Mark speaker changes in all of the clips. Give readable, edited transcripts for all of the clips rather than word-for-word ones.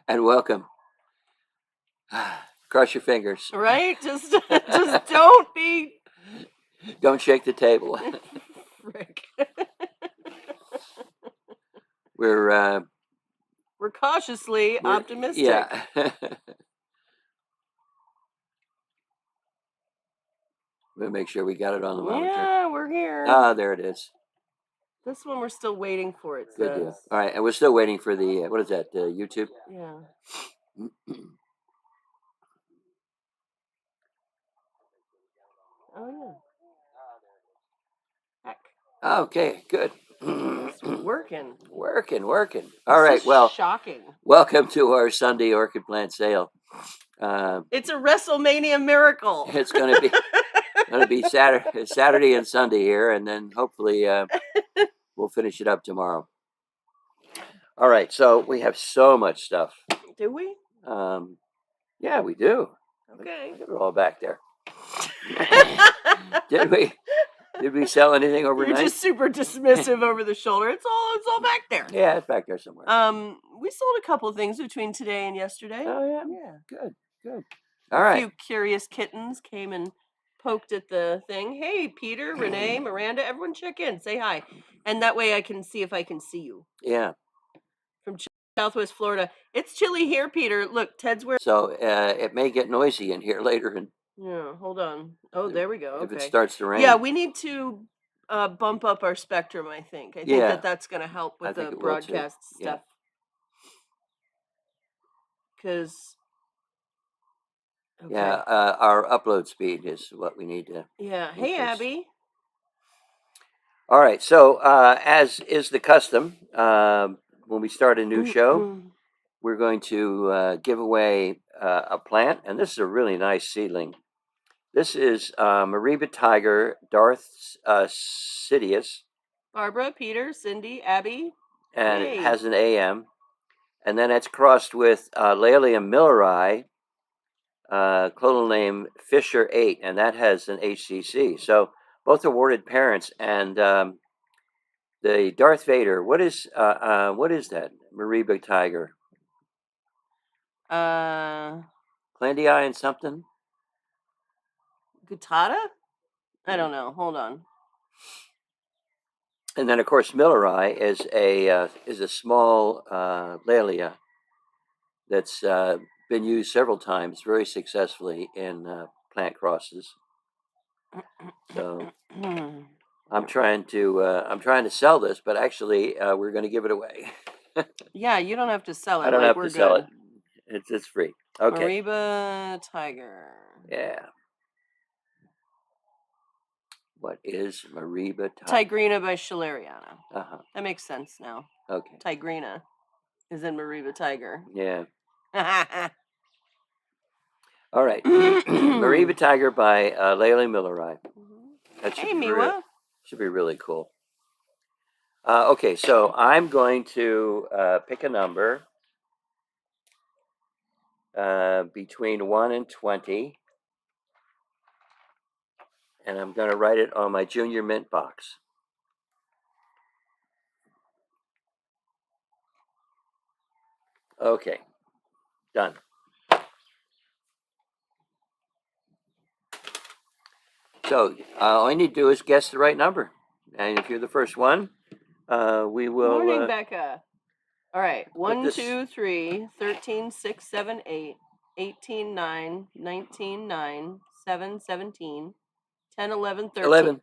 Speaker 1: and welcome. Cross your fingers.
Speaker 2: Right? Just don't be
Speaker 1: Don't shake the table.
Speaker 2: frick.
Speaker 1: We're
Speaker 2: cautiously optimistic.
Speaker 1: Yeah. We'll make sure we got it on the monitor.
Speaker 2: Yeah, we're here.
Speaker 1: Ah, there it is.
Speaker 2: This one we're still waiting for. It
Speaker 1: Good
Speaker 2: says.
Speaker 1: deal. All right, and we're still waiting for the what is that? YouTube.
Speaker 2: Yeah. Oh yeah. Heck.
Speaker 1: Okay, good.
Speaker 2: It's working.
Speaker 1: Working. All right. Well,
Speaker 2: shocking.
Speaker 1: Welcome to our Sunday orchid plant sale.
Speaker 2: It's a WrestleMania miracle.
Speaker 1: It's going to be Saturday and Sunday here, and then hopefully we'll finish it up tomorrow. All right. So we have so much stuff.
Speaker 2: Do we?
Speaker 1: Yeah, we do.
Speaker 2: Okay.
Speaker 1: Look at it all back there. Did we sell anything overnight?
Speaker 2: You're just super dismissive over the shoulder. It's all back there.
Speaker 1: Yeah, it's back there somewhere.
Speaker 2: We sold a couple things between today and yesterday.
Speaker 1: Oh yeah.
Speaker 2: Yeah.
Speaker 1: Good. All right.
Speaker 2: A few curious kittens came and poked at the thing. Hey, Peter, Renee, Miranda, everyone check in. Say hi. And that way I can see if I can see you.
Speaker 1: Yeah.
Speaker 2: From Southwest Florida. It's chilly here, Peter. Look, Ted's wearing...
Speaker 1: So it may get noisy in here later.
Speaker 2: Yeah, hold on. Oh, there we go.
Speaker 1: If it starts to rain.
Speaker 2: Yeah, we need to bump up our spectrum, I think. I think that's going to help with the broadcast stuff. Because...
Speaker 1: Okay. Yeah, our upload speed is what we need to.
Speaker 2: Yeah. Hey, Abby.
Speaker 1: All right. So, as is the custom, when we start a new show, we're going to give away a plant, and this is a really nice seedling. This is Mariba Tiger Darth Sidious.
Speaker 2: Barbara, Peter, Cindy, Abby.
Speaker 1: And it has an AM. And then it's crossed with Laelia Milleri. Clonal name Fisher 8, and that has an HCC. So both awarded parents, and the Darth Vader. What is that? Mariba Tiger. Clandii and something.
Speaker 2: Gutata? I don't know. Hold on.
Speaker 1: And then of course Milleri is a small Laelia that's been used several times very successfully in plant crosses. So I'm trying to sell this, but actually we're going to give it away.
Speaker 2: Yeah, you don't have to sell it.
Speaker 1: I don't have to sell it. It's free. Okay.
Speaker 2: Mariba Tiger.
Speaker 1: Yeah. What is Mariba Tiger?
Speaker 2: Tigrina by Schilleriana. That makes sense now.
Speaker 1: Okay.
Speaker 2: Tigrina is in Mariba Tiger.
Speaker 1: Yeah. All right. Mariba Tiger by Laelia Milleri. That should be really cool. Okay, so I'm going to pick a number between 1 and 20, and I'm going to write it on my Junior Mint box. Okay, done. So all I need to do is guess the right number. And if you're the first one, we will...
Speaker 2: Morning, Becca. All right. 1, 2, 3, 13, 6, 7, 8, 18, 9, 19, 9, 7, 17, 10, 11, 13.
Speaker 1: 11.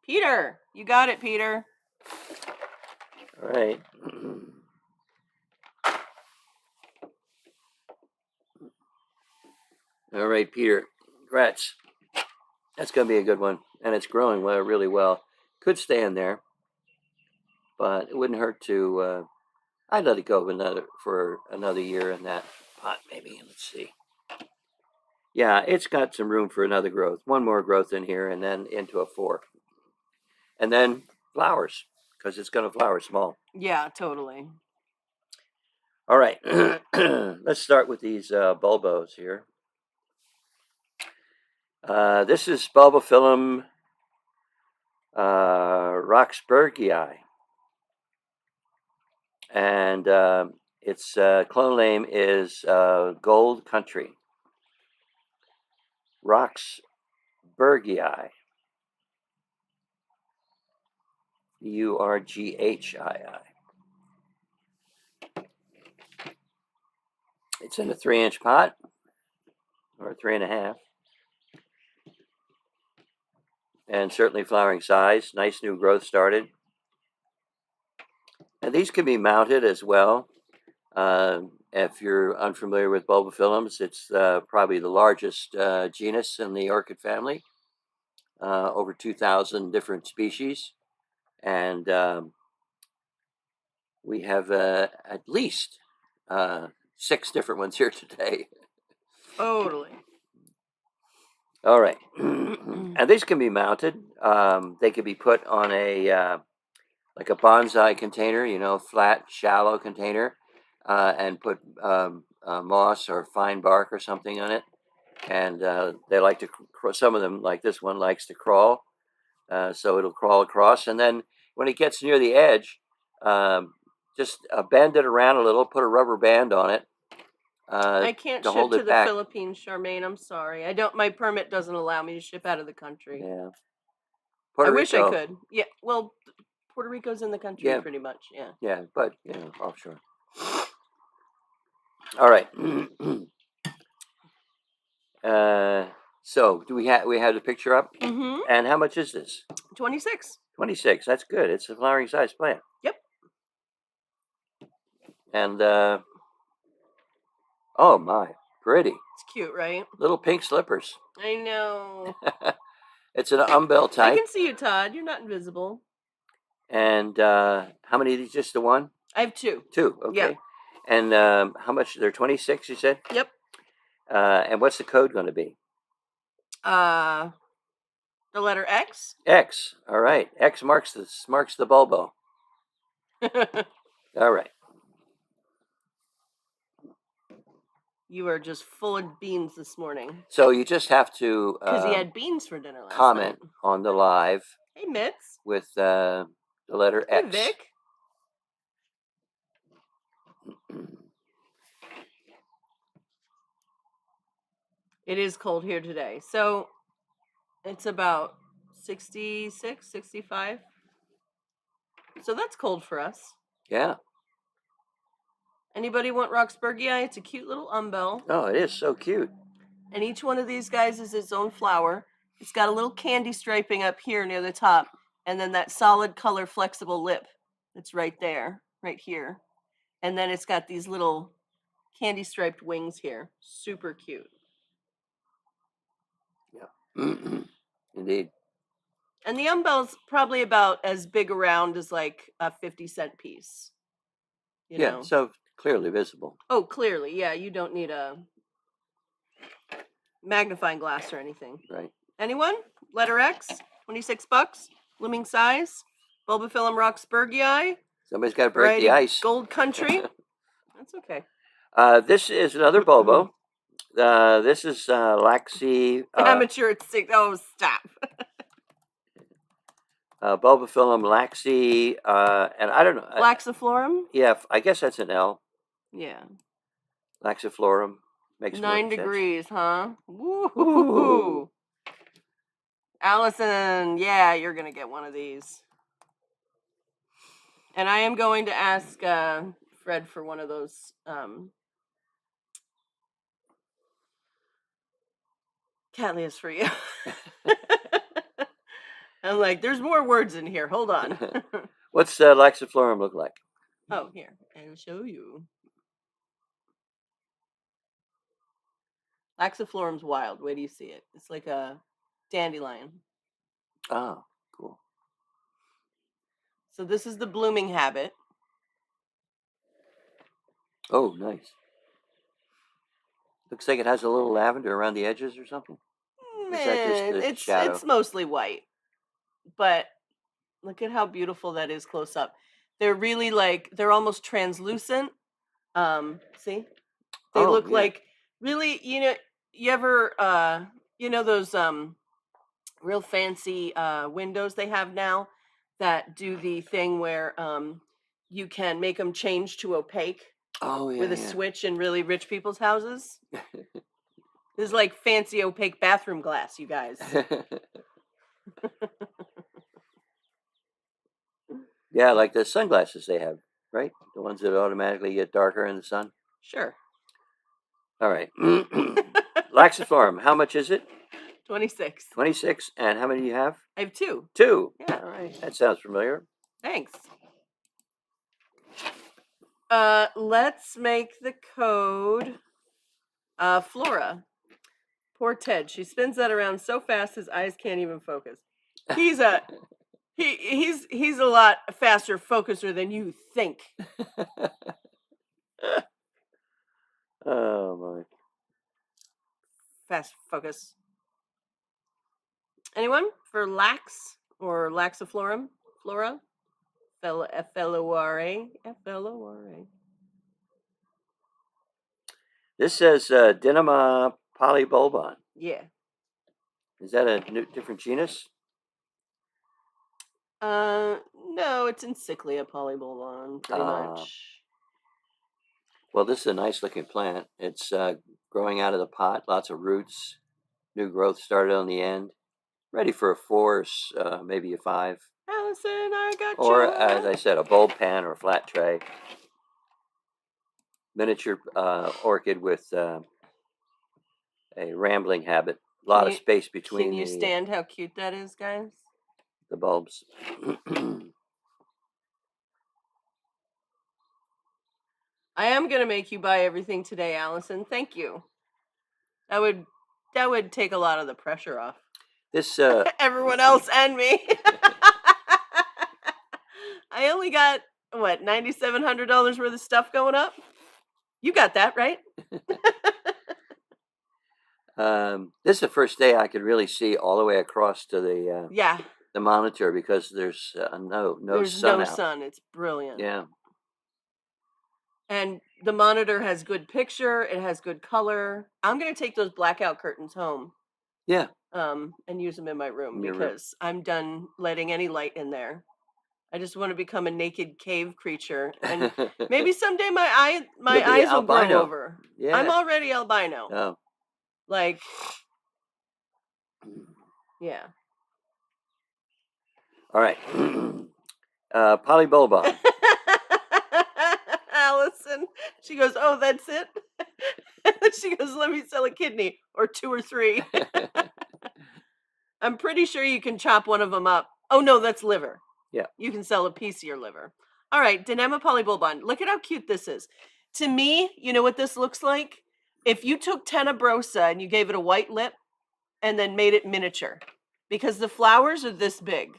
Speaker 2: Peter, you got it, Peter.
Speaker 1: All right. All right, Peter. Congrats. That's going to be a good one. And it's growing really well. Could stay in there. But it wouldn't hurt to... I'd let it go for another year in that pot, maybe. Let's see. Yeah, it's got some room for another growth. One more growth in here, and then into a 4. And then flowers, because it's going to flower small.
Speaker 2: Yeah, totally.
Speaker 1: All right. Let's start with these bulbos here. This is Bulbophyllum Roxburghii. And Its clone name is Gold Country. Roxburghii. Urghii. It's in a 3-inch pot, or 3.5, and certainly flowering size. Nice new growth started. And these can be mounted as well. If you're unfamiliar with bulbophyllums, it's probably the largest genus in the orchid family. Over 2,000 different species, and we have at least 6 different ones here today.
Speaker 2: Totally.
Speaker 1: All right. And these can be mounted. They can be put on a like a bonsai container, flat, shallow container, and put moss or fine bark or something on it. And they like to, some of them, like this one, likes to crawl. So it'll crawl across. And then when it gets near the edge, just bend it around a little, put a rubber band on it.
Speaker 2: I can't
Speaker 1: to
Speaker 2: ship
Speaker 1: hold
Speaker 2: to
Speaker 1: it
Speaker 2: the
Speaker 1: back.
Speaker 2: Philippines, Charmaine. I'm sorry. My permit doesn't allow me to ship out of the country.
Speaker 1: Yeah.
Speaker 2: I wish I could. Yeah. Well, Puerto Rico's in the country pretty much. Yeah.
Speaker 1: Yeah, but offshore. All right. So do we have the picture up?
Speaker 2: Mm-hmm.
Speaker 1: And how much is this?
Speaker 2: 26.
Speaker 1: 26. That's good. It's a flowering size plant.
Speaker 2: Yep.
Speaker 1: And oh my, pretty.
Speaker 2: It's cute, right?
Speaker 1: Little pink slippers.
Speaker 2: I know.
Speaker 1: It's an umbel type.
Speaker 2: I can see you, Todd. You're not invisible.
Speaker 1: And how many of these? Just the one?
Speaker 2: I have 2.
Speaker 1: 2. Okay.
Speaker 2: Yeah.
Speaker 1: And how much? They're 26. You said.
Speaker 2: Yep.
Speaker 1: And what's the code going to be?
Speaker 2: The letter X.
Speaker 1: X. All right. X marks the bulbo. All right.
Speaker 2: You are just full of beans this morning.
Speaker 1: So you just have to
Speaker 2: because he had beans for dinner last
Speaker 1: comment
Speaker 2: night.
Speaker 1: on the live.
Speaker 2: Hey, Mitz.
Speaker 1: With the letter X.
Speaker 2: Hey, Vic. It is cold here today. So it's about 66, 65. So that's cold for us.
Speaker 1: Yeah.
Speaker 2: Anybody want Roxburghii? It's a cute little umbel.
Speaker 1: Oh, it is so cute.
Speaker 2: And each one of these guys is its own flower. It's got a little candy striping up here near the top. And then that solid color flexible lip that's right there, right here. And then it's got these little candy striped wings here. Super cute.
Speaker 1: Yeah. Indeed.
Speaker 2: And the umbel's probably about as big around as like a 50-cent piece. You know?
Speaker 1: So clearly visible.
Speaker 2: Oh, clearly. Yeah, you don't need a magnifying glass or anything.
Speaker 1: Right.
Speaker 2: Anyone? Letter X, $26. Blooming size. Bulbophyllum Roxburghii.
Speaker 1: Somebody's got to break the ice.
Speaker 2: Gold Country. That's okay.
Speaker 1: This is another bulbo. This is Laxi.
Speaker 2: Amateur at 6. Oh, stop.
Speaker 1: Bulbophyllum Laxi, and I don't know.
Speaker 2: Laxiflorum?
Speaker 1: Yeah, I guess that's an L.
Speaker 2: Yeah.
Speaker 1: Laxiflorum. Makes
Speaker 2: 9 degrees, huh? Woo!
Speaker 1: Ooh.
Speaker 2: Allison, yeah, you're going to get one of these. And I am going to ask Fred for one of those Cattleyas for you. I'm like, there's more words in here. Hold on.
Speaker 1: What's Laxiflorum look like?
Speaker 2: Oh, here. I'll show you. Laxiflorum's wild. Wait till you see it. It's like a dandelion.
Speaker 1: Oh, cool.
Speaker 2: So this is the blooming habit.
Speaker 1: Oh, nice. Looks like it has a little lavender around the edges or something. Is that just the shadow?
Speaker 2: It's mostly white. But look at how beautiful that is close up. They're really they're almost translucent. See? They look like really, you ever those real fancy windows they have now that do the thing where you can make them change to opaque.
Speaker 1: Oh, yeah,
Speaker 2: with a switch in really rich people's houses. This is like fancy opaque bathroom glass, you guys.
Speaker 1: Yeah, like the sunglasses they have, right? The ones that automatically get darker in the sun.
Speaker 2: Sure.
Speaker 1: All right. Laxiflorum, how much is it?
Speaker 2: 26.
Speaker 1: 26. And how many do you have?
Speaker 2: I have 2.
Speaker 1: 2.
Speaker 2: Yeah.
Speaker 1: All right. That sounds familiar.
Speaker 2: Thanks. Let's make the code Flora. Poor Ted. She spins that around so fast his eyes can't even focus. He's a he's a lot faster focuser than you think.
Speaker 1: Oh my.
Speaker 2: Fast focus. Anyone for lax or laxiflorum? Flora? F-L-O-R-A. F-L-O-R-A.
Speaker 1: This says Dinoma polybulbon.
Speaker 2: Yeah.
Speaker 1: Is that a different genus?
Speaker 2: No, it's Encyclia polybulbon, pretty much.
Speaker 1: Well, this is a nice looking plant. It's growing out of the pot, lots of roots, new growth started on the end, ready for a 4, maybe a 5.
Speaker 2: Allison, I got you.
Speaker 1: Or, as I said, a bulb pan or a flat tray. Miniature orchid with a rambling habit. A lot of space between.
Speaker 2: Can you stand how cute that is, guys?
Speaker 1: The bulbs.
Speaker 2: I am gonna make you buy everything today, Allison. Thank you. That would take a lot of the pressure off.
Speaker 1: This
Speaker 2: everyone else and me. I only got what, $9,700 worth of stuff going up. You got that right.
Speaker 1: This is the first day I could really see all the way across to the the monitor because there's
Speaker 2: there's
Speaker 1: sun
Speaker 2: no
Speaker 1: out.
Speaker 2: sun. It's brilliant.
Speaker 1: Yeah.
Speaker 2: And the monitor has good picture. It has good color. I'm gonna take those blackout curtains home.
Speaker 1: Yeah.
Speaker 2: And use them in my room because I'm done letting any light in there. I just want to become a naked cave creature, and maybe someday my eyes will grow over.
Speaker 1: Yeah.
Speaker 2: I'm already albino.
Speaker 1: Oh.
Speaker 2: Like, yeah.
Speaker 1: All right. Polybulbon.
Speaker 2: Allison, she goes, "Oh, that's it." And then she goes, "Let me sell a kidney or 2 or 3." I'm pretty sure you can chop one of them up. Oh no, that's liver.
Speaker 1: Yeah.
Speaker 2: You can sell a piece of your liver. All right, Dinema polybulbon. Look at how cute this is. To me, you know what this looks like? If you took Tenebrosa and you gave it a white lip and then made it miniature, because the flowers are this big.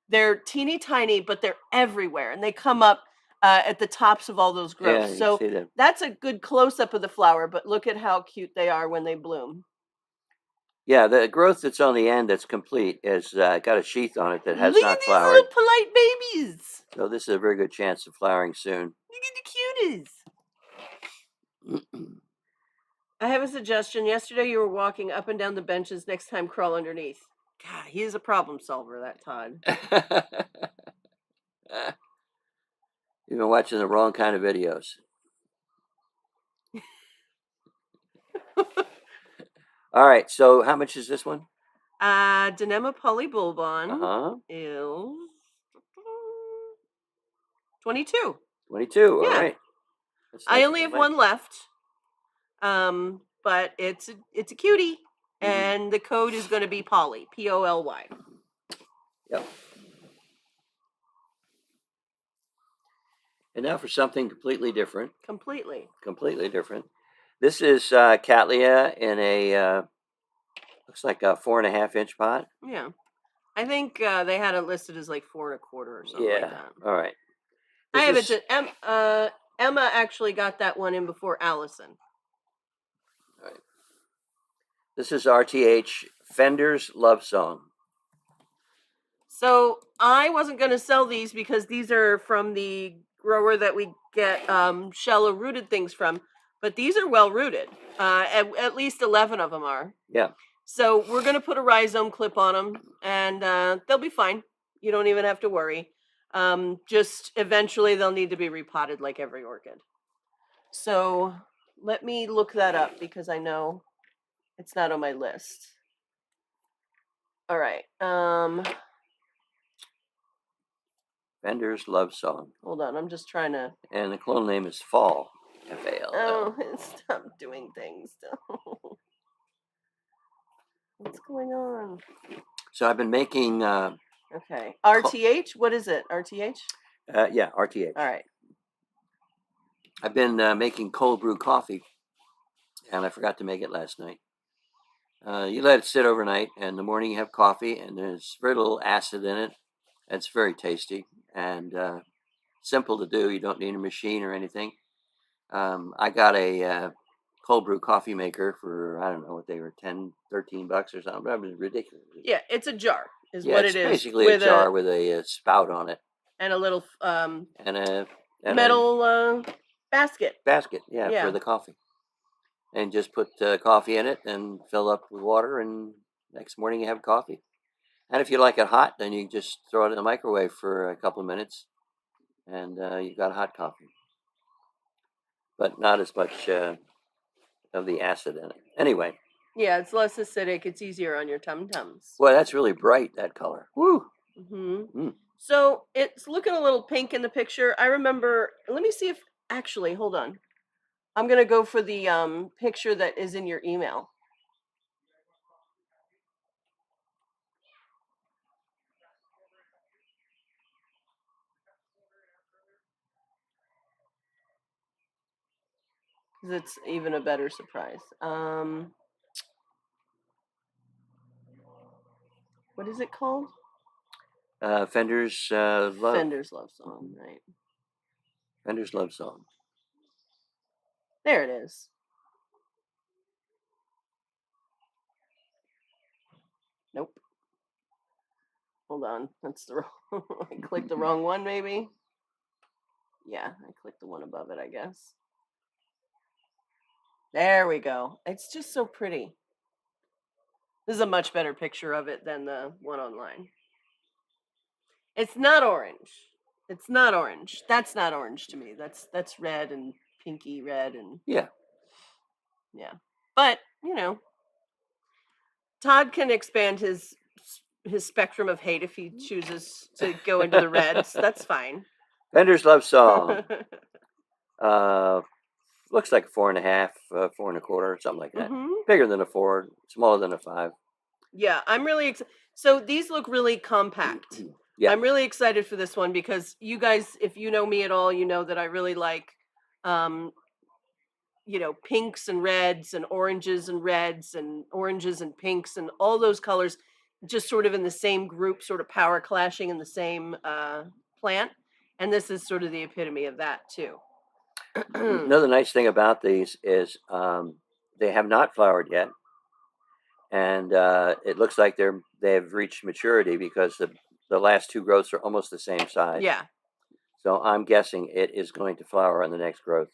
Speaker 2: They're teeny tiny, but they're everywhere, and they come up at the tops of all those growths.
Speaker 1: Yeah,
Speaker 2: so that's a good close-up of the flower, but look at how cute they are when they bloom.
Speaker 1: Yeah, the growth that's on the end that's complete is got a sheath on it that has
Speaker 2: look
Speaker 1: not
Speaker 2: Look
Speaker 1: flowered.
Speaker 2: at these little polite babies.
Speaker 1: So this is a very good chance of flowering soon.
Speaker 2: Look at the cuties. I have a suggestion. Yesterday you were walking up and down the benches. Next time, crawl underneath. God, he is a problem solver, that Todd.
Speaker 1: You've been watching the wrong kind of videos. All right, so how much is this one?
Speaker 2: Dinema polybulbon is 22.
Speaker 1: 22, all right.
Speaker 2: I only have one left. But it's a cutie. And the code is going to be Poly, P-O-L-Y.
Speaker 1: Yep. And now for something completely different. Completely different. This is Cattleya in a looks like a 4.5-inch pot.
Speaker 2: Yeah, I think they had it listed as like 4 1/4 or something like that.
Speaker 1: All right.
Speaker 2: I have it to Emma actually got that one in before Allison.
Speaker 1: All right. This is RTH Fender's Love Song.
Speaker 2: So I wasn't going to sell these because these are from the grower that we get shallow rooted things from, but these are well rooted. At least 11 of them are.
Speaker 1: Yeah.
Speaker 2: So we're going to put a rhizome clip on them, and they'll be fine. You don't even have to worry. Just eventually they'll need to be repotted like every orchid. So let me look that up because I know it's not on my list. All right.
Speaker 1: Fender's Love Song.
Speaker 2: Hold on. I'm just trying to.
Speaker 1: And the clone name is Fall. F-A-L-L.
Speaker 2: Oh, stop doing things. What's going on?
Speaker 1: So I've been making.
Speaker 2: Okay. RTH? What is it? RTH?
Speaker 1: Yeah, RTH.
Speaker 2: All right.
Speaker 1: I've been making cold brew coffee, and I forgot to make it last night. You let it sit overnight, and in the morning you have coffee, and there's very little acid in it. It's very tasty and simple to do. You don't need a machine or anything. I got a cold brew coffee maker for, I don't know what they were, $10, $13 or something. That was ridiculous.
Speaker 2: Yeah, it's a jar, is
Speaker 1: Yeah,
Speaker 2: what
Speaker 1: it's
Speaker 2: it is.
Speaker 1: basically a jar with a spout on it.
Speaker 2: And a little
Speaker 1: and a
Speaker 2: metal basket.
Speaker 1: Basket, yeah, for the coffee. And just put coffee in it and fill up with water, and next morning you have coffee. And if you like it hot, then you just throw it in the microwave for a couple of minutes, and you've got hot coffee. But not as much of the acid in it. Anyway.
Speaker 2: Yeah, it's less acidic. It's easier on your tum-tums.
Speaker 1: Well, that's really bright, that color. Woo!
Speaker 2: Mm-hmm. So it's looking a little pink in the picture. I remember, let me see if, actually, hold on. I'm going to go for the picture that is in your email. Because it's even a better surprise. What is it called?
Speaker 1: Fender's Love.
Speaker 2: Fender's Love Song, right?
Speaker 1: Fender's Love Song.
Speaker 2: There it is. Nope. Hold on. That's the wrong. I clicked the wrong one, maybe. Yeah, I clicked the one above it, I guess. There we go. It's just so pretty. This is a much better picture of it than the one online. It's not orange. It's not orange. That's not orange to me. That's red and pinky red and
Speaker 1: yeah.
Speaker 2: But, Todd can expand his spectrum of hate if he chooses to go into the reds. That's fine.
Speaker 1: Fender's Love Song. Looks like a 4.5, 4.25, something like that.
Speaker 2: Mm-hmm.
Speaker 1: Bigger than a 4, smaller than a 5.
Speaker 2: Yeah, I'm really excited. So these look really compact. Yeah. I'm really excited for this one because you guys, if you know me at all, you know that I really like, pinks and reds and oranges and reds and oranges and pinks and all those colors just sort of in the same group, sort of power clashing in the same plant. And this is sort of the epitome of that too.
Speaker 1: Another nice thing about these is they have not flowered yet. And it looks like they've reached maturity because the last two growths are almost the same size.
Speaker 2: Yeah.
Speaker 1: So I'm guessing it is going to flower on the next growth.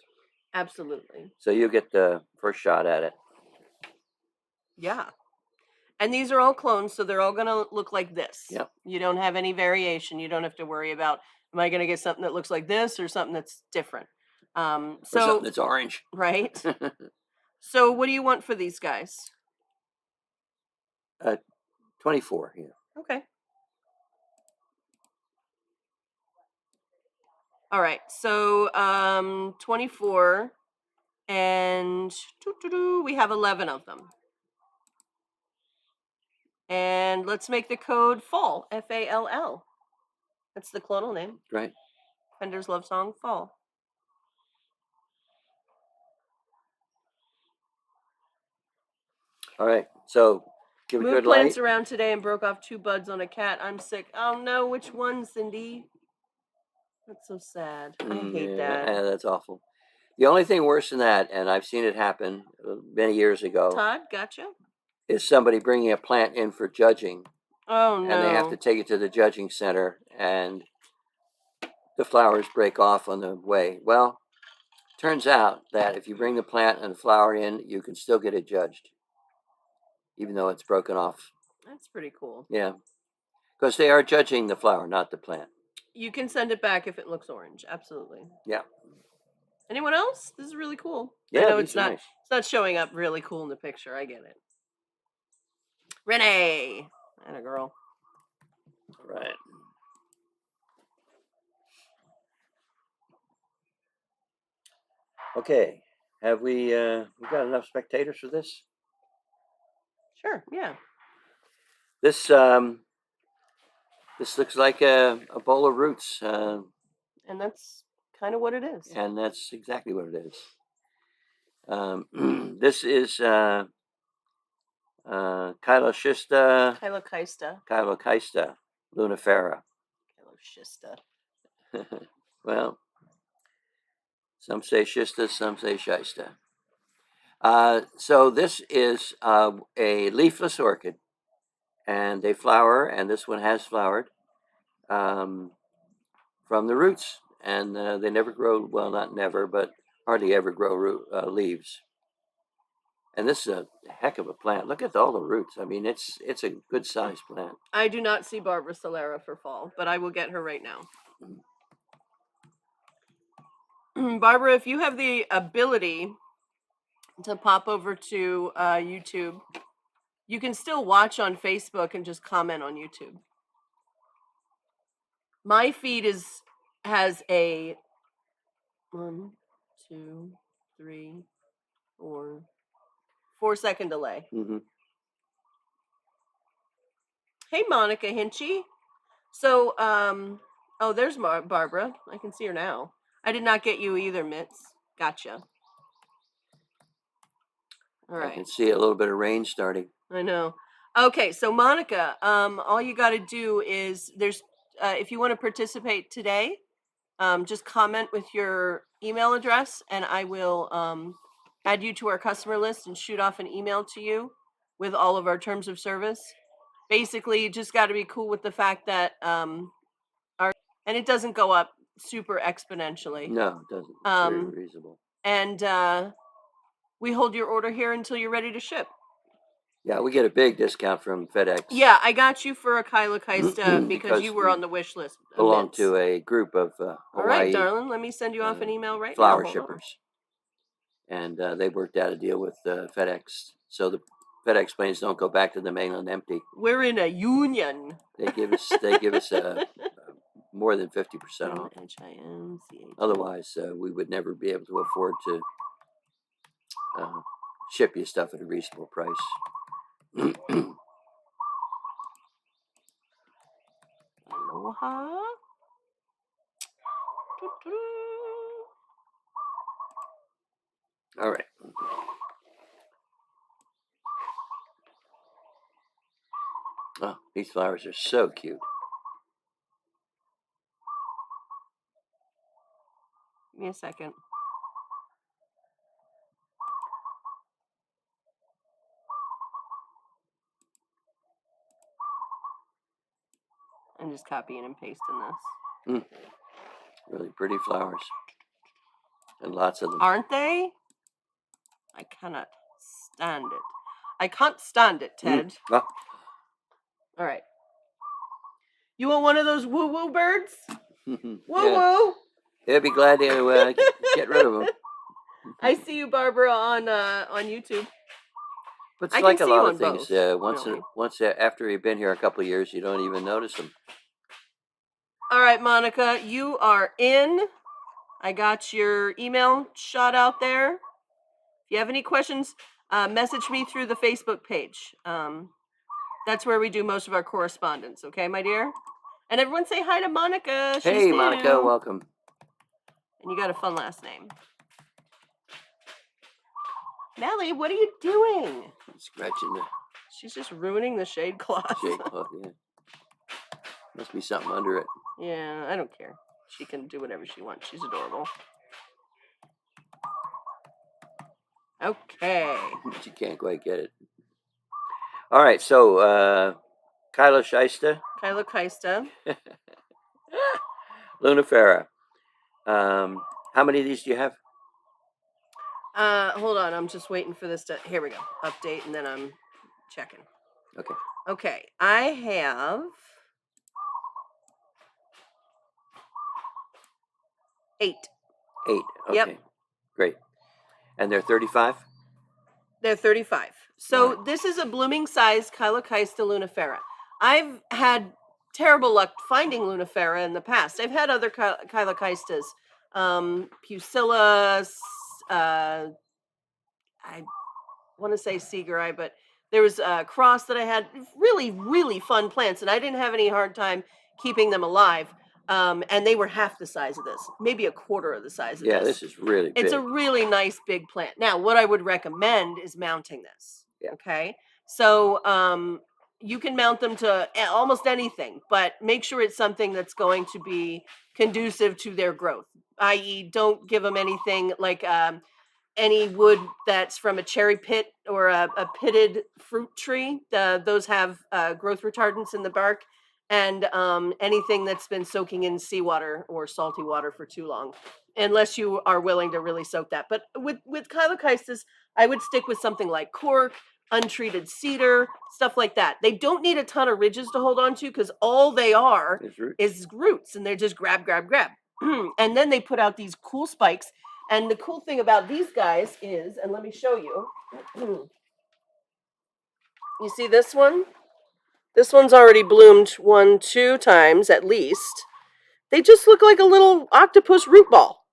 Speaker 2: Absolutely.
Speaker 1: So you get the first shot at it.
Speaker 2: Yeah. And these are all clones, so they're all going to look like this.
Speaker 1: Yep.
Speaker 2: You don't have any variation. You don't have to worry about, am I going to get something that looks like this or something that's different?
Speaker 1: Or something that's orange.
Speaker 2: Right. So what do you want for these guys?
Speaker 1: 24, yeah.
Speaker 2: Okay. All right. So 24 and we have 11 of them. And let's make the code fall, F-A-L-L. That's the clonal name.
Speaker 1: Right.
Speaker 2: Fender's Love Song, fall.
Speaker 1: All right. So give it
Speaker 2: Moved
Speaker 1: good light.
Speaker 2: plants around today and broke off 2 buds on a cat. I'm sick. Oh no, which one, Cindy? That's so sad. I hate that.
Speaker 1: Yeah, that's awful. The only thing worse than that, and I've seen it happen many years ago.
Speaker 2: Todd, gotcha.
Speaker 1: Is somebody bringing a plant in for judging.
Speaker 2: Oh no.
Speaker 1: And they have to take it to the judging center, and the flowers break off on the way. Well, turns out that if you bring the plant and the flower in, you can still get it judged, even though it's broken off.
Speaker 2: That's pretty cool.
Speaker 1: Yeah, because they are judging the flower, not the plant.
Speaker 2: You can send it back if it looks orange. Absolutely.
Speaker 1: Yeah.
Speaker 2: Anyone else? This is really cool.
Speaker 1: Yeah,
Speaker 2: I know
Speaker 1: these
Speaker 2: it's
Speaker 1: are
Speaker 2: not
Speaker 1: nice.
Speaker 2: it's not showing up really cool in the picture. I get it. Renee. And a girl.
Speaker 1: Right. Okay. Have we got enough spectators for this?
Speaker 2: Sure, yeah.
Speaker 1: This this looks like a bowl of roots,
Speaker 2: And that's kind of what it is.
Speaker 1: and that's exactly what it is. This is Kyloschista
Speaker 2: Kylokaista.
Speaker 1: lunifera.
Speaker 2: Kyloschista.
Speaker 1: Well, some say schista, some say shysta. So this is a leafless orchid, and they flower, and this one has flowered from the roots, and they never grow, well, not never, but hardly ever grow leaves. And this is a heck of a plant. Look at all the roots. I mean, it's a good sized plant.
Speaker 2: I do not see Barbara Solera for fall, but I will get her right now. Barbara, if you have the ability to pop over to YouTube, you can still watch on Facebook and just comment on YouTube. My feed has a 1, 2, 3, 4-second delay.
Speaker 1: Mm-hmm.
Speaker 2: Hey, Monica Hinchy. So, oh, there's Barbara. I can see her now. I did not get you either, Mitz. Gotcha. All right.
Speaker 1: I can see a little bit of rain starting.
Speaker 2: I know. Okay, so Monica, all you got to do is if you want to participate today, just comment with your email address, and I will add you to our customer list and shoot off an email to you with all of our terms of service. Basically, you just got to be cool with the fact that and it doesn't go up super exponentially.
Speaker 1: No, it doesn't. It's very reasonable.
Speaker 2: And we hold your order here until you're ready to ship.
Speaker 1: Yeah, we get a big discount from FedEx.
Speaker 2: Yeah, I got you for a Kylokaista because you were on the wish list.
Speaker 1: Belong to a group of Hawaii.
Speaker 2: All right, darling, let me send you off an email right now.
Speaker 1: Flower shippers. And they worked out a deal with FedEx, so the FedEx planes don't go back to the mainland empty.
Speaker 2: We're in a union.
Speaker 1: They give us more than 50% off. Otherwise, we would never be able to afford to ship you stuff at a reasonable price.
Speaker 2: Aloha.
Speaker 1: All right. Oh, these flowers are so cute.
Speaker 2: Give me a second. I'm just copying and pasting this.
Speaker 1: Really pretty flowers. And lots of them.
Speaker 2: Aren't they? I cannot stand it. I can't stand it, Ted.
Speaker 1: Oh.
Speaker 2: All right. You want one of those woo-woo birds?
Speaker 1: Woo-woo! They'll be glad to get rid of them.
Speaker 2: I see you, Barbara, on YouTube.
Speaker 1: But it's like a lot of things. Once after you've been here a couple of years, you don't even notice them.
Speaker 2: All right, Monica, you are in. I got your email shot out there. If you have any questions, message me through the Facebook page. That's where we do most of our correspondence. Okay, my dear? And everyone say hi to Monica.
Speaker 1: Hey, Monica, welcome.
Speaker 2: And you got a fun last name. Nellie, what are you doing?
Speaker 1: Scratching the...
Speaker 2: She's just ruining the shade cloth.
Speaker 1: Shade cloth, yeah. Must be something under it.
Speaker 2: Yeah, I don't care. She can do whatever she wants. She's adorable. Okay.
Speaker 1: She can't quite get it. All right, so Kylokaista. Lunifera. How many of these do you have?
Speaker 2: Hold on. I'm just waiting for this to... Here we go. Update, and then I'm checking.
Speaker 1: Okay.
Speaker 2: Okay. I have 8.
Speaker 1: 8. Okay.
Speaker 2: Yep.
Speaker 1: Great. And they're 35?
Speaker 2: They're 35. So this is a blooming size Kylokaista lunifera. I've had terrible luck finding lunifera in the past. I've had other Kylokaistas, Pusilla, I want to say Seagurai, but there was a cross that I had. Really, really fun plants, and I didn't have any hard time keeping them alive. And they were half the size of this, maybe a quarter of the size of
Speaker 1: Yeah,
Speaker 2: this.
Speaker 1: this is really big.
Speaker 2: It's a really nice big plant. Now, what I would recommend is mounting this.
Speaker 1: Yeah.
Speaker 2: Okay. So you can mount them to almost anything, but make sure it's something that's going to be conducive to their growth, i.e., don't give them anything like any wood that's from a cherry pit or a pitted fruit tree. Those have growth retardants in the bark, and anything that's been soaking in seawater or salty water for too long, unless you are willing to really soak that. But with Kylokaistas, I would stick with something like cork, untreated cedar, stuff like that. They don't need a ton of ridges to hold on to because all they are is roots, and they're just grab. And then they put out these cool spikes. And the cool thing about these guys is, and let me show you. You see this one? This one's already bloomed 2 times at least. They just look like a little octopus root ball.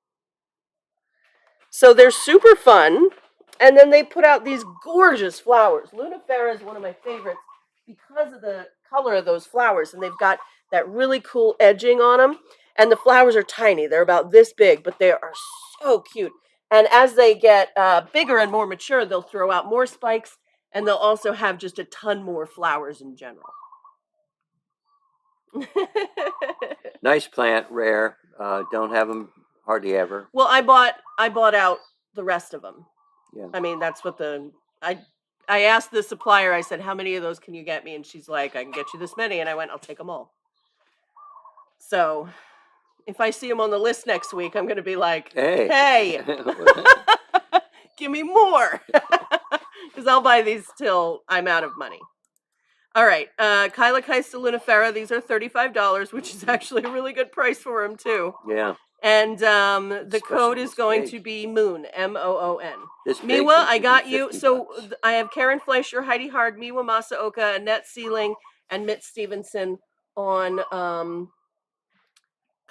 Speaker 2: So they're super fun. And then they put out these gorgeous flowers. Lunifera is one of my favorites because of the color of those flowers. And they've got that really cool edging on them. And the flowers are tiny. They're about this big, but they are so cute. And as they get bigger and more mature, they'll throw out more spikes. And they'll also have just a ton more flowers in general.
Speaker 1: Nice plant, rare. Don't have them hardly ever.
Speaker 2: Well, I bought out the rest of them.
Speaker 1: Yeah.
Speaker 2: I mean, that's what I asked the supplier. I said, "How many of those can you get me?" And she's like, "I can get you this many." And I went, "I'll take them all." So, if I see them on the list next week, I'm going to be like, "Hey, give me more," because I'll buy these till I'm out of money. All right, Kylokaista lunifera. These are $35, which is actually a really good price for them too.
Speaker 1: Yeah.
Speaker 2: And the code is going to be MOON, MOON. Miwa, I got you. So I have Karen Fleischer, Heidi Hard, Miwa Masaoka, Annette Sealing, and Mitt Stevenson on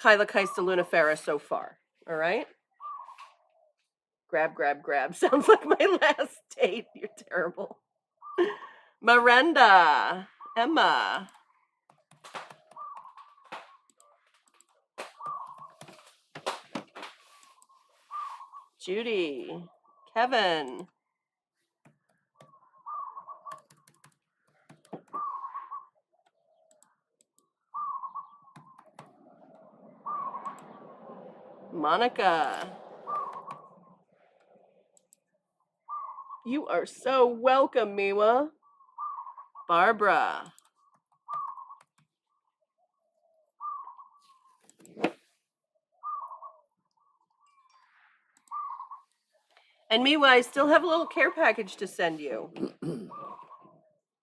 Speaker 2: Kylokaista lunifera so far. All right? Grab. Sounds like my last date. You're terrible. Miranda, Emma. Judy, Kevin. Monica. You are so welcome, Miwa. Barbara. And Miwa, I still have a little care package to send you.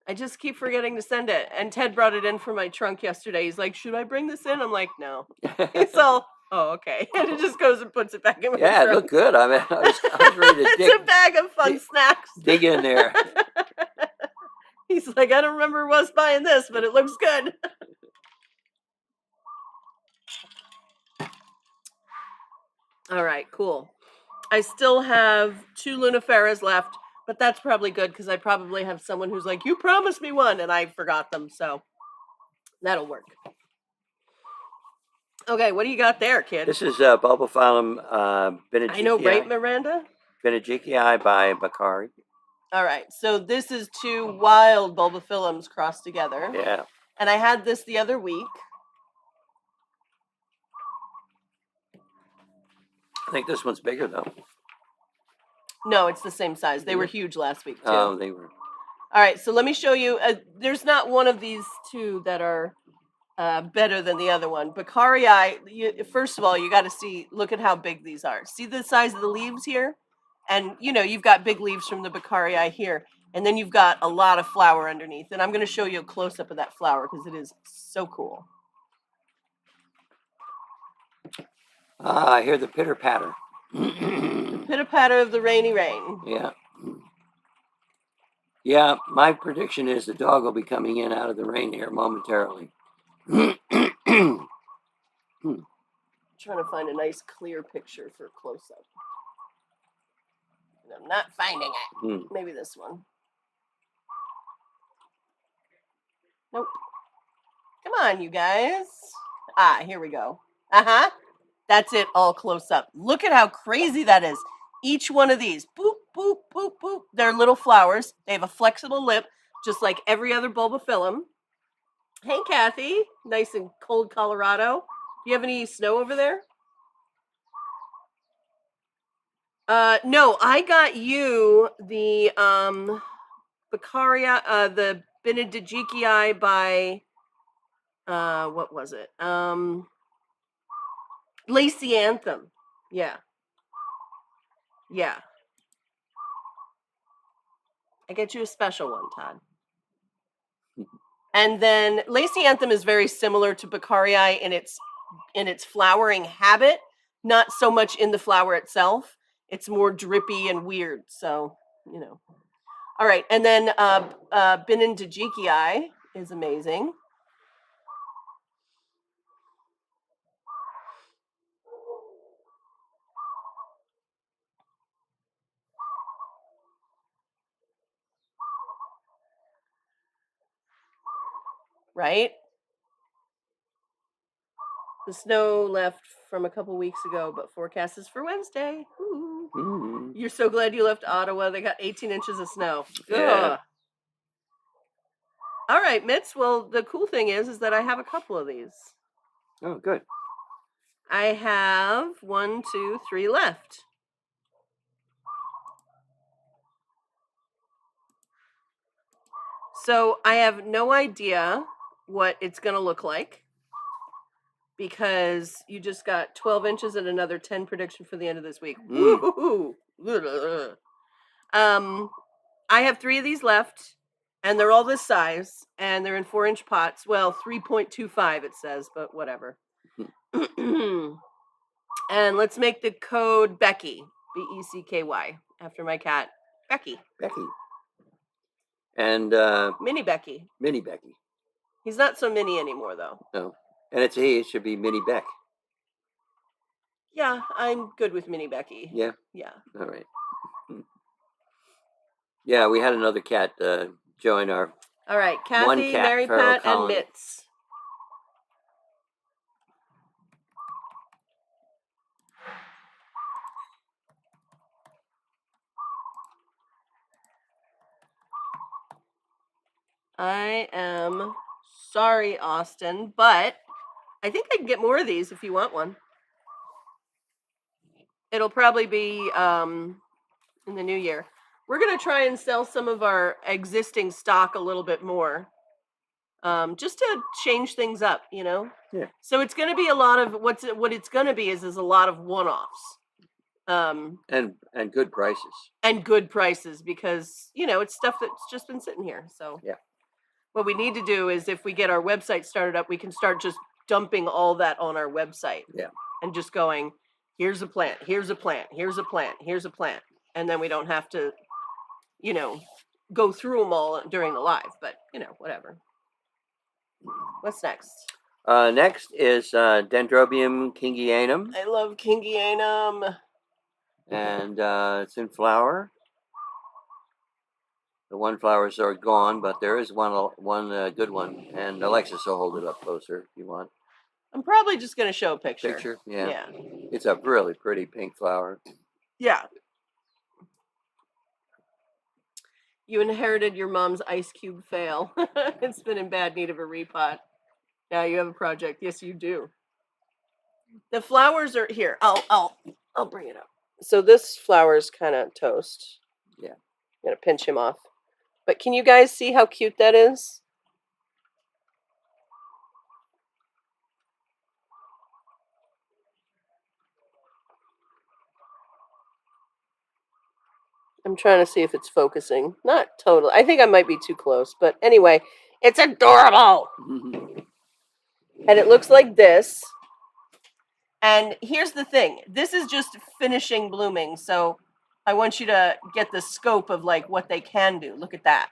Speaker 2: I just keep forgetting to send it. And Ted brought it in for my trunk yesterday. He's like, "Should I bring this in?" I'm like, "No." He's all, "Oh, okay." And it just goes and puts it back in my trunk.
Speaker 1: Yeah, it looked good. I mean, I was ready to dig.
Speaker 2: It's a bag of fun snacks.
Speaker 1: Dig in there.
Speaker 2: He's like, "I don't remember was buying this, but it looks good." All right, cool. I still have 2 luniferas left, but that's probably good because I probably have someone who's like, "You promised me one," and I forgot them, so that'll work. Okay, what do you got there, kid?
Speaker 1: This is Bulbophyllum Benedictii.
Speaker 2: I know, right, Miranda?
Speaker 1: Benedictii by Bakari.
Speaker 2: All right, so this is 2 wild bulbophyllums crossed together.
Speaker 1: Yeah.
Speaker 2: And I had this the other week.
Speaker 1: I think this one's bigger, though.
Speaker 2: No, it's the same size. They were huge last week, too.
Speaker 1: Oh, they were.
Speaker 2: All right, so let me show you. There's not one of these 2 that are better than the other one. Bakarii, first of all, you got to see, look at how big these are. See the size of the leaves here? And, you've got big leaves from the Bakarii here. And then you've got a lot of flower underneath. And I'm going to show you a close-up of that flower because it is so cool.
Speaker 1: I hear the pitter-patter.
Speaker 2: The pitter-patter of the rainy rain.
Speaker 1: Yeah. Yeah, my prediction is the dog will be coming in out of the rain here momentarily.
Speaker 2: Trying to find a nice clear picture for close-up. I'm not finding it. Maybe this one. Nope. Come on, you guys. Ah, here we go. That's it, all close up. Look at how crazy that is. Each one of these, boop, boop, boop, boop. They're little flowers. They have a flexible lip, just like every other bulbophyllum. Hey, Kathy. Nice and cold Colorado. Do you have any snow over there? No, I got you the Beccaria, the Benedictii by what was it? Lacy Anthem. Yeah. Yeah. I get you a special one, Todd. And then Lacy Anthem is very similar to Beccarii in its flowering habit, not so much in the flower itself. It's more drippy and weird. So, you know. All right, and then Benedictii is amazing. Right? The snow left from a couple weeks ago, but forecast is for Wednesday. Ooh. You're so glad you left Ottawa. They got 18 inches of snow.
Speaker 1: Yeah.
Speaker 2: All right, Mitz. Well, the cool thing is that I have a couple of these.
Speaker 1: Oh, good.
Speaker 2: I have 1, 2, 3 left. So I have no idea what it's going to look like because you just got 12 inches and another 10 prediction for the end of this week. Woo-hoo-hoo. I have 3 of these left, and they're all this size, and they're in 4-inch pots. Well, 3.25 it says, but whatever. And let's make the code Becky, Becky, after my cat, Becky.
Speaker 1: Becky. And
Speaker 2: Mini Becky.
Speaker 1: Mini Becky.
Speaker 2: He's not so mini anymore, though.
Speaker 1: No. And it's he. It should be Mini Beck.
Speaker 2: Yeah, I'm good with Mini Becky.
Speaker 1: Yeah?
Speaker 2: Yeah.
Speaker 1: All right. Yeah, we had another cat join our
Speaker 2: All right, Kathy,
Speaker 1: one cat,
Speaker 2: Mary
Speaker 1: feral
Speaker 2: Pat, and
Speaker 1: colony.
Speaker 2: Mitz. I am sorry, Austin, but I think I can get more of these if you want one. It'll probably be in the new year. We're going to try and sell some of our existing stock a little bit more, just to change things up, you know?
Speaker 1: Yeah.
Speaker 2: So it's going to be a lot of, what it's going to be is a lot of one-offs.
Speaker 1: And good prices.
Speaker 2: And good prices because, you know, it's stuff that's just been sitting here. So
Speaker 1: yeah.
Speaker 2: What we need to do is if we get our website started up, we can start just dumping all that on our website.
Speaker 1: Yeah.
Speaker 2: And just going, here's a plant, here's a plant, here's a plant, here's a plant. And then we don't have to, you know, go through them all during the live, but, you know, whatever. What's next?
Speaker 1: Next is Dendrobium kingianum.
Speaker 2: I love kingianum.
Speaker 1: And it's in flower. The one flowers are gone, but there is one good one. And Alexis will hold it up closer if you want.
Speaker 2: I'm probably just going to show a picture.
Speaker 1: Picture? Yeah. It's a really pretty pink flower.
Speaker 2: Yeah. You inherited your mom's ice cube fail. It's been in bad need of a repot. Now you have a project. Yes, you do. The flowers are here. I'll bring it up. So this flower is kind of toast.
Speaker 1: Yeah.
Speaker 2: I'm going to pinch him off. But can you guys see how cute that is? I'm trying to see if it's focusing. Not totally. I think I might be too close. But anyway, it's adorable. And it looks like this. And here's the thing. This is just finishing blooming. So I want you to get the scope of like what they can do. Look at that.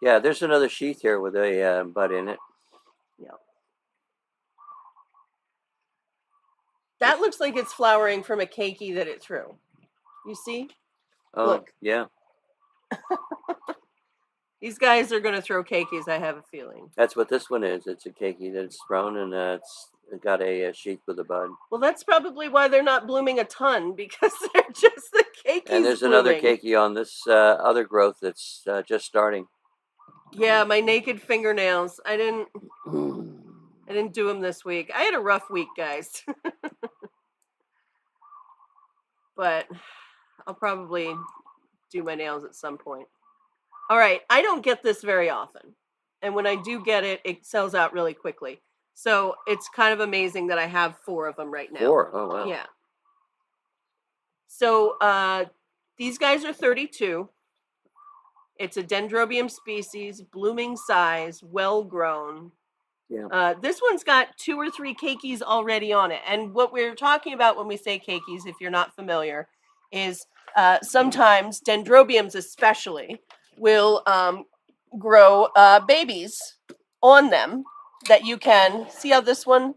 Speaker 1: Yeah, there's another sheath here with a bud in it.
Speaker 2: Yeah. That looks like it's flowering from a keiki that it threw. You see?
Speaker 1: Oh,
Speaker 2: look.
Speaker 1: Yeah.
Speaker 2: These guys are going to throw keikis, I have a feeling.
Speaker 1: That's what this one is. It's a keiki that's thrown, and it's got a sheath with a bud.
Speaker 2: Well, that's probably why they're not blooming a ton, because they're just the keikis
Speaker 1: And there's
Speaker 2: blooming.
Speaker 1: another keiki on this other growth that's just starting.
Speaker 2: Yeah, my naked fingernails. I didn't do them this week. I had a rough week, guys. But I'll probably do my nails at some point. All right, I don't get this very often. And when I do get it, it sells out really quickly. So it's kind of amazing that I have 4 of them right now.
Speaker 1: 4? Oh, wow.
Speaker 2: Yeah. So these guys are 32. It's a dendrobium species, blooming size, well grown.
Speaker 1: Yeah.
Speaker 2: This one's got 2 or 3 keikis already on it. And what we're talking about when we say keikis, if you're not familiar, is sometimes dendrobiums especially will grow babies on them that you can see how this one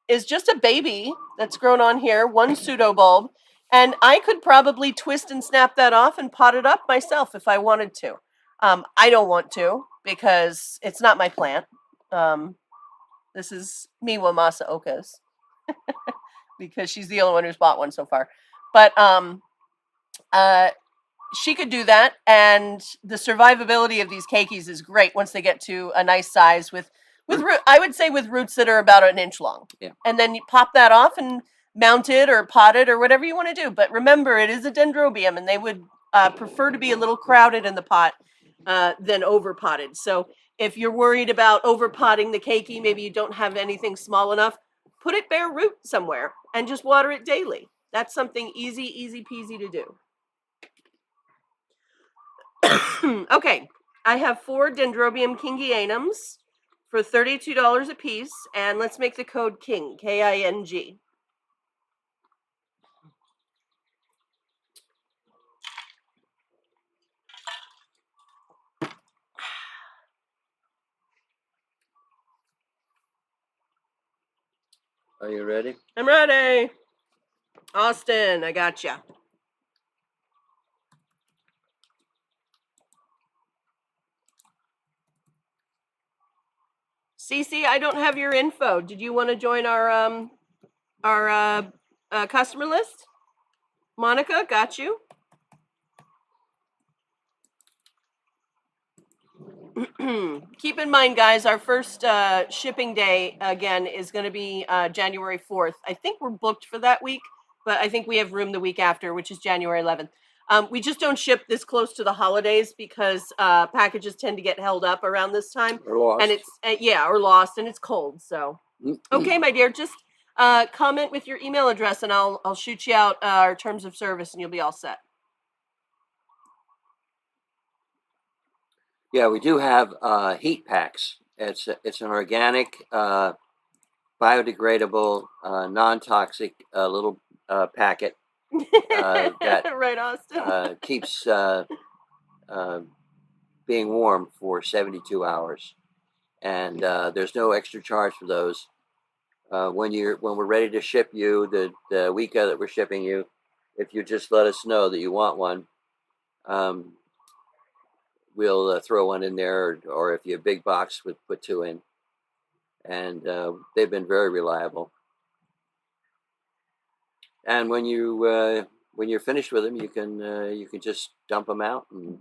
Speaker 2: is just a baby that's grown on here, one pseudobulb, and I could probably twist and snap that off and pot it up myself if I wanted to. I don't want to because it's not my plant. This is Miwa Masa Oka's because she's the only one who's bought one so far. But she could do that, and the survivability of these keikis is great once they get to a nice size with root. I would say with roots that are about an inch long.
Speaker 1: Yeah.
Speaker 2: And then you pop that off and mount it or pot it or whatever you want to do. But remember, it is a dendrobium, and they would prefer to be a little crowded in the pot than over potted. So if you're worried about over potting the keiki, maybe you don't have anything small enough, put it bare root somewhere and just water it daily. That's something easy peasy to do. Okay, I have 4 Dendrobium kingianums for $32 a piece, and let's make the code KING, K-I-N-G.
Speaker 1: Are you ready?
Speaker 2: I'm ready. Austin, I gotcha. Cece, I don't have your info. Did you want to join our customer list? Monica, got you. Keep in mind, guys, our first shipping day, again, is going to be January 4th. I think we're booked for that week, but I think we have room the week after, which is January 11th. We just don't ship this close to the holidays because packages tend to get held up around this time.
Speaker 1: Or lost.
Speaker 2: And it's, or lost, and it's cold. So, okay, my dear, just comment with your email address, and I'll shoot you out our terms of service, and you'll be all set.
Speaker 1: Yeah, we do have heat packs. It's an organic, biodegradable, non-toxic little packet that
Speaker 2: right, Austin.
Speaker 1: keeps being warm for 72 hours, and there's no extra charge for those. When we're ready to ship you the week that we're shipping you, if you just let us know that you want one, we'll throw one in there, or if you have a big box, we'll put 2 in. And they've been very reliable. And when you're finished with them, you can just dump them out, and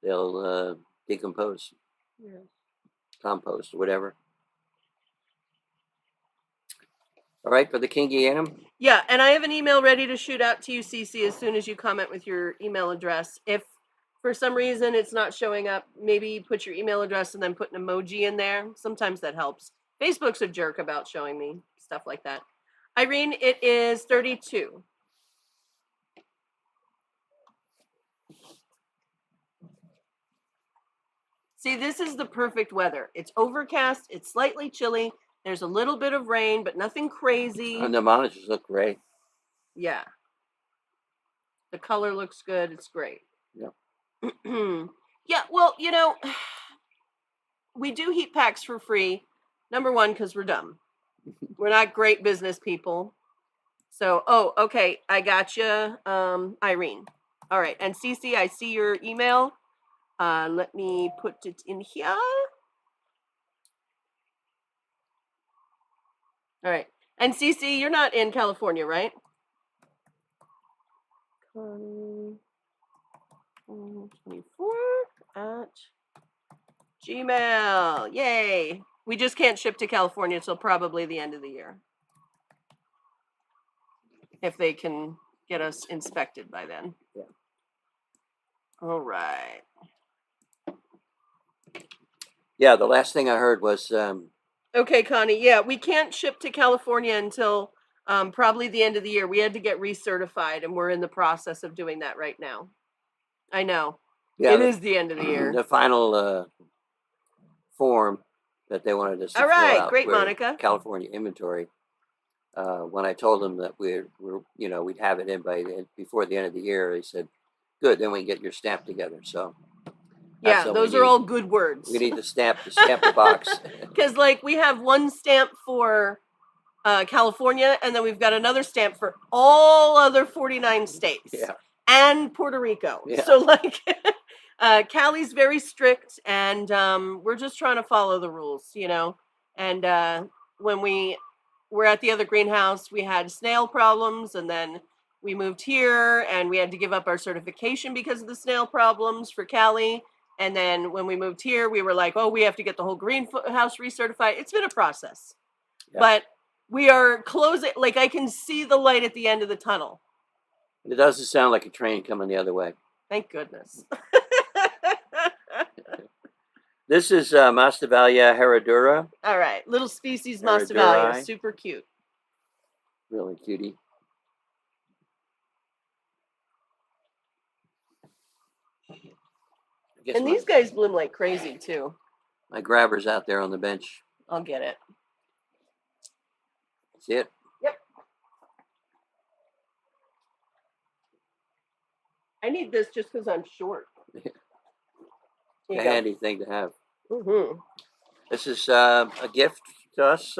Speaker 1: they'll decompose, compost, whatever. All right, for the kingianum?
Speaker 2: Yeah, and I have an email ready to shoot out to you, Cece, as soon as you comment with your email address. If for some reason it's not showing up, maybe put your email address and then put an emoji in there. Sometimes that helps. Facebook's a jerk about showing me stuff like that. Irene, it is 32. See, this is the perfect weather. It's overcast, it's slightly chilly, There's a little bit of rain, but nothing crazy.
Speaker 1: And the monitors look great.
Speaker 2: Yeah. The color looks good. It's great.
Speaker 1: Yeah.
Speaker 2: Yeah, well, you know, we do heat packs for free. Number one, because we're dumb. We're not great business people. So, oh, okay. I got you, Irene. All right. And Cece, I see your email. Let me put it in here. All right. And Cece, you're not in California, right? 24 at Gmail. Yay. We just can't ship to California until probably the end of the year. If they can get us inspected by then.
Speaker 1: Yeah.
Speaker 2: All right.
Speaker 1: Yeah, the last thing I heard was
Speaker 2: okay, Connie. Yeah, we can't ship to California until probably the end of the year. We had to get recertified, and we're in the process of doing that right now. I know. Yeah, it is the end of the year.
Speaker 1: The final form that they wanted us to
Speaker 2: All right,
Speaker 1: fill out.
Speaker 2: great, Monica.
Speaker 1: California inventory. When I told them that we'd have it in before the end of the year, they said, "Good, then we can get your stamp together." So
Speaker 2: yeah, those are all good words.
Speaker 1: We need to stamp the box.
Speaker 2: Because like we have one stamp for California, and then we've got another stamp for all other 49 states.
Speaker 1: Yeah.
Speaker 2: And Puerto Rico.
Speaker 1: Yeah.
Speaker 2: So like Cali's very strict, and we're just trying to follow the rules, you know. And when we were at the other greenhouse, we had snail problems, and then we moved here, and we had to give up our certification because of the snail problems for Cali. And then when we moved here, we were like, oh, we have to get the whole greenhouse recertified. It's been a process. Yeah. But we are closing, like I can see the light at the end of the tunnel.
Speaker 1: It doesn't sound like a train coming the other way.
Speaker 2: Thank goodness.
Speaker 1: This is Masdevallia herradura.
Speaker 2: All right, little species Masdevallia, super cute.
Speaker 1: Really cutie.
Speaker 2: And these guys bloom like crazy too.
Speaker 1: My grabber's out there on the bench.
Speaker 2: I'll get it.
Speaker 1: See it?
Speaker 2: Yep. I need this just because I'm short.
Speaker 1: A handy thing to have.
Speaker 2: Mm-hmm.
Speaker 1: This is a gift to us,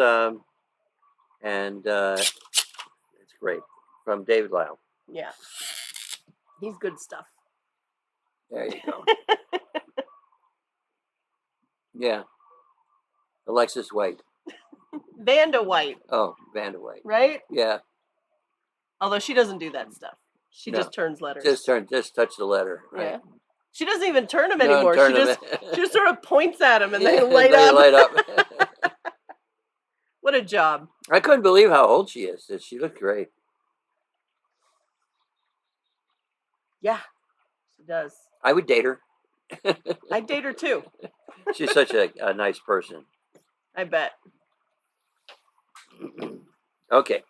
Speaker 1: and it's great, from David Lyle.
Speaker 2: Yeah. He's good stuff.
Speaker 1: There you go. Yeah. Alexis White.
Speaker 2: Vanda White.
Speaker 1: Oh, Vanda White.
Speaker 2: Right?
Speaker 1: Yeah.
Speaker 2: Although she doesn't do that stuff. She just turns letters.
Speaker 1: Just touch the letter. Right?
Speaker 2: Yeah. She doesn't even turn them anymore. She just sort of points at them and they light up.
Speaker 1: They light up.
Speaker 2: What a job.
Speaker 1: I couldn't believe how old she is. She looked great.
Speaker 2: Yeah, she does.
Speaker 1: I would date her.
Speaker 2: I'd date her too.
Speaker 1: She's such a nice person.
Speaker 2: I bet.
Speaker 1: Okay.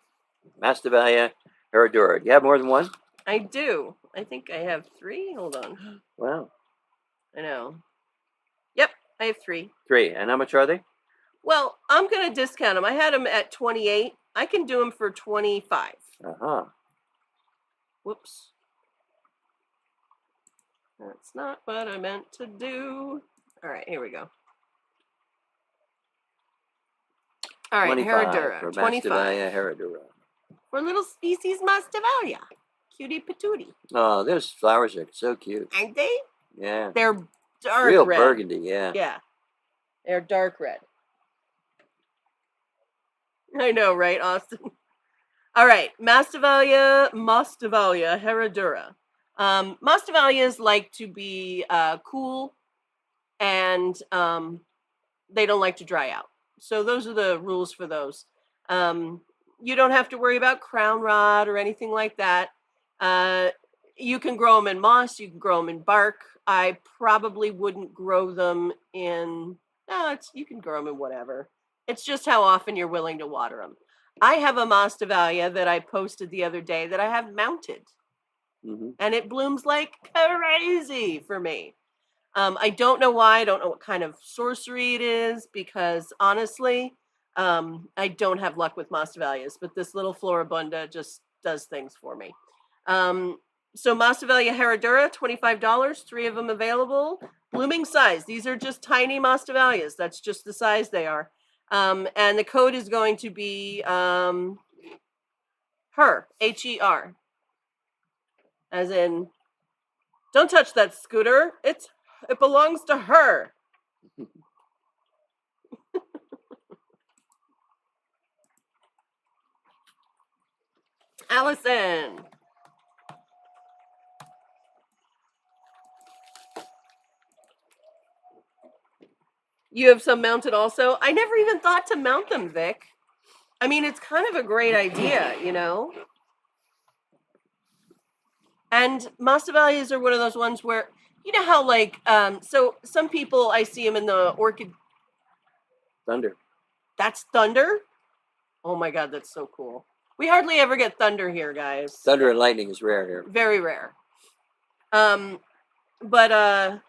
Speaker 1: Masdevallia herradura. Do you have more than one?
Speaker 2: I do. I think I have 3. Hold on.
Speaker 1: Wow.
Speaker 2: I know. Yep, I have 3.
Speaker 1: 3. And how much are they?
Speaker 2: Well, I'm going to discount them. I had them at 28. I can do them for 25.
Speaker 1: Uh-huh.
Speaker 2: Whoops. That's not what I meant to do. All right, here we go. All right, herradura.
Speaker 1: For
Speaker 2: 25.
Speaker 1: Masdevallia herradura.
Speaker 2: For little species Masdevallia. Cutie patootie.
Speaker 1: Oh, those flowers are so cute.
Speaker 2: Aren't they?
Speaker 1: Yeah.
Speaker 2: They're dark
Speaker 1: Real
Speaker 2: red.
Speaker 1: burgundy, yeah.
Speaker 2: Yeah. They're dark red. I know, right, Austin? All right, Masdevallia herradura. Masdevallias like to be cool, and they don't like to dry out. So those are the rules for those. You don't have to worry about crown rot or anything like that. You can grow them in moss. You can grow them in bark. I probably wouldn't grow them in... you can grow them in whatever. It's just how often you're willing to water them. I have a Masdevallia that I posted the other day that I have mounted. Mm-hmm. And it blooms like crazy for me. I don't know why. I don't know what kind of sorcery it is, because honestly, I don't have luck with Masdevallias, but this little Floribunda just does things for me. So Masdevallia Herradura, $25, 3 of them available. Blooming size. These are just tiny Masdevallias. That's just the size they are. And the code is going to be HER, HER. As in, don't touch that scooter. It belongs to her. Allison. You have some mounted also? I never even thought to mount them, Vic. I mean, it's kind of a great idea, you know? And Masdevallias are one of those ones where, you know how, like, so some people, I see them in the orchid.
Speaker 1: Thunder.
Speaker 2: That's thunder? Oh my God, that's so cool. We hardly ever get thunder here, guys.
Speaker 1: Thunder and lightning is rare here.
Speaker 2: Very rare. But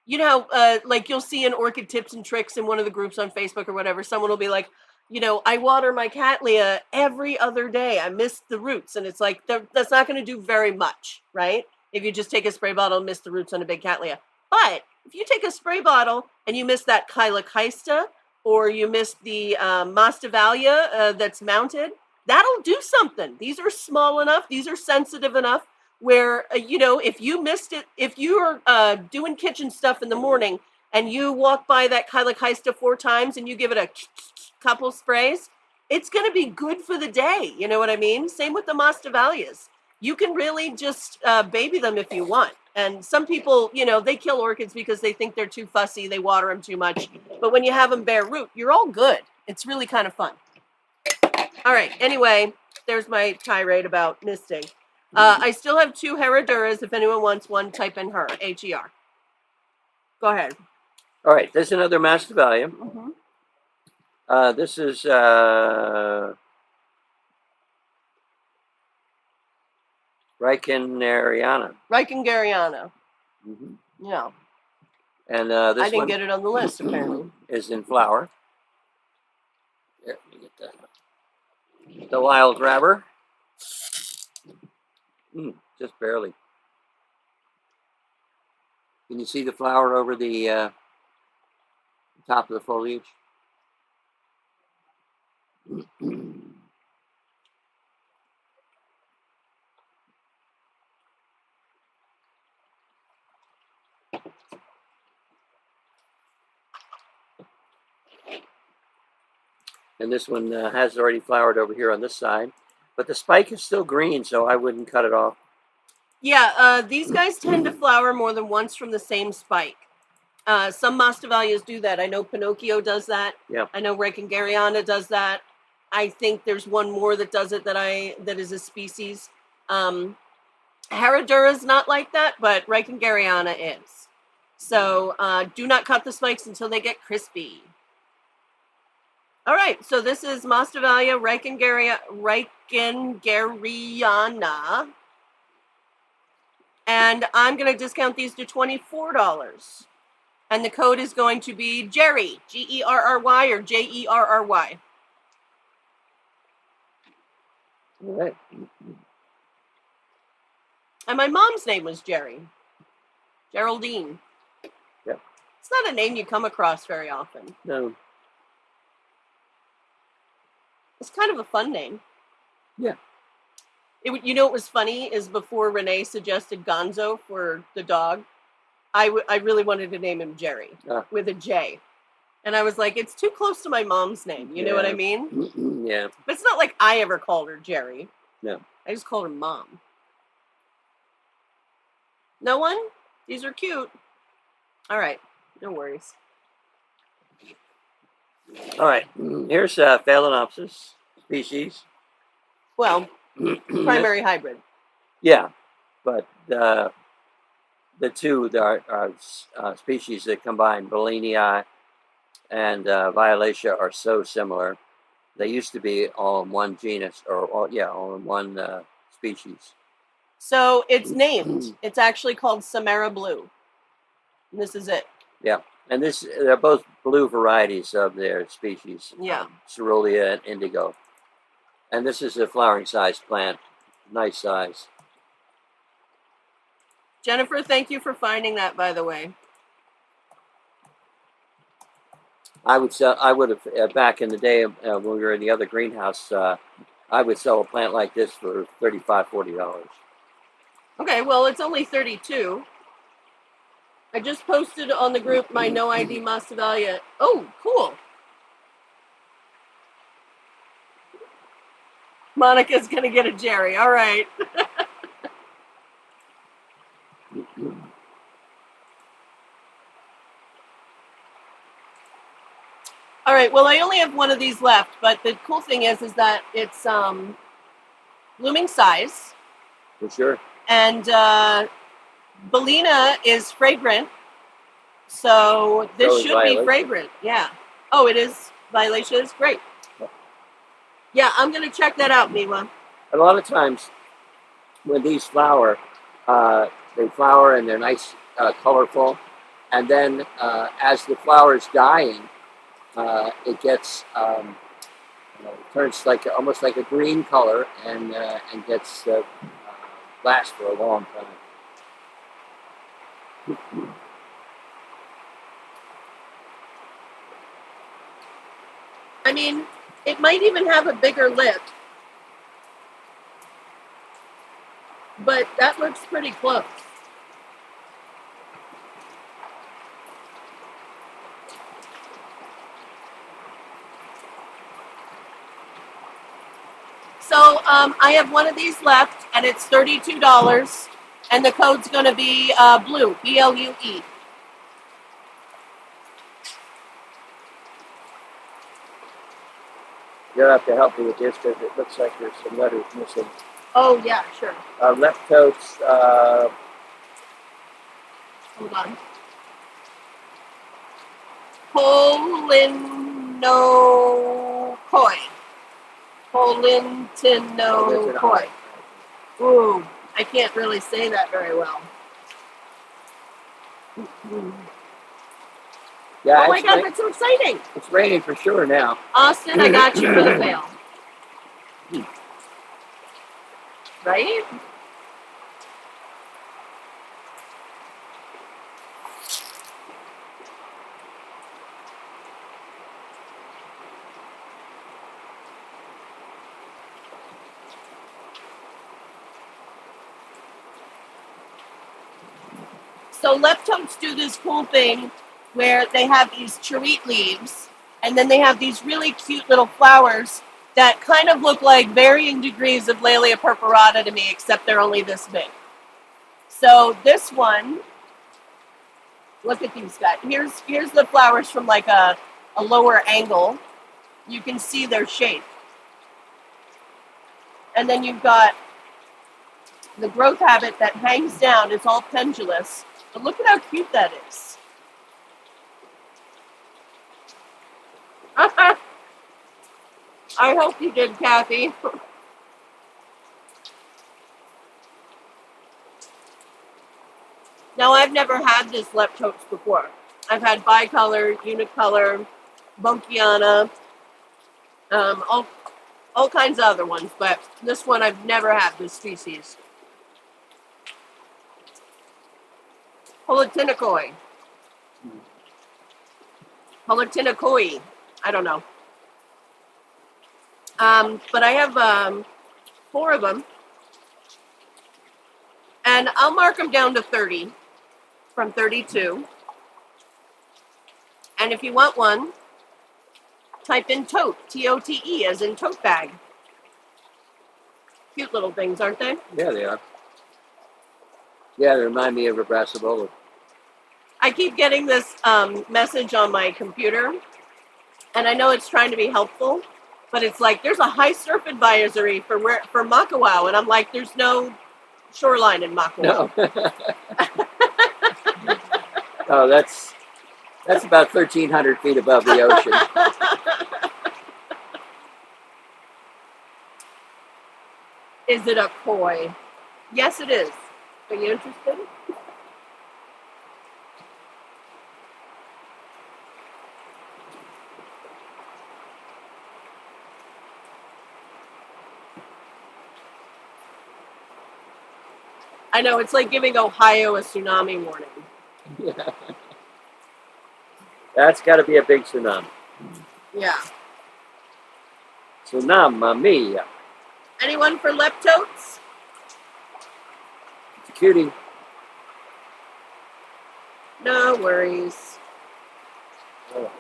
Speaker 2: you know, like you'll see in Orchid Tips and Tricks in one of the groups on Facebook or whatever, someone will be like, you know, I water my Cattleya every other day. I miss the roots. And it's like, that's not going to do very much, right? If you just take a spray bottle and miss the roots on a big Cattleya. But if you take a spray bottle and you miss that Kylokaista or you miss the Masdevallia that's mounted, that'll do something. These are small enough. These are sensitive enough where, you know, if you missed it, if you're doing kitchen stuff in the morning and you walk by that Kylokaista 4 times and you give it a couple sprays, it's going to be good for the day. You know what I mean? Same with the Masdevallias. You can really just baby them if you want. And some people, you know, they kill orchids because they think they're too fussy. They water them too much. But when you have them bare root, you're all good. It's really kind of fun. All right. Anyway, there's my tirade about misting. I still have 2 Herraduras. If anyone wants one, type in her, HER. Go ahead.
Speaker 1: All right. There's another Masdevallia.
Speaker 2: Mm-hmm.
Speaker 1: This is Reichenneriana.
Speaker 2: Reichenneriana.
Speaker 1: Mm-hmm.
Speaker 2: Yeah.
Speaker 1: And this
Speaker 2: I didn't
Speaker 1: one
Speaker 2: get it on the list, apparently.
Speaker 1: is in flower. Here, let me get the wild grabber. Just barely. Can you see the flower over the top of the foliage? And this one has already flowered over here on this side. But the spike is still green, so I wouldn't cut it off.
Speaker 2: Yeah, these guys tend to flower more than once from the same spike. Some Masdevallias do that. I know Pinocchio does that.
Speaker 1: Yeah.
Speaker 2: I know Reichenneriana does that. I think there's one more that does it that is a species. Herradura is not like that, but Reichenneriana is. So do not cut the spikes until they get crispy. All right, so this is Masdevallia Reichenneriana. And I'm going to discount these to $24. And the code is going to be Jerry, Gerry, or Jerry.
Speaker 1: All right.
Speaker 2: And my mom's name was Jerry. Geraldine.
Speaker 1: Yep.
Speaker 2: It's not a name you come across very often.
Speaker 1: No.
Speaker 2: It's kind of a fun name.
Speaker 1: Yeah.
Speaker 2: You know what was funny is before Renee suggested Gonzo for the dog, I really wanted to name him Jerry with a J. And I was like, it's too close to my mom's name. You know what I mean?
Speaker 1: Yeah.
Speaker 2: But it's not like I ever called her Jerry.
Speaker 1: No.
Speaker 2: I just called her Mom. No one? These are cute. All right. No worries.
Speaker 1: All right. Here's Phalaenopsis species.
Speaker 2: Well, primary hybrid.
Speaker 1: Yeah. But the two species that combine Bellini and Violaceae are so similar. They used to be all in one genus, all in one species.
Speaker 2: So it's named. It's actually called Samara Blue. And this is it.
Speaker 1: Yeah. And they're both blue varieties of their species.
Speaker 2: Yeah.
Speaker 1: Cerulean and indigo. And this is a flowering size plant. Nice size.
Speaker 2: Jennifer, thank you for finding that, by the way.
Speaker 1: I would have back in the day when we were in the other greenhouse, I would sell a plant like this for $35, $40.
Speaker 2: Okay, well, it's only 32. I just posted on the group my no ID Masdevallia. Oh, cool. Monica's gonna get a Jerry. All right. All right. Well, I only have one of these left, but the cool thing is that it's blooming size.
Speaker 1: For sure.
Speaker 2: And Bellina is fragrant, so this
Speaker 1: So is
Speaker 2: should be
Speaker 1: Violacea.
Speaker 2: fragrant. Yeah. Oh, it is. Violacea is great. Yeah, I'm gonna check that out, Miwa.
Speaker 1: A lot of times when these flower, they flower and they're nice, colorful, and then as the flower is dying, it gets turns like almost like a green color and gets lasts for a long time.
Speaker 2: I mean, it might even have a bigger lip, but that looks pretty close. So I have one of these left, and it's $32, and the code's going to be blue, BLUE.
Speaker 1: You'll have to help me with this because it looks like there's some letters missing.
Speaker 2: Oh yeah, sure.
Speaker 1: Left totes.
Speaker 2: Hold on. Polinokoi. Polintinokoi. Ooh, I can't really say that very well.
Speaker 1: Yeah,
Speaker 2: oh my God, that's so exciting.
Speaker 1: It's raining for sure now.
Speaker 2: Austin, I got you for the mail. Right? So leptotes do this cool thing where they have these cherry leaves, and then they have these really cute little flowers that kind of look like varying degrees of Laelia purpurata to me, except they're only this big. So this one, look at these guys. Here's the flowers from like a lower angle. You can see their shape. And then you've got the growth habit that hangs down. It's all pendulous. But look at how cute that is. I hope you did, Kathy. Now, I've never had this leptotes before. I've had bicolor, unicolor, bunkiana, all kinds of other ones, but this one I've never had this species. Polytinokoi. Polytinokoi. I don't know. But I have 4 of them. And I'll mark them down to 30 from 32. And if you want one, type in tote, T-O-T-E, as in tote bag. Cute little things, aren't they?
Speaker 1: Yeah, they are. Yeah, they remind me of a brassivola.
Speaker 2: I keep getting this message on my computer, and I know it's trying to be helpful, but it's like, there's a high surf advisory for Makawao, and I'm like, there's no shoreline in Makawao.
Speaker 1: No. Oh, that's about 1,300 feet above the ocean.
Speaker 2: Is it a koi? Yes, it is. Are you interested? I know, it's like giving Ohio a tsunami warning.
Speaker 1: Yeah. That's got to be a big tsunami.
Speaker 2: Yeah.
Speaker 1: Tsunami mia.
Speaker 2: Anyone for leptotes?
Speaker 1: It's a cutie.
Speaker 2: No worries.
Speaker 1: Oh.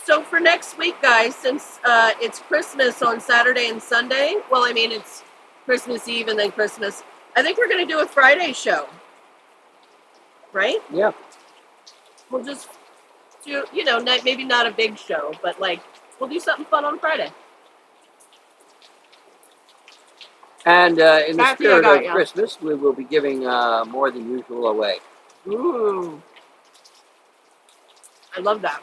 Speaker 2: So for next week, guys, since it's Christmas on Saturday and Sunday, well, I mean, it's Christmas Eve and then Christmas, I think we're going to do a Friday show. Right?
Speaker 1: Yeah.
Speaker 2: We'll just do, you know, maybe not a big show, but like, we'll do something fun on Friday.
Speaker 1: And in the
Speaker 2: Kathy, I
Speaker 1: spirit
Speaker 2: got
Speaker 1: of
Speaker 2: ya.
Speaker 1: Christmas, we will be giving more than usual away.
Speaker 2: Ooh. I love that.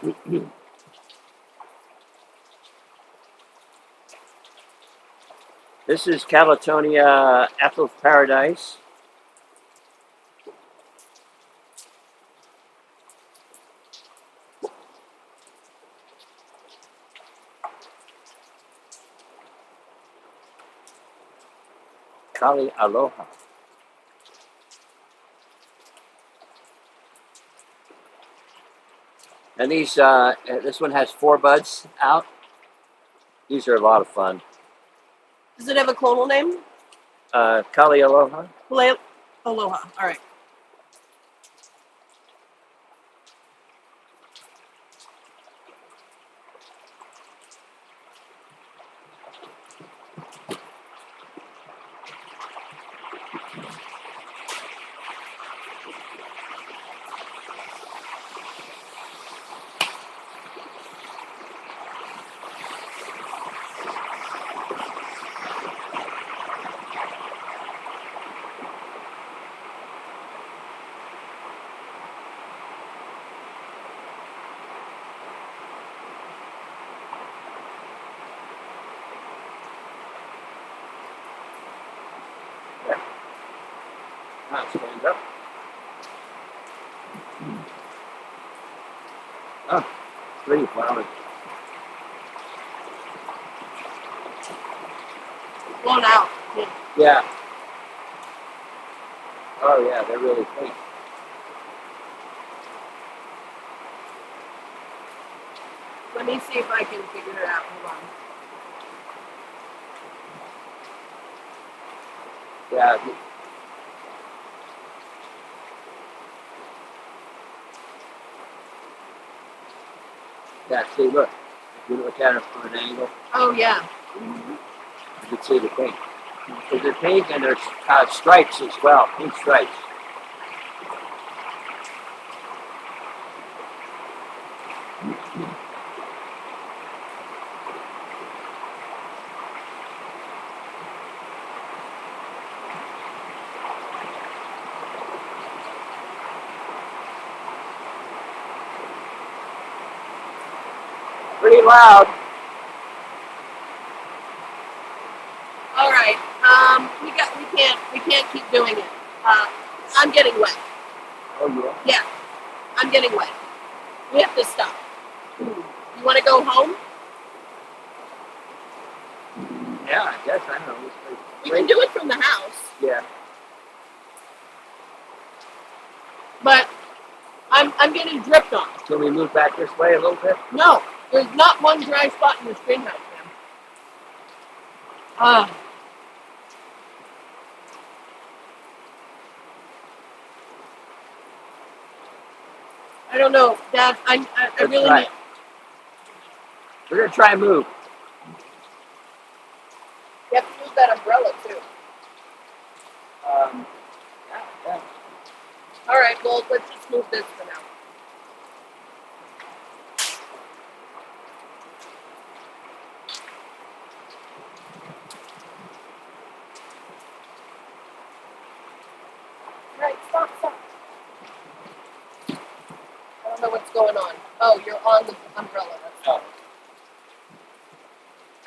Speaker 1: This is Calatonia Apple Paradise. Kali Aloha. And these, this one has 4 buds out. These are a lot of fun.
Speaker 2: Does it have a clonal name?
Speaker 1: Kali Aloha.
Speaker 2: Aloha. All right.
Speaker 1: Now stand up. Oh, pretty flowers.
Speaker 2: Blown out.
Speaker 1: Yeah. Oh yeah, they're really pink.
Speaker 2: Let me see if I can figure it out. Hold on.
Speaker 1: Yeah. Yeah, see, look. If you look at it from an angle,
Speaker 2: Oh, yeah.
Speaker 1: you can see the pink. So they're pink and there's stripes as well, pink stripes. Pretty loud.
Speaker 2: All right. We can't keep doing it. I'm getting wet.
Speaker 1: Oh yeah.
Speaker 2: Yeah, I'm getting wet. We have to stop. You want to go home?
Speaker 1: Yeah, I guess I don't know.
Speaker 2: You can do it from the house,
Speaker 1: Yeah.
Speaker 2: but I'm getting dripped on.
Speaker 1: Can we move back this way a little bit?
Speaker 2: No, there's not one dry spot in this greenhouse, man. I don't know, Dad. I
Speaker 1: Let's
Speaker 2: really
Speaker 1: try
Speaker 2: need.
Speaker 1: it. We're gonna try and move.
Speaker 2: You have to use that umbrella too.
Speaker 1: Yeah.
Speaker 2: All right, well, let's just move this for now. Right, stop. I don't know what's going on. Oh, you're on the umbrella. That's all.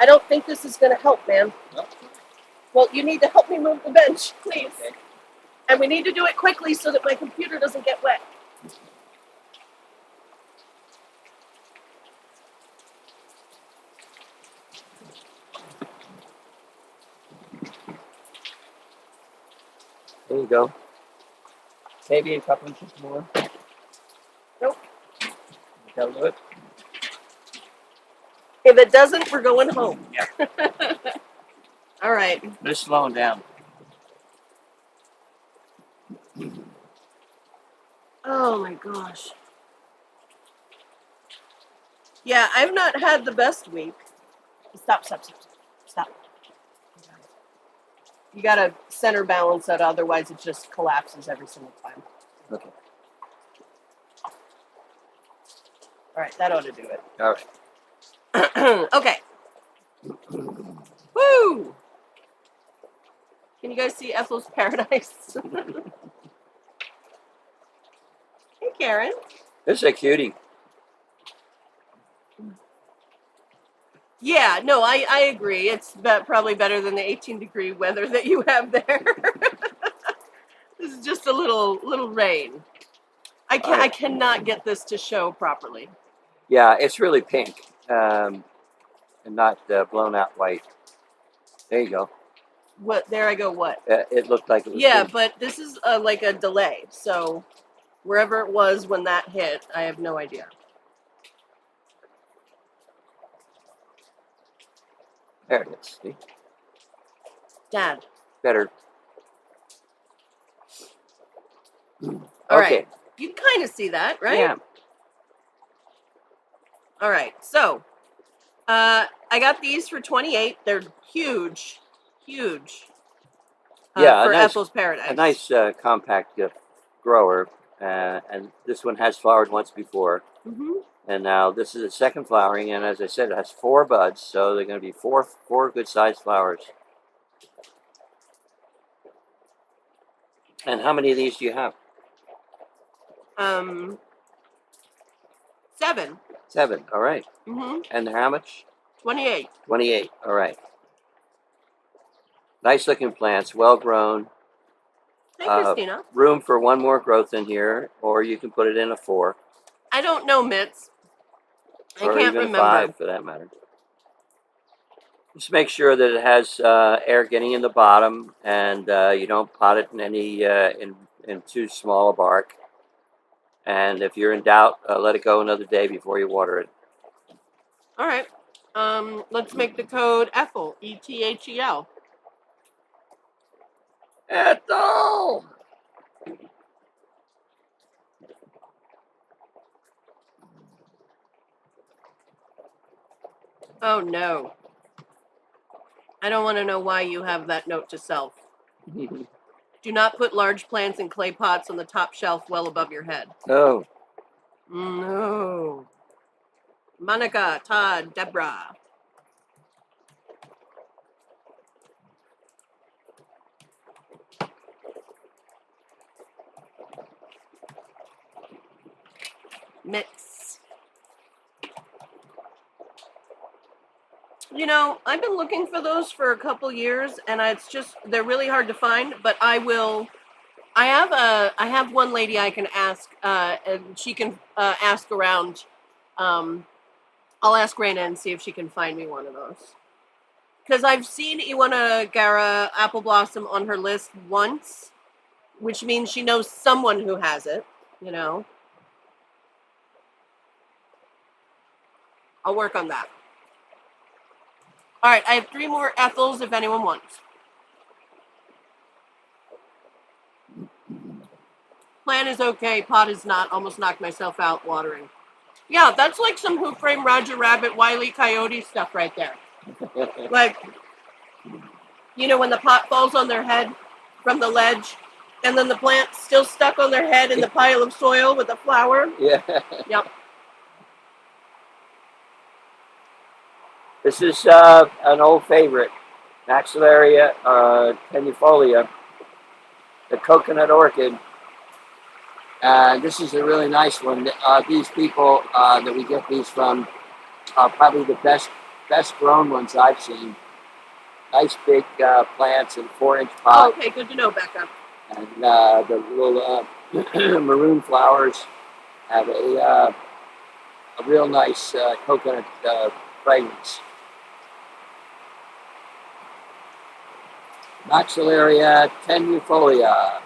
Speaker 2: I don't think this is going to help, man.
Speaker 1: No.
Speaker 2: Well, you need to help me move the bench, please.
Speaker 1: Okay.
Speaker 2: And we need to do it quickly so that my computer doesn't get wet.
Speaker 1: go. Maybe a couple inches more.
Speaker 2: Nope.
Speaker 1: That'll do it.
Speaker 2: If it doesn't, we're going home.
Speaker 1: Yeah.
Speaker 2: All right.
Speaker 1: Just slowing down.
Speaker 2: Oh my gosh. Yeah, I've not had the best week. Stop. You gotta center balance that, otherwise it just collapses every single time.
Speaker 1: Okay.
Speaker 2: All right, that ought to do it.
Speaker 1: All right.
Speaker 2: Okay. Woo! Can you guys see Ethel's paradise? Hey, Karen.
Speaker 1: This is a cutie.
Speaker 2: Yeah, no, I agree. It's probably better than the 18-degree weather that you have there. This is just a little rain. I cannot get this to show properly.
Speaker 1: Yeah, it's really pink, and not blown out white. There you go.
Speaker 2: What? There I go. What?
Speaker 1: It looked like it was.
Speaker 2: Yeah,
Speaker 1: pink.
Speaker 2: but this is like a delay. So wherever it was when that hit, I have no idea.
Speaker 1: There it is. See?
Speaker 2: Dad.
Speaker 1: Better.
Speaker 2: All
Speaker 1: Okay.
Speaker 2: right. You can kind of see that, right?
Speaker 1: Yeah.
Speaker 2: All right. So, I got these for 28. They're huge.
Speaker 1: Yeah,
Speaker 2: for
Speaker 1: a nice,
Speaker 2: Ethel's Paradise.
Speaker 1: a nice compact grower, and this one has flowered once before, and now this is the second flowering. And as I said, it has 4 buds, so they're going to be four good-sized flowers. And how many of these do you have?
Speaker 2: 7.
Speaker 1: 7. All right.
Speaker 2: Mm-hmm.
Speaker 1: And they're how much?
Speaker 2: 28.
Speaker 1: 28. All right. Nice looking plants, well grown.
Speaker 2: Hey, Christina.
Speaker 1: Room for 1 more growth in here, or you can put it in a 4.
Speaker 2: I don't know, Mitz. I
Speaker 1: or
Speaker 2: can't
Speaker 1: even
Speaker 2: remember.
Speaker 1: 5 for that matter. Just make sure that it has air getting in the bottom, and you don't pot it in any in too small a bark. And if you're in doubt, let it go another day before you water it.
Speaker 2: All right. Let's make the code Ethel, ETHEL.
Speaker 1: Ethel!
Speaker 2: Oh no. I don't want to know why you have that note to self. Do not put large plants in clay pots on the top shelf well above your head.
Speaker 1: Oh.
Speaker 2: No. Monica, Todd, Deborah. Mix. You know, I've been looking for those for a couple years, and they're really hard to find, but I have one lady I can ask, and she can ask around. I'll ask Raina and see if she can find me one of those. Because I've seen Iwana Gara Apple Blossom on her list once, which means she knows someone who has it, you know. I'll work on that. All right, I have 3 more Ethels if anyone wants. Plant is okay, pot is not. Almost knocked myself out watering. Yeah, that's like some Who Framed Roger Rabbit, Wile E. Coyote stuff right there. Like, you know, when the pot falls on their head from the ledge, and then the plant's still stuck on their head in the pile of soil with the flower.
Speaker 1: Yeah.
Speaker 2: Yep.
Speaker 1: This is an old favorite, Maxillaria tenuifolia, the coconut orchid. This is a really nice one. These people that we get these from are probably the best grown ones I've seen. Nice big plants in 4-inch pot.
Speaker 2: Oh, okay, good to know, Becca.
Speaker 1: And the little maroon flowers have a real nice coconut fragrance. Maxillaria tenuifolia.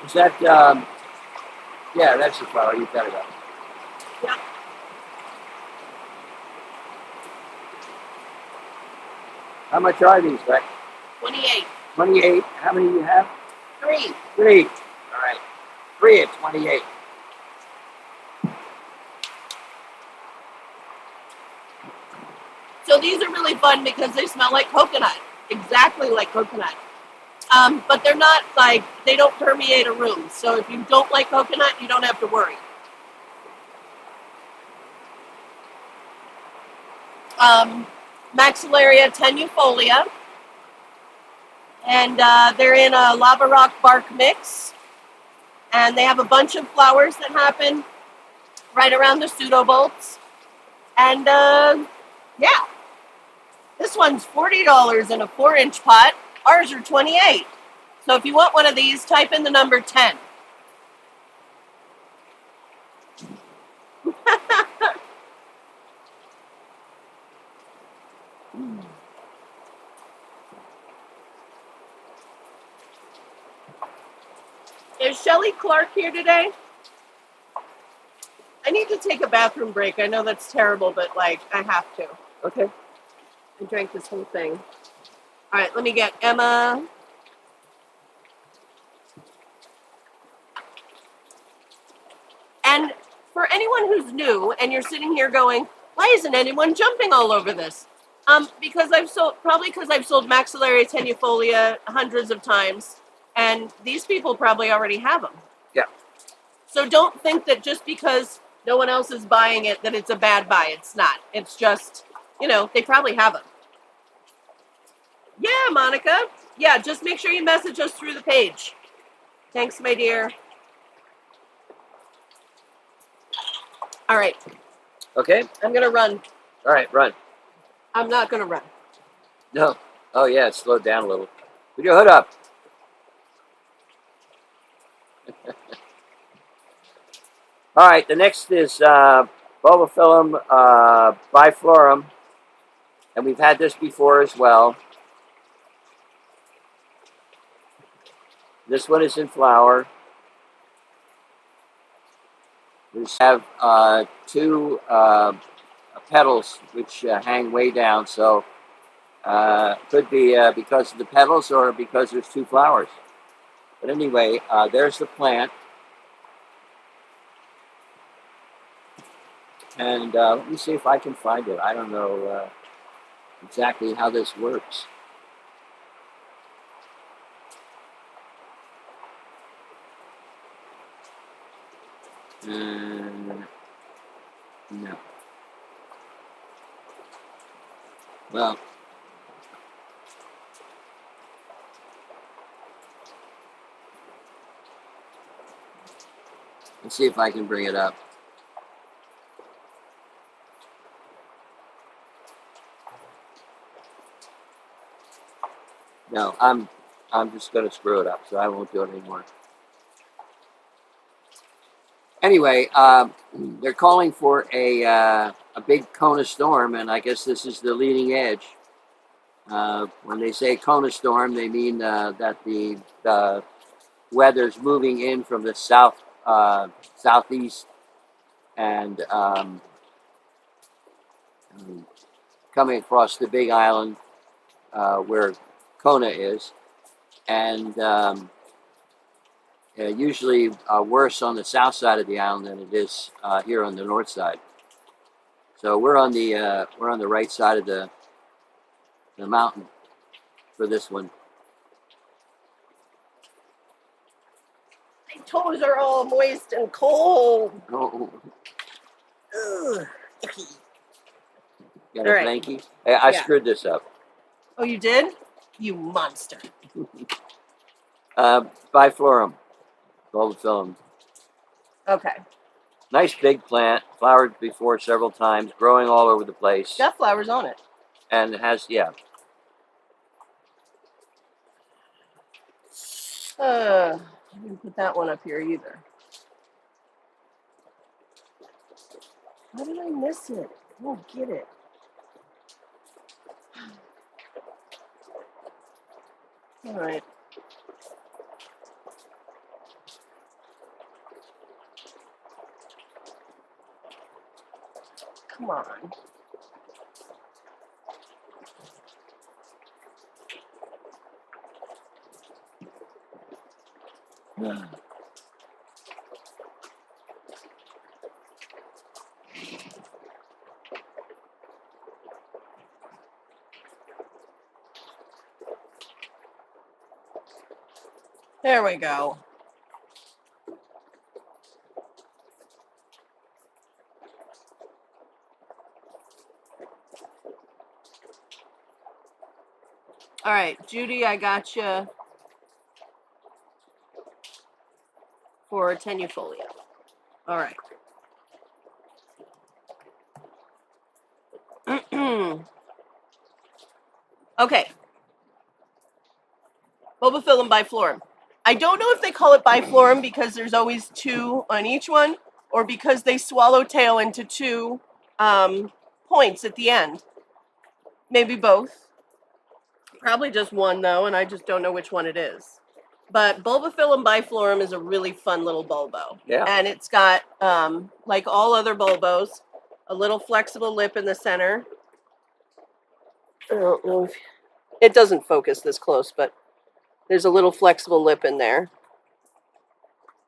Speaker 1: Is that, yeah, that's the flower. You got it up.
Speaker 2: Yeah.
Speaker 1: How much are these, Beck?
Speaker 2: 28.
Speaker 1: 28. How many do you have?
Speaker 2: 3.
Speaker 1: 3. All right. 3 at 28.
Speaker 2: So these are really fun because they smell like coconut, exactly like coconut. But they're not like, they don't permeate a room. So if you don't like coconut, you don't have to worry. Maxillaria tenuifolia. And they're in a lava rock bark mix. And they have a bunch of flowers that happen right around the pseudobolts. And yeah, this one's $40 in a 4-inch pot. Ours are 28. So if you want one of these, type in the number 10. Is Shelly Clark here today? I need to take a bathroom break. I know that's terrible, but like I have to.
Speaker 1: Okay.
Speaker 2: I drank this whole thing. All right, let me get Emma. And for anyone who's new and you're sitting here going, why isn't anyone jumping all over this? Because I've sold Maxillaria tenuifolia hundreds of times, and these people probably already have them.
Speaker 1: Yeah.
Speaker 2: So don't think that just because no one else is buying it that it's a bad buy. It's not. It's just, they probably have them. Yeah, Monica. Yeah, just make sure you message us through the page. Thanks, my dear. All right.
Speaker 1: Okay.
Speaker 2: I'm going to run.
Speaker 1: All right, run.
Speaker 2: I'm not going to run.
Speaker 1: No. Oh, yeah, it slowed down a little. Put your hood up. All right, the next is Bulbophyllum biflorum, and we've had this before as well. This one is in flower. We have 2 petals which hang way down, so could be because of the petals or because there's 2 flowers. But anyway, there's the plant. And let me see if I can find it. I don't know exactly how this works. No. Well, let's see if I can bring it up. No, I'm just going to screw it up, so I won't do it anymore. Anyway, they're calling for a big Kona storm, and I guess this is the leading edge. When they say Kona storm, they mean that the weather's moving in from the southeast and coming across the Big Island where Kona is, and usually worse on the south side of the island than it is here on the north side. So we're on the right side of the mountain for this one.
Speaker 2: My toes are all moist and cold.
Speaker 1: Oh,
Speaker 2: Ugh.
Speaker 1: got a blankie? I screwed this up.
Speaker 2: Oh, you did? You monster.
Speaker 1: Biflorum, Bulbophyllum.
Speaker 2: Okay.
Speaker 1: Nice big plant, flowered before several times, growing all over the place.
Speaker 2: Got flowers on it.
Speaker 1: And it has, yeah.
Speaker 2: I didn't put that one up here either. How did I miss it? I don't get it. All right. Come on. There we go. All right, Judy, I got you for a tenufolio. All right. Okay. Bulbophyllum biflorum. I don't know if they call it biflorum because there's always two on each one, or because they swallowtail into two points at the end. Maybe both. Probably just one though, and I just don't know which one it is. But Bulbophyllum biflorum is a really fun little bulbo.
Speaker 1: Yeah.
Speaker 2: And it's got, like all other bulbos, a little flexible lip in the center. I don't know if it doesn't focus this close, but there's a little flexible lip in there.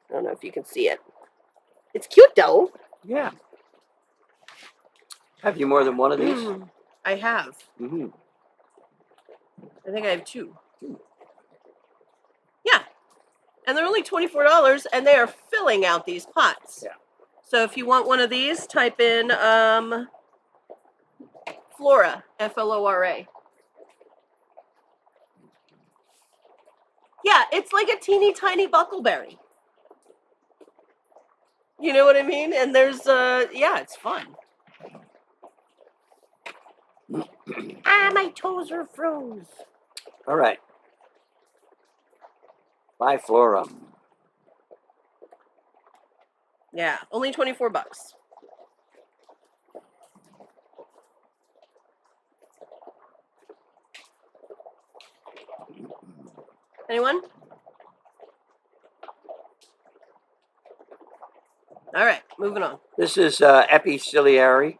Speaker 2: I don't know if you can see it. It's cute though.
Speaker 1: Yeah. Have you more than one of these?
Speaker 2: I have.
Speaker 1: Mm-hmm.
Speaker 2: I think I have two. Yeah. And they're only $24, and they are filling out these pots.
Speaker 1: Yeah.
Speaker 2: So if you want one of these, type in Flora, Flora. Yeah, it's like a teeny tiny buckleberry. You know what I mean? And there's, yeah, it's fun. My toes are froze.
Speaker 1: All right. Biflorum.
Speaker 2: Yeah, only $24. Anyone? All right, moving on.
Speaker 1: This is epiciliary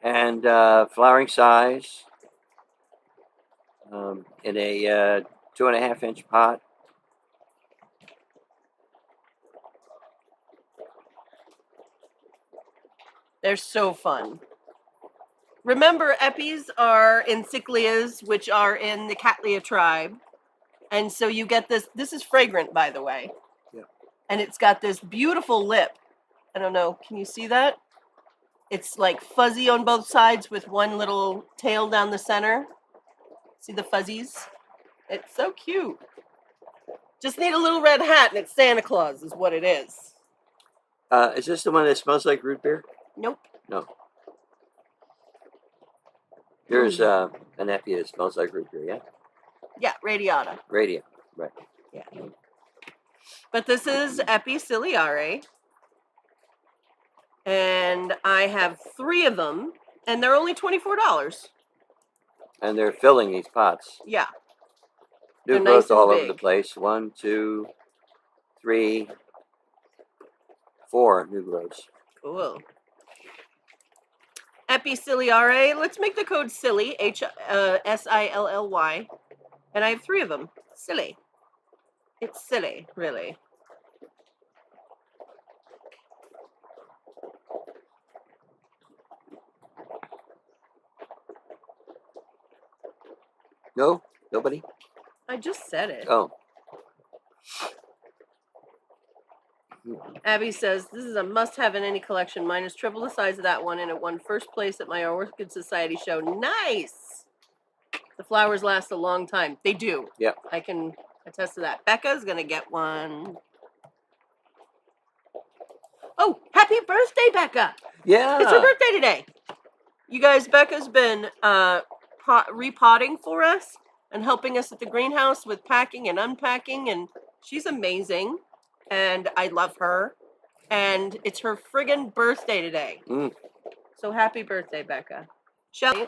Speaker 1: and flowering size in a 2.5-inch pot.
Speaker 2: They're so fun. Remember, epis are encyclias, which are in the Cattleya tribe. And so you get this. This is fragrant, by the way.
Speaker 1: Yeah.
Speaker 2: And it's got this beautiful lip. I don't know. Can you see that? It's like fuzzy on both sides with one little tail down the center. See the fuzzies? It's so cute. Just need a little red hat and it's Santa Claus is what it is.
Speaker 1: Is this the one that smells like root beer?
Speaker 2: Nope.
Speaker 1: No. Here's an epi that smells like root beer, yeah?
Speaker 2: Yeah, radiata.
Speaker 1: Radium, right.
Speaker 2: Yeah. But this is epiciliare. And I have 3 of them, and they're only $24.
Speaker 1: And they're filling these pots.
Speaker 2: Yeah.
Speaker 1: New
Speaker 2: They're
Speaker 1: growth
Speaker 2: nice and
Speaker 1: all over the
Speaker 2: big.
Speaker 1: place. 1, 2, 3, 4 new growths.
Speaker 2: Cool. Epiciliare. Let's make the code silly, SILLY. And I have 3 of them. Silly. It's silly, really.
Speaker 1: No? Nobody?
Speaker 2: I just said it.
Speaker 1: Oh.
Speaker 2: Abby says, this is a must-have in any collection. Mine is triple the size of that one, and it won first place at my Orchid Society show. Nice! The flowers last a long time. They do.
Speaker 1: Yep.
Speaker 2: I can attest to that. Becca's going to get one. Oh, happy birthday, Becca!
Speaker 1: Yeah.
Speaker 2: It's her birthday today. You guys, Becca's been repotting for us and helping us at the greenhouse with packing and unpacking, and she's amazing. And I love her. And it's her friggin' birthday today. So happy birthday, Becca. Shelly.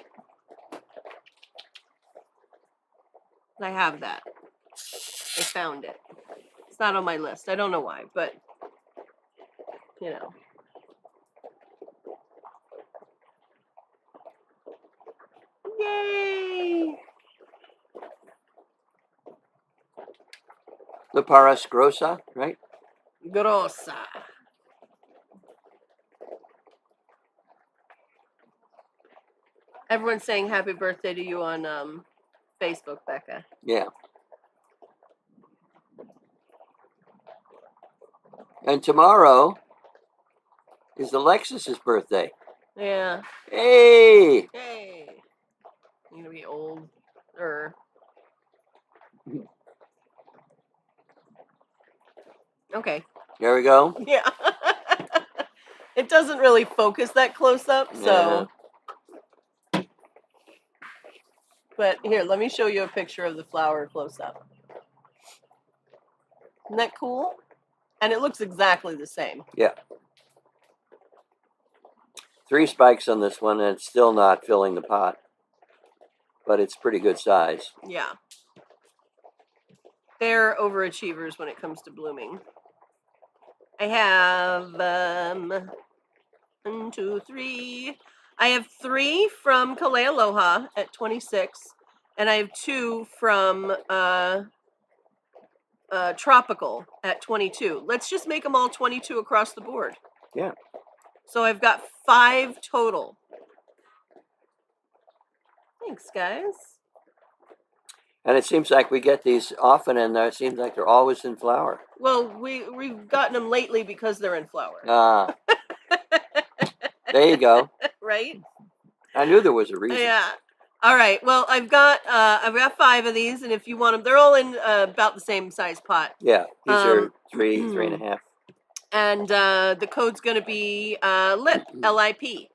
Speaker 2: I have that. I found it. It's not on my list. I don't know why, but, you know.
Speaker 1: Liparis grossa, right?
Speaker 2: Grossa. Everyone's saying happy birthday to you on Facebook, Becca.
Speaker 1: Yeah. And tomorrow is Alexis's birthday.
Speaker 2: Yeah.
Speaker 1: Hey!
Speaker 2: Hey. You're gonna be older. Okay.
Speaker 1: There we go.
Speaker 2: Yeah. It doesn't really focus that close up, so.
Speaker 1: Yeah.
Speaker 2: But here, let me show you a picture of the flower close up. Isn't that cool? And it looks exactly the same.
Speaker 1: Yeah. 3 spikes on this one, and it's still not filling the pot. But it's pretty good size.
Speaker 2: Yeah. They're overachievers when it comes to blooming. I have 1, 2, 3. I have 3 from Kalealoha at 26, and I have 2 from Tropical at 22. Let's just make them all 22 across the board.
Speaker 1: Yeah.
Speaker 2: So I've got 5 total. Thanks, guys.
Speaker 1: And it seems like we get these often, and it seems like they're always in flower.
Speaker 2: Well, we've gotten them lately because they're in flower.
Speaker 1: Ah. There you go.
Speaker 2: Right?
Speaker 1: I knew there was a reason.
Speaker 2: Yeah. All right. Well, I've got 5 of these, and if you want them, they're all in about the same size pot.
Speaker 1: Yeah. These are 3, 3.5.
Speaker 2: And the code's going to be LIP, L-I-P,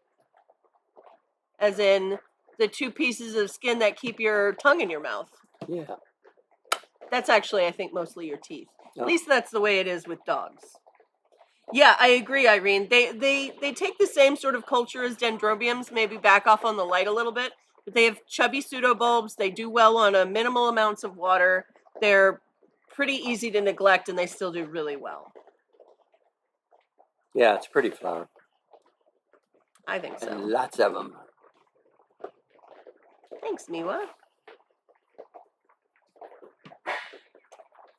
Speaker 2: as in the 2 pieces of skin that keep your tongue in your mouth.
Speaker 1: Yeah.
Speaker 2: That's actually, I think, mostly your teeth.
Speaker 1: Oh.
Speaker 2: At least that's the way it is with dogs. Yeah, I agree, Irene. They take the same sort of culture as dendrobiums, maybe back off on the light a little bit, but they have chubby pseudobulbs. They do well on a minimal amounts of water. They're pretty easy to neglect, and they still do really well.
Speaker 1: Yeah, it's a pretty flower.
Speaker 2: I think so.
Speaker 1: And lots of them.
Speaker 2: Thanks, Miwa.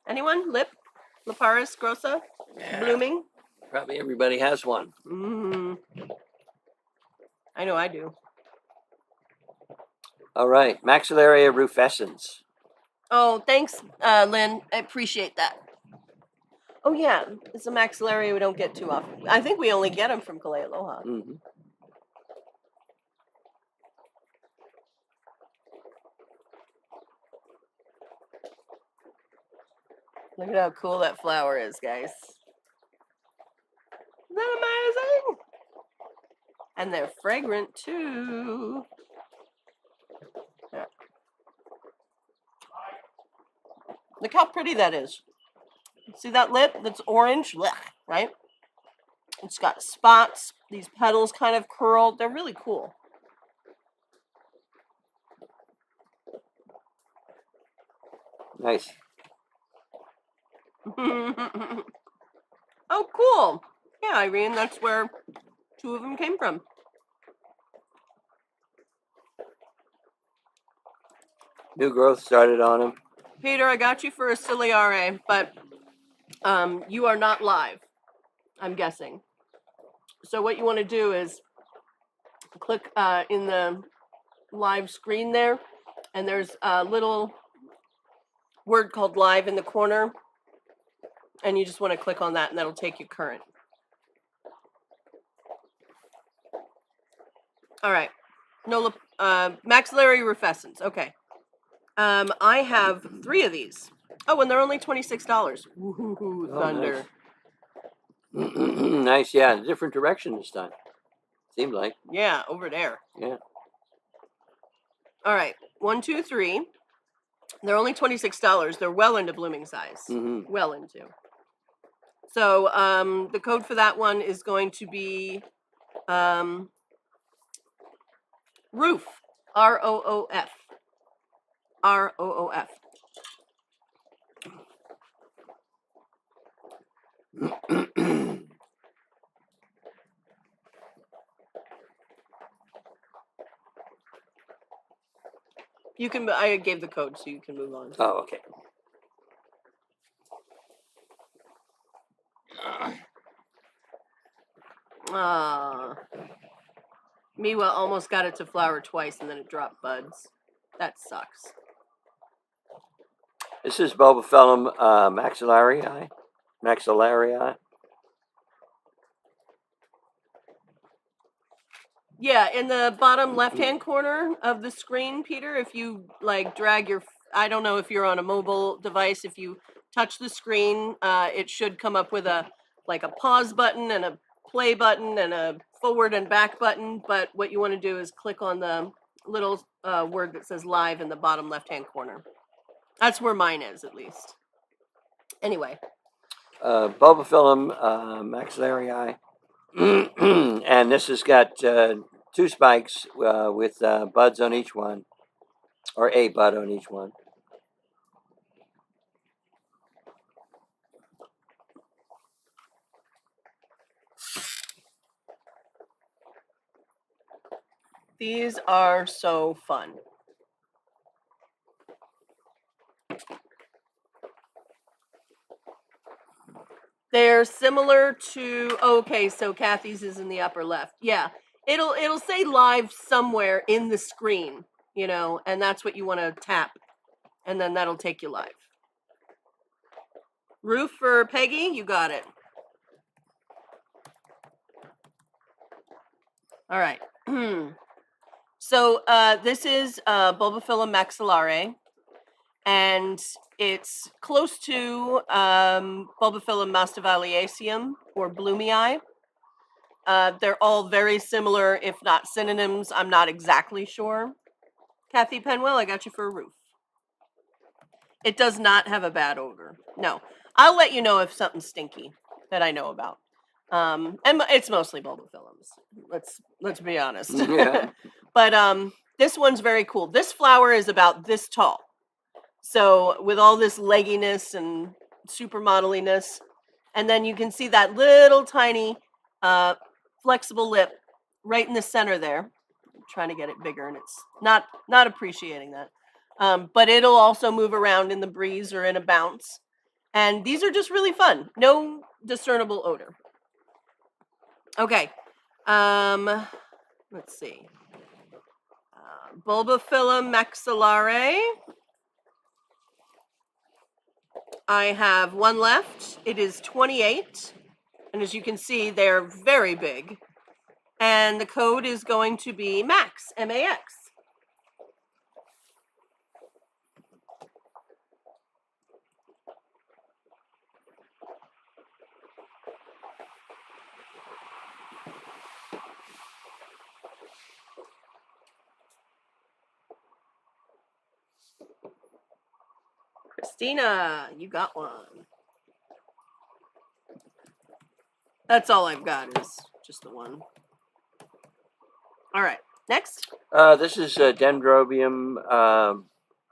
Speaker 2: Anyone? Liparis grossa?
Speaker 1: Yeah.
Speaker 2: Blooming?
Speaker 1: Probably everybody has one.
Speaker 2: I know I do.
Speaker 1: All right, Maxillaria rufescens.
Speaker 2: Oh, thanks, Lynn. I appreciate that. Oh, yeah. It's a maxillaria we don't get too often. I think we only get them from Kalealoha.
Speaker 1: Mm-hmm.
Speaker 2: Look at how cool that flower is, guys. Isn't that amazing? And they're fragrant, too. Yeah. Look how pretty that is. See that lip? That's orange, right? It's got spots. These petals kind of curled. They're really cool.
Speaker 1: Nice.
Speaker 2: Oh, cool. Yeah, Irene, that's where 2 of them came from.
Speaker 1: New growth started on them.
Speaker 2: Peter, I got you for a ciliare, but you are not live, I'm guessing. So what you want to do is click in the live screen there, and there's a little word called live in the corner, and you just want to click on that, and that'll take you current. All right. No, maxillary rufescens. Okay. I have 3 of these. Oh, and they're only $26. Woohoo, thunder.
Speaker 1: Nice. Nice, yeah. Different direction this time. Seemed like.
Speaker 2: Yeah, over there.
Speaker 1: Yeah.
Speaker 2: All right. 1, 2, 3. They're only $26. They're well into blooming size.
Speaker 1: Mm-hmm.
Speaker 2: Well into. So the code for that one is going to be ROOF. ROOF. ROOF. You can. I gave the code, so you can move on.
Speaker 1: Oh, okay.
Speaker 2: Miwa almost got it to flower twice and then it dropped buds. That sucks.
Speaker 1: This is Bulbophyllum maxillarii. Maxillarii.
Speaker 2: Yeah, in the bottom left-hand corner of the screen, Peter, if you like drag your, I don't know if you're on a mobile device, if you touch the screen, it should come up with a pause button and a play button and a forward and back button. But what you want to do is click on the little word that says live in the bottom left-hand corner. That's where mine is, at least. Anyway.
Speaker 1: Bulbophyllum maxillarii. And this has got 2 spikes with buds on each one, or a bud on each one.
Speaker 2: These are so fun. They're similar to, okay, so Kathy's is in the upper left. Yeah, it'll say live somewhere in the screen, you know, and that's what you want to tap, and then that'll take you live. Roof for Peggy, you got it. All right. So this is Bulbophyllum maxillarii, and it's close to Bulbophyllum masdevalliaceum or bloomii. They're all very similar, if not synonyms. I'm not exactly sure. Kathy Penwell, I got you for a roof. It does not have a bad odor. No. I'll let you know if something's stinky that I know about. And it's mostly bulbophyllums. Let's be honest.
Speaker 1: Yeah.
Speaker 2: But this one's very cool. This flower is about this tall. So with all this legginess and supermodeliness, and then you can see that little tiny flexible lip right in the center there. I'm trying to get it bigger, and it's not appreciating that. But it'll also move around in the breeze or in a bounce. And these are just really fun. No discernible odor. Okay. Let's see. Bulbophyllum maxillarii. I have one left. It is 28. And as you can see, they're very big. And the code is going to be MAX, M-A-X. Christina, you got one. That's all I've got is just the one. All right, next.
Speaker 1: This is Dendrobium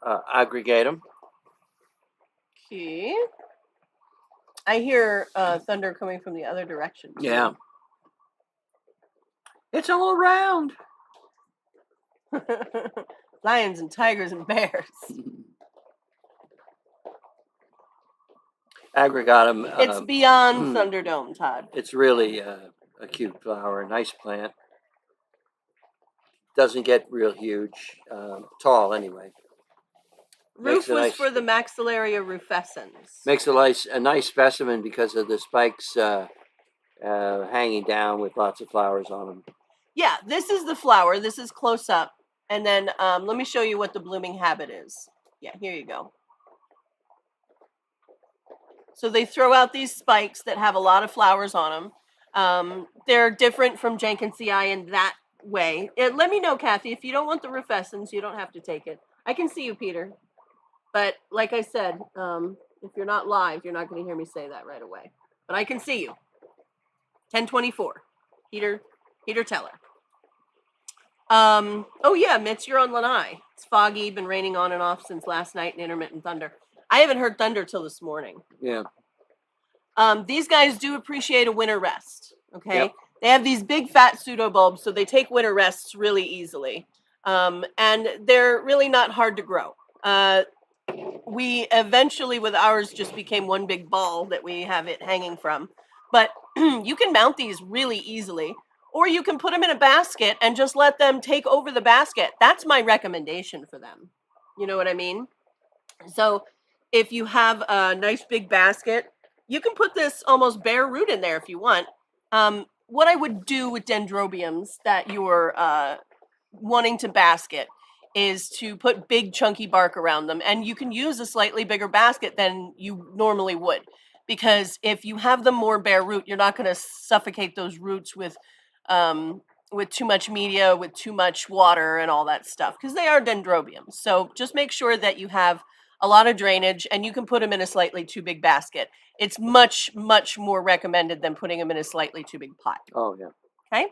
Speaker 1: aggregatum.
Speaker 2: Okay. I hear thunder coming from the other direction. Too.
Speaker 1: Yeah. It's all around.
Speaker 2: Lions and tigers and bears.
Speaker 1: Aggregatum.
Speaker 2: It's beyond Thunderdome, Todd.
Speaker 1: It's really a cute flower, a nice plant. Doesn't get real huge, tall anyway.
Speaker 2: Roof was for the Maxillaria rufescens.
Speaker 1: Makes a nice specimen because of the spikes hanging down with lots of flowers on them.
Speaker 2: Yeah, this is the flower. This is close up. And then let me show you what the blooming habit is. Yeah, here you go. So they throw out these spikes that have a lot of flowers on them. They're different from Jenkinsii in that way. Let me know, Kathy, if you don't want the rufescens, you don't have to take it. I can see you, Peter. But like I said, if you're not live, you're not going to hear me say that right away. But I can see you. 1024. Peter Teller. Oh yeah, Mitch, you're on Lanai. It's foggy, been raining on and off since last night, and intermittent thunder. I haven't heard thunder till this morning.
Speaker 1: Yeah.
Speaker 2: These guys do appreciate a winter rest. Okay.
Speaker 1: Yep.
Speaker 2: They have these big fat pseudobulbs, so they take winter rests really easily. And they're really not hard to grow. We eventually, with ours, just became one big ball that we have it hanging from. But you can mount these really easily, or you can put them in a basket and just let them take over the basket. That's my recommendation for them. You know what I mean? So if you have a nice big basket, you can put this almost bare root in there if you want. What I would do with dendrobiums that you're wanting to basket is to put big chunky bark around them, and you can use a slightly bigger basket than you normally would, because if you have them more bare root, you're not going to suffocate those roots with too much media, with too much water and all that stuff, because they are dendrobiums. So just make sure that you have a lot of drainage, and you can put them in a slightly too big basket. It's much more recommended than putting them in a slightly too big pot.
Speaker 1: Oh yeah.
Speaker 2: Okay.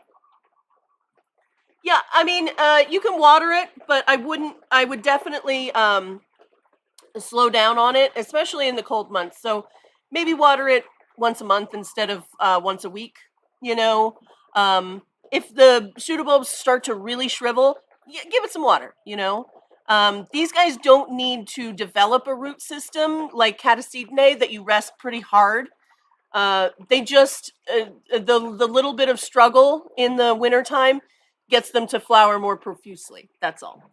Speaker 2: Yeah, I mean, you can water it, but I wouldn't. I would definitely slow down on it, especially in the cold months. So maybe water it once a month instead of once a week. You know, if the pseudobulbs start to really shrivel, give it some water. You know, these guys don't need to develop a root system like Catasedenae that you rest pretty hard. They just the little bit of struggle in the wintertime gets them to flower more profusely. That's all.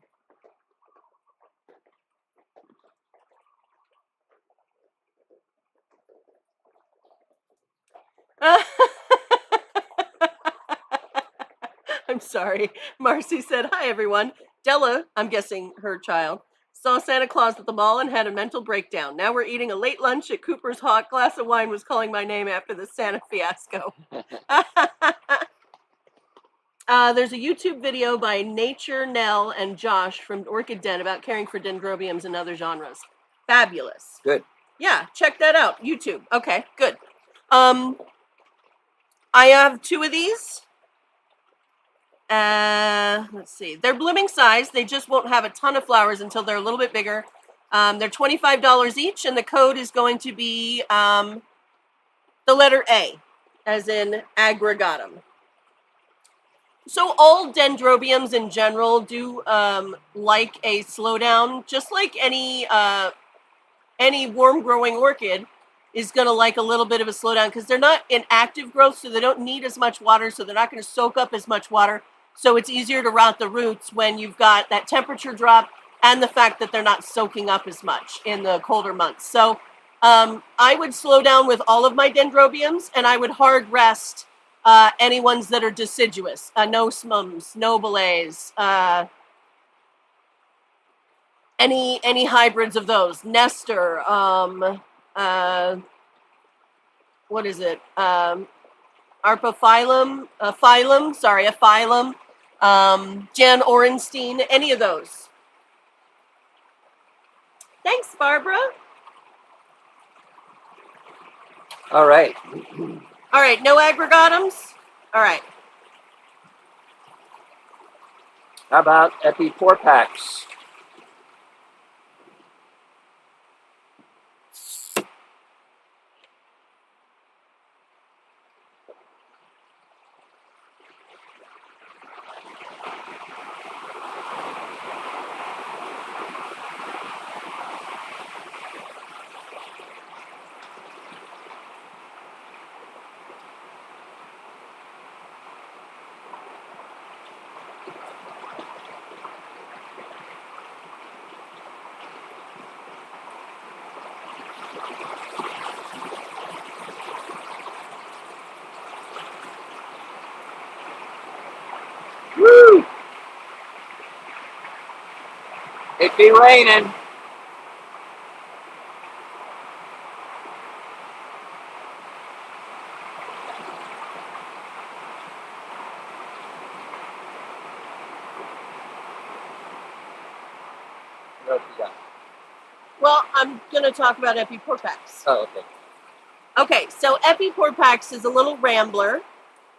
Speaker 2: I'm sorry. Marcy said, "Hi everyone. Della, I'm guessing her child, saw Santa Claus at the mall and had a mental breakdown. Now we're eating a late lunch at Cooper's Hot. Glass of wine was calling my name after the Santa fiasco." There's a YouTube video by Nature, Nell, and Josh from Orchid Den about caring for dendrobiums and other genres. Fabulous.
Speaker 1: Good.
Speaker 2: Yeah, check that out. YouTube. Okay, good. I have 2 of these. Let's see. They're blooming size. They just won't have a ton of flowers until they're a little bit bigger. They're $25 each, and the code is going to be the letter A, as in aggregatum. So all dendrobiums in general do like a slowdown, just like any warm growing orchid is going to like a little bit of a slowdown, because they're not in active growth, so they don't need as much water, so they're not going to soak up as much water. So it's easier to rot the roots when you've got that temperature drop and the fact that they're not soaking up as much in the colder months. So I would slow down with all of my dendrobiums, and I would hard rest any ones that are deciduous. No smums, no belays, any hybrids of those. Nestor, what is it? Arpaphyllum, a phylum, Jan Orenstein, any of those. Thanks, Barbara.
Speaker 1: All right.
Speaker 2: All right, no aggregatums? All right.
Speaker 1: How about Epiporpax? Woo! It be raining. What else you got?
Speaker 2: Well, I'm going to talk about Epiporpax.
Speaker 1: Oh, okay.
Speaker 2: Okay, so Epiporpax is a little rambler,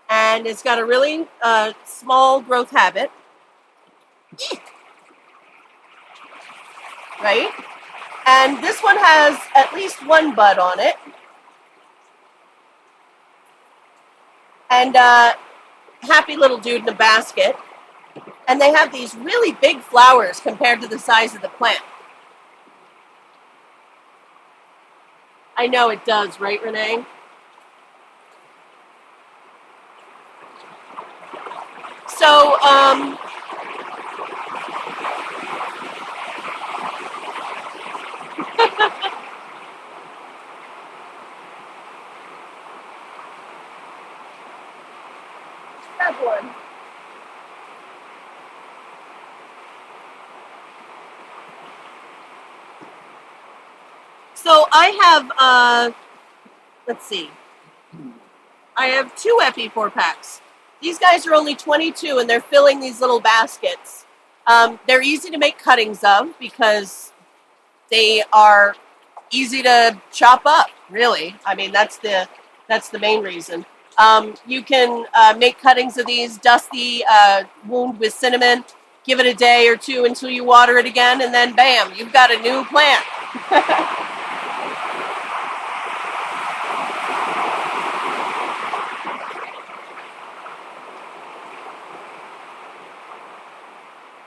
Speaker 2: and it's got a really small growth habit. Right? And this one has at least one bud on it. And happy little dude in a basket. And they have these really big flowers compared to the size of the plant. I know it does, right, Renee? So, grab one. So I have, let's see, I have 2 Epi 4-packs. These guys are only 22 and they're filling these little baskets. They're easy to make cuttings of because they are easy to chop up, really. I mean, that's the main reason. You can make cuttings of these, dust the wound with cinnamon, give it a day or 2 until you water it again, and then bam, you've got a new plant.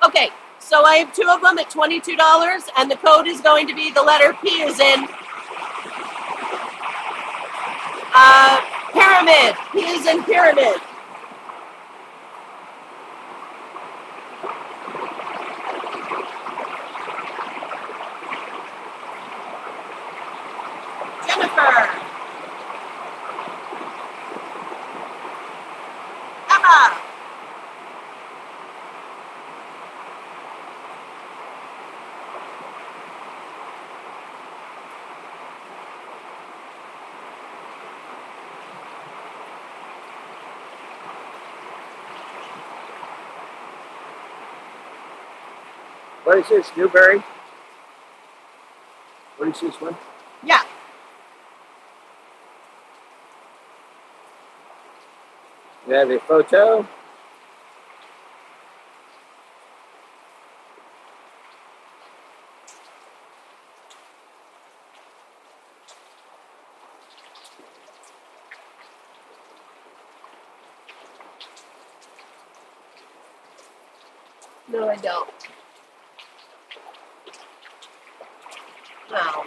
Speaker 2: Okay, so I have 2 of them at $22, and the code is going to be the letter P as in pyramid. P as in pyramid. Jennifer. Emma.
Speaker 1: What is this, Newberry? What is this one?
Speaker 2: Yeah.
Speaker 1: You have a photo?
Speaker 2: No, I don't. No.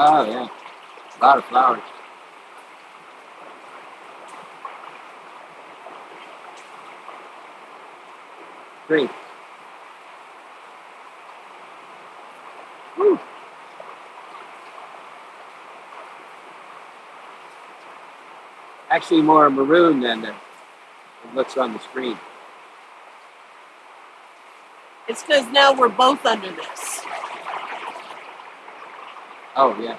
Speaker 1: Oh, yeah. A lot of flowers. 3. Woo. Actually, more maroon than it looks on the screen.
Speaker 2: It's because now we're both under this.
Speaker 1: Oh, yeah.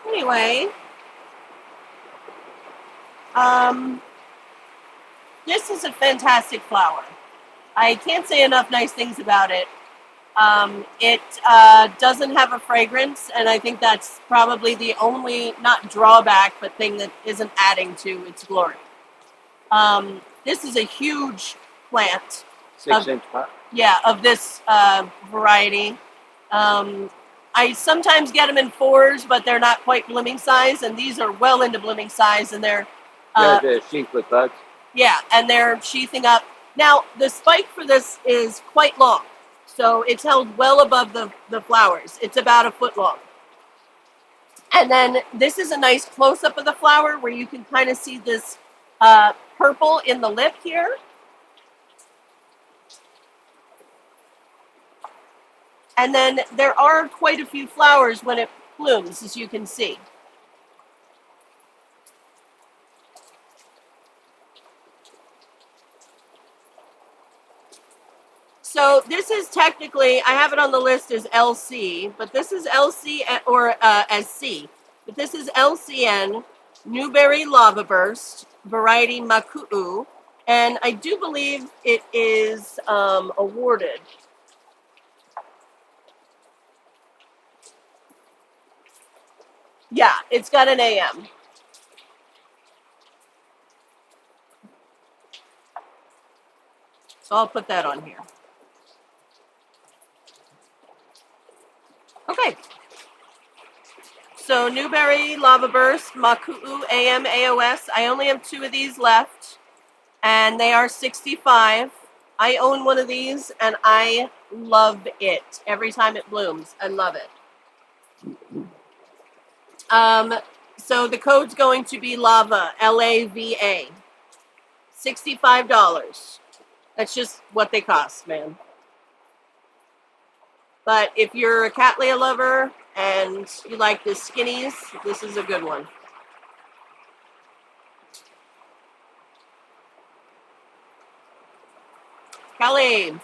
Speaker 2: Anyway, this is a fantastic flower. I can't say enough nice things about it. It doesn't have a fragrance, and I think that's probably the only, not drawback, but thing that isn't adding to its glory. This is a huge plant.
Speaker 1: 6-inch pot.
Speaker 2: Yeah, of this variety. I sometimes get them in 4s, but they're not quite blooming size, and these are well into blooming size, and they're
Speaker 1: They're sheath with buds.
Speaker 2: yeah, and they're sheathing up. Now, the spike for this is quite long, so it's held well above the flowers. It's about a foot long. And then this is a nice close-up of the flower where you can kind of see this purple in the lip here. And then there are quite a few flowers when it blooms, as you can see. So this is technically, I have it on the list as LC, but this is LC or as C. But this is LCN Newberry Lava Burst, variety Maku'u, and I do believe it is awarded. Yeah, it's got an AM. So I'll put that on here. Okay. So Newberry Lava Burst, Maku'u AM AOS. I only have 2 of these left, and they are $65. I own one of these, and I love it. Every time it blooms, I love it. So the code's going to be LAVA, LAVA. $65. That's just what they cost, man. But if you're a Cattleya lover and you like the skinnies, this is a good one. Kelly.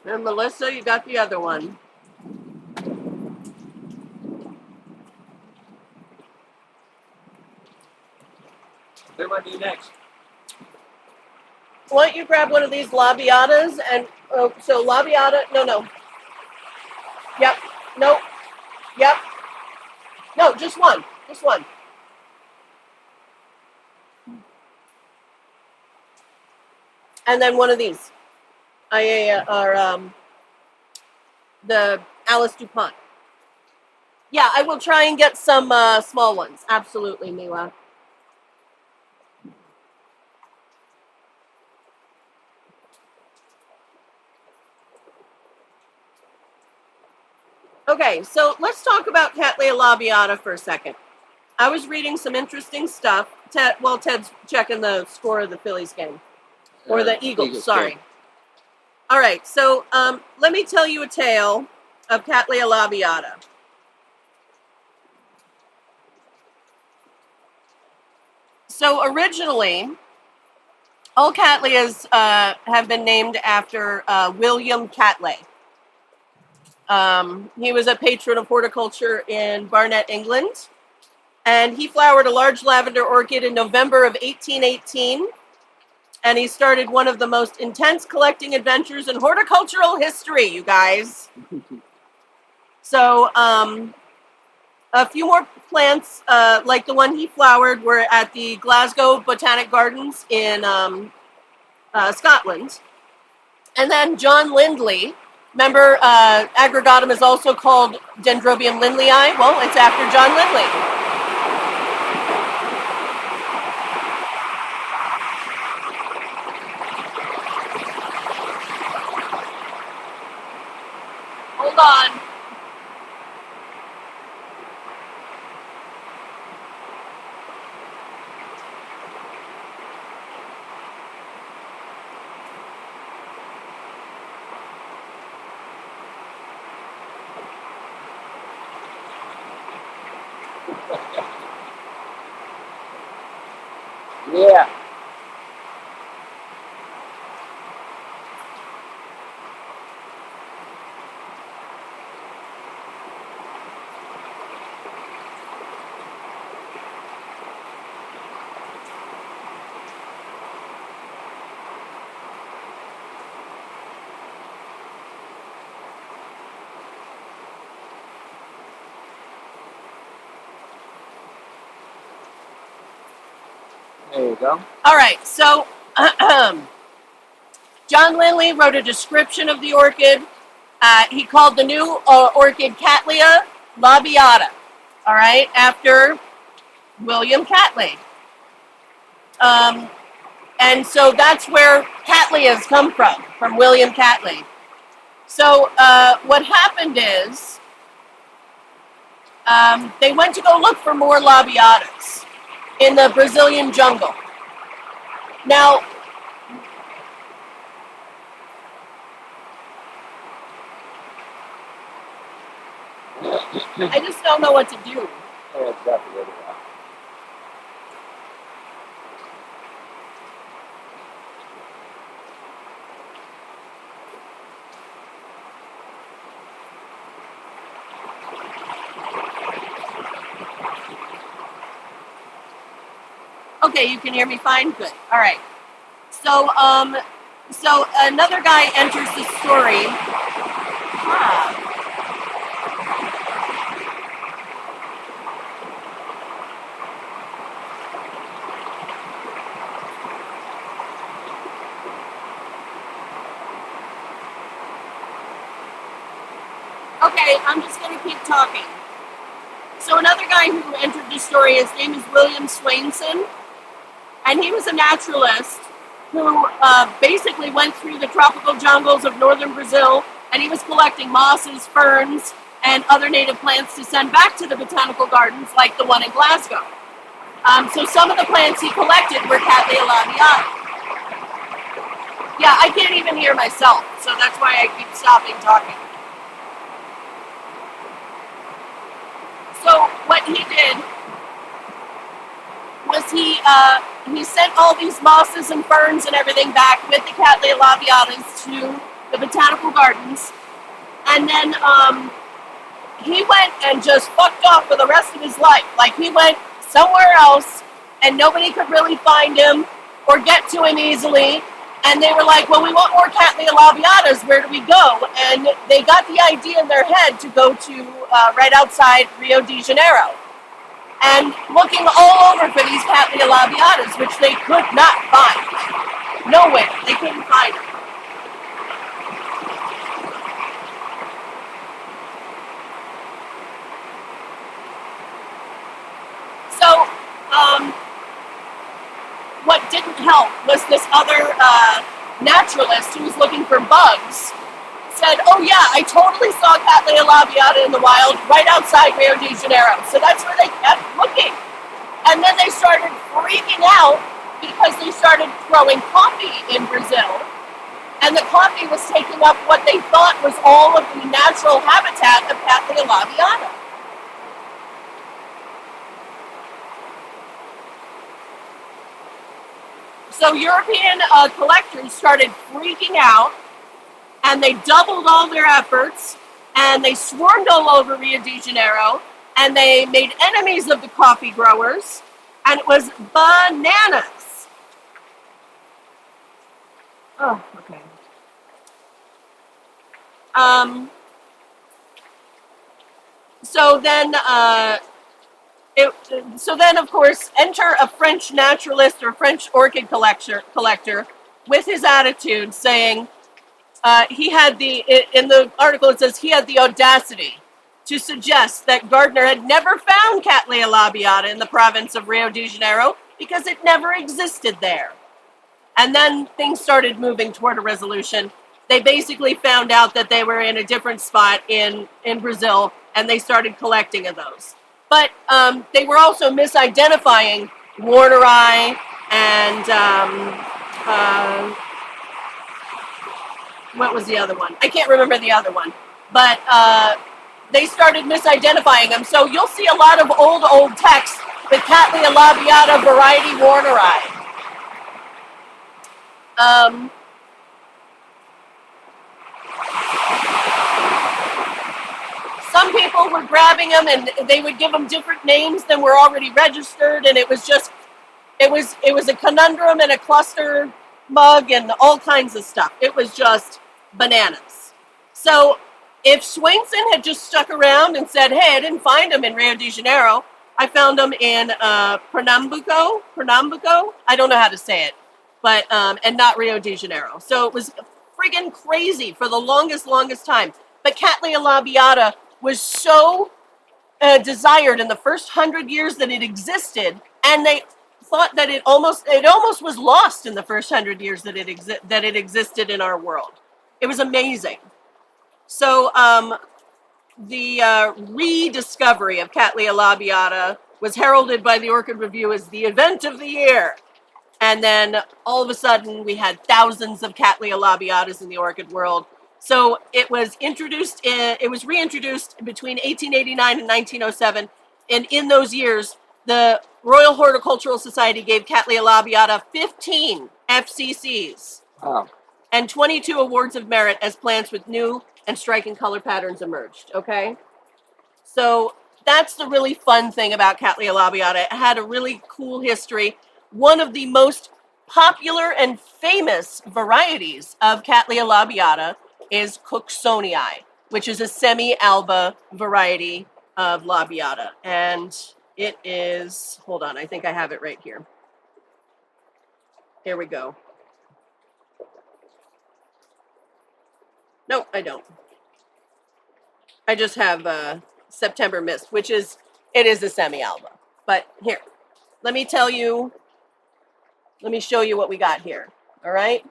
Speaker 2: And Melissa, you got the other one.
Speaker 1: Where might be next?
Speaker 2: Why don't you grab one of these labiatas and so labiata, no. Yep, nope, yep. No, just one. And then one of these. The Alice DuPont. Yeah, I will try and get some small ones. Absolutely, Miwa. Okay, so let's talk about Cattleya labiata for a second. I was reading some interesting stuff. Ted's checking the score of the Phillies game. Or the Eagles, sorry. Game. All right, so let me tell you a tale of Cattleya labiata. So originally, all Cattleyas have been named after William Catley. He was a patron of horticulture in Barnet, England. And he flowered a large lavender orchid in November of 1818. And he started one of the most intense collecting adventures in horticultural history, you guys. So a few more plants, like the one he flowered, were at the Glasgow Botanic Gardens in Scotland. And then John Lindley, remember Aggregatum is also called Dendrobium lindleyi? Well, it's after John Lindley. Hold on.
Speaker 1: Yeah. There you go.
Speaker 2: All right, so John Lindley wrote a description of the orchid. He called the new orchid Cattleya labiata, all right, after William Catley. And so that's where Cattleyas come from William Catley. So what happened is they went to go look for more labiatas in the Brazilian jungle. Now, I just don't know what to do.
Speaker 1: Yeah, exactly.
Speaker 2: Okay, you can hear me fine? Good. All right. So, so another guy enters the story. Ah. Okay, I'm just going to keep talking. So another guy who entered the story, his name is William Swainson, and he was a naturalist who basically went through the tropical jungles of northern Brazil, and he was collecting mosses, ferns, and other native plants to send back to the botanical gardens like the one in Glasgow. So some of the plants he collected were Cattleya labiata. Yeah, I can't even hear myself, so that's why I keep stopping talking. So what he did was he sent all these mosses and ferns and everything back with the Cattleya labiatas to the botanical gardens, and then he went and just fucked off for the rest of his life. Like, he went somewhere else, and nobody could really find him or get to him easily. And they were like, well, we want more Cattleya labiatas. Where do we go? And they got the idea in their head to go to right outside Rio de Janeiro. And looking all over for these Cattleya labiatas, which they could not find. Nowhere. They couldn't find them. So, what didn't help was this other naturalist who was looking for bugs said, oh yeah, I totally saw Cattleya labiata in the wild right outside Rio de Janeiro. So that's where they kept looking. And then they started freaking out because they started growing coffee in Brazil. And the coffee was taking up what they thought was all of the natural habitat of Cattleya labiata. So European collectors started freaking out, and they doubled all their efforts, and they swarmed all over Rio de Janeiro, and they made enemies of the coffee growers, and it was bananas. Oh, okay. So then, of course, enter a French naturalist or French orchid collector with his attitude saying, he had in the article it says he had the audacity to suggest that Gardner had never found Cattleya labiata in the province of Rio de Janeiro because it never existed there. And then things started moving toward a resolution. They basically found out that they were in a different spot in Brazil, and they started collecting of those. But they were also misidentifying Warneri and what was the other one? I can't remember the other one. But they started misidentifying them. So you'll see a lot of old text with Cattleya labiata variety Warneri. Some people were grabbing them, and they would give them different names than were already registered, and it was a conundrum and a cluster mug and all kinds of stuff. It was just bananas. So if Swainson had just stuck around and said, hey, I didn't find them in Rio de Janeiro, I found them in Pernambuco. I don't know how to say it, but and not Rio de Janeiro. So it was friggin' crazy for the longest time. But Cattleya labiata was so desired in the first 100 years that it existed, and they thought that it almost was lost in the first 100 years that it existed in our world. It was amazing. So the rediscovery of Cattleya labiata was heralded by the Orchid Review as the event of the year. And then all of a sudden we had thousands of Cattleya labiatas in the orchid world. So it was reintroduced between 1889 and 1907. And in those years, the Royal Horticultural Society gave Cattleya labiata 15 FCCs.
Speaker 1: Wow.
Speaker 2: And 22 awards of merit as plants with new and striking color patterns emerged. Okay? So that's the really fun thing about Cattleya labiata. It had a really cool history. one of the most popular and famous varieties of Cattleya labiata is Cooksonii, which is a semi-alba variety of labiata. And it is, hold on, I think I have it right here. Here we go. No, I don't. I just have September Mist, which is, it is a semi-alba. But here, let me show you what we got here. All right?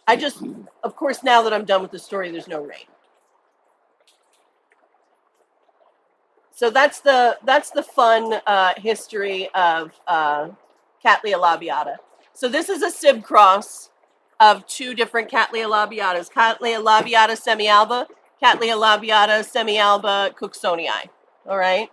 Speaker 2: I just, of course, now that I'm done with the story, there's no rain. So that's the fun history of Cattleya labiata. So this is a sib cross of two different Cattleya labiatas: Cattleya labiata semi-alba, Cattleya labiata semi-alba Cooksonii. All right.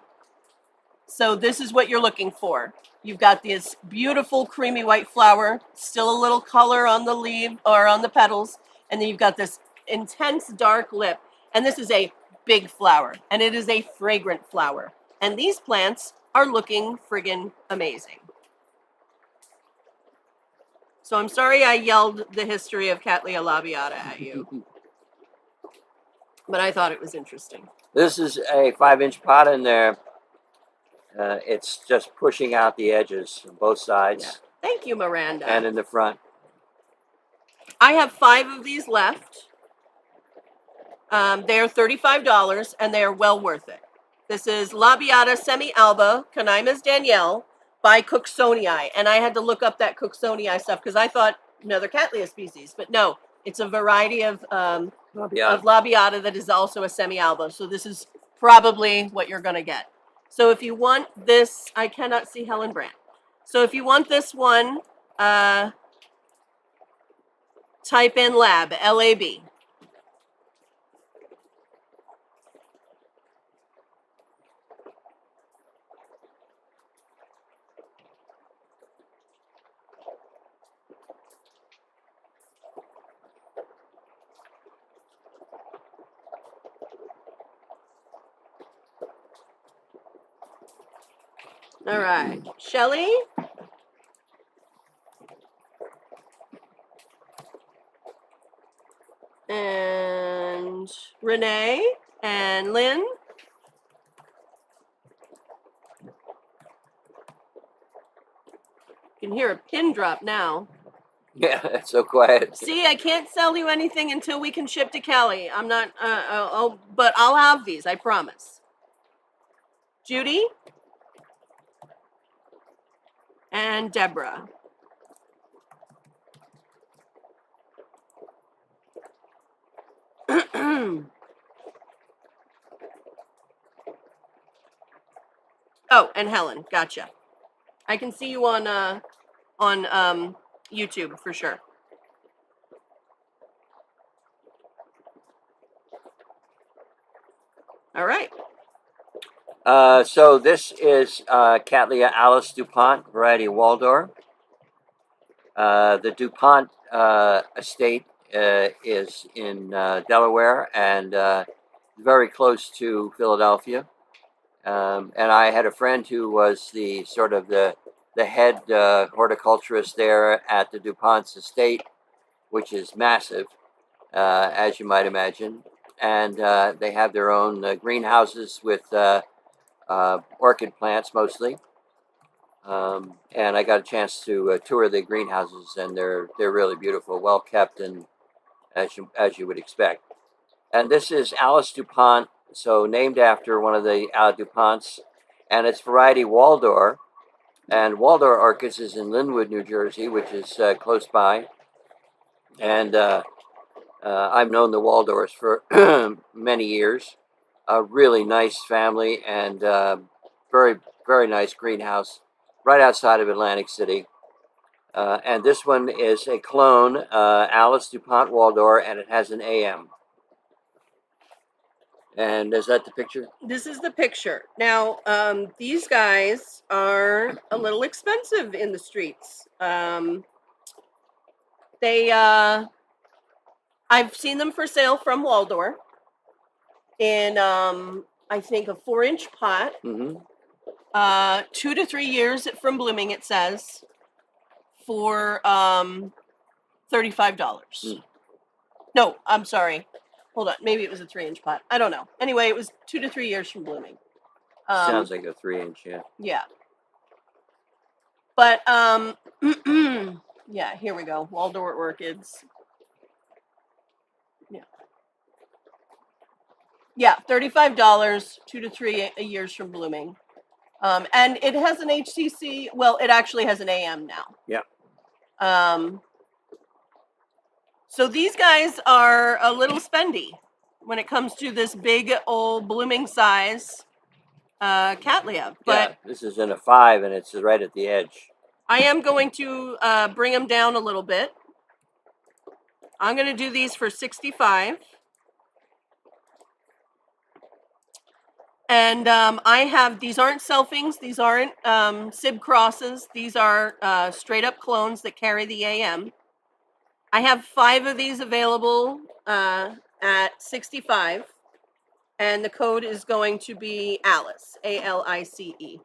Speaker 2: So this is what you're looking for. You've got this beautiful creamy white flower, still a little color on the leaf or on the petals, and then you've got this intense dark lip. And this is a big flower, and it is a fragrant flower. And these plants are looking friggin' amazing. So I'm sorry I yelled the history of Cattleya labiata at you, but I thought it was interesting.
Speaker 1: This is a 5-inch pot in there. It's just pushing out the edges on both sides.
Speaker 2: Yeah. Thank you, Miranda.
Speaker 1: And in the front.
Speaker 2: I have 5 of these left. They're $35, and they are well worth it. This is Labiata Semi-Alba, Canaimas Danielle, by Cooksonii. And I had to look up that Cooksonii stuff because I thought another Cattleya species. But no, it's a variety of Labiata that is also a Semi-Alba. So this is probably what you're going to get. So if you want this, I cannot see Helen Brandt. So if you want this one, type in lab, L-A-B. All right, Shelly. And Renee and Lynn. You can hear a pin drop now.
Speaker 1: Yeah, it's so quiet.
Speaker 2: See, I can't sell you anything until we can ship to Cali. I'm not, but I'll have these, I promise. Judy and Deborah. Oh, and Helen, gotcha. I can see you on YouTube for sure. All right.
Speaker 1: So this is Cattleya Alice DuPont, variety Waldor. The DuPont estate is in Delaware and very close to Philadelphia. And I had a friend who was the head horticulturist there at the DuPont's estate, which is massive, as you might imagine. And they have their own greenhouses with orchid plants mostly. And I got a chance to tour the greenhouses, and they're really beautiful, well kept, and as you would expect. And this is Alice DuPont, so named after one of the DuPonts, and it's variety Waldor. And Waldor Orchids is in Linwood, New Jersey, which is close by. And I've known the Waldors for many years. A really nice family and very, very nice greenhouse right outside of Atlantic City. And this one is a clone, Alice DuPont Waldor, and it has an AM. And is that the picture?
Speaker 2: This is the picture. Now, these guys are a little expensive in the streets. I've seen them for sale from Waldor in, I think, a 4-inch pot.
Speaker 1: Mm-hmm.
Speaker 2: 2 to 3 years from blooming, it says. for $35.
Speaker 1: Mm.
Speaker 2: No, I'm sorry. Hold on. Maybe it was a 3-inch pot. I don't know. Anyway, it was 2 to 3 years from blooming.
Speaker 1: Sounds like a 3-inch, yeah.
Speaker 2: Yeah. But yeah, here we go. Waldorf orchids. Yeah. Yeah, $35, 2 to 3 years from blooming. And it has an HCC. Well, it actually has an AM now.
Speaker 1: Yeah.
Speaker 2: So these guys are a little spendy when it comes to this big old blooming size Cattleya. But
Speaker 1: yeah, this is in a 5 and it's right at the edge.
Speaker 2: I am going to bring them down a little bit. I'm going to do these for $65. And I have, these aren't selfings, these aren't SIB crosses, these are straight up clones that carry the AM. I have 5 of these available at $65, and the code is going to be Alice, ALICE.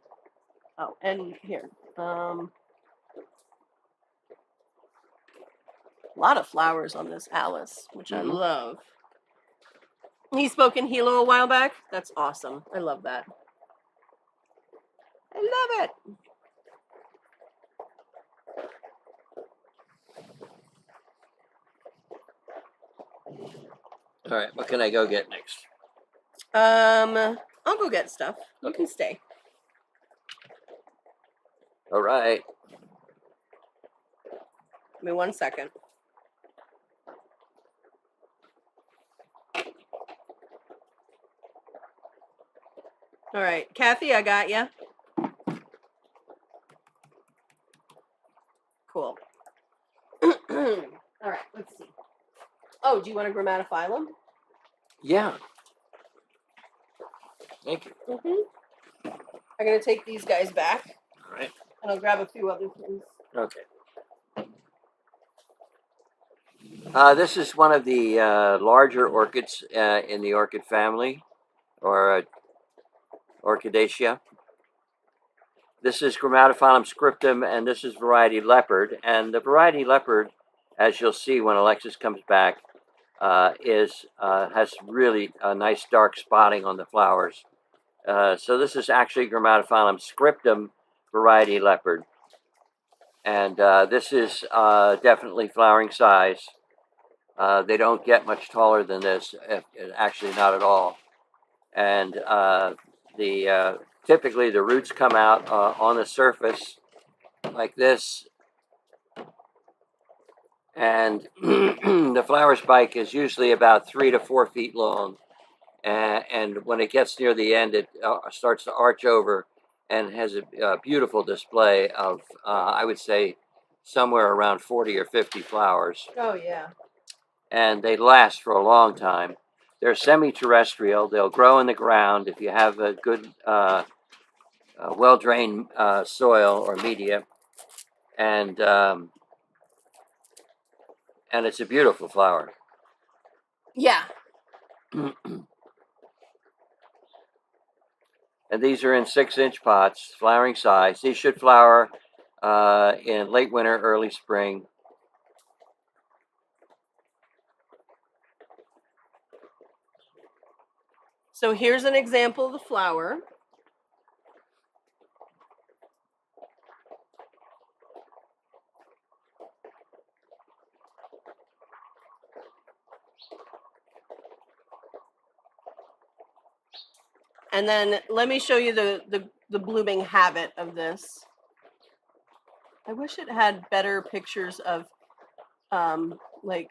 Speaker 2: Oh, and here, a lot of flowers on this Alice, which I love. He spoke in Hilo a while back. That's awesome. I love that. I love it.
Speaker 1: All right, what can I go get next?
Speaker 2: I'll go get stuff. You can stay.
Speaker 1: All right.
Speaker 2: Give me 1 second. All right, Kathy, I got you. Cool. All right, let's see. Oh, do you want a grammatophyllum?
Speaker 1: Yeah. Thank you.
Speaker 2: I'm going to take these guys back.
Speaker 1: All right.
Speaker 2: And I'll grab a few other things.
Speaker 1: Okay. This is one of the larger orchids in the orchid family, or Orchidacea. This is Grammatophyllum scriptum, and this is variety leopard. And the variety leopard, as you'll see when Alexis comes back, has really a nice dark spotting on the flowers. So this is actually Grammatophyllum scriptum variety leopard. And this is definitely flowering size. They don't get much taller than this, actually not at all. And typically the roots come out on the surface like this, and the flower spike is usually about 3 to 4 feet long. And when it gets near the end, it starts to arch over and has a beautiful display of, I would say, somewhere around 40 or 50 flowers.
Speaker 2: Oh, yeah.
Speaker 1: And they last for a long time. They're semi-terrestrial. They'll grow in the ground if you have a good, well-drained soil or media. And it's a beautiful flower.
Speaker 2: Yeah.
Speaker 1: And these are in 6-inch pots, flowering size. These should flower in late winter, early spring.
Speaker 2: So here's an example of the flower. And then let me show you the blooming habit of this. I wish it had better pictures of like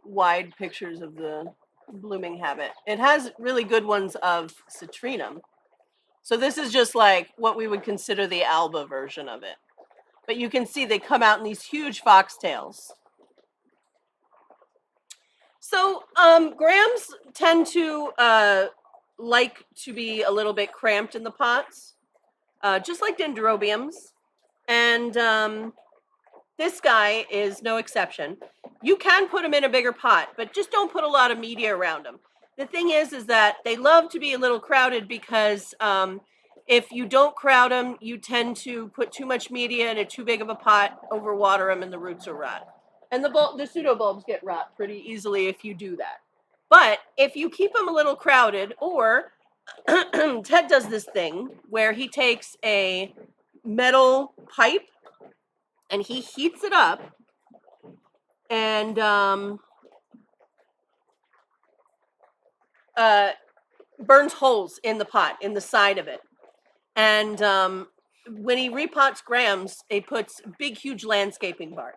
Speaker 2: wide pictures of the blooming habit. It has really good ones of citrinum. So this is just like what we would consider the alba version of it. But you can see they come out in these huge foxtails. So grams tend to like to be a little bit cramped in the pots, just like dendrobiums. And this guy is no exception. You can put them in a bigger pot, but just don't put a lot of media around them. The thing is that they love to be a little crowded because if you don't crowd them, you tend to put too much media in a too big of a pot, overwater them, and the roots are rot. And the pseudobulbs get rot pretty easily if you do that. But if you keep them a little crowded, or Ted does this thing where he takes a metal pipe and he heats it up and burns holes in the pot, in the side of it. And when he repots grams, he puts big, huge landscaping bark,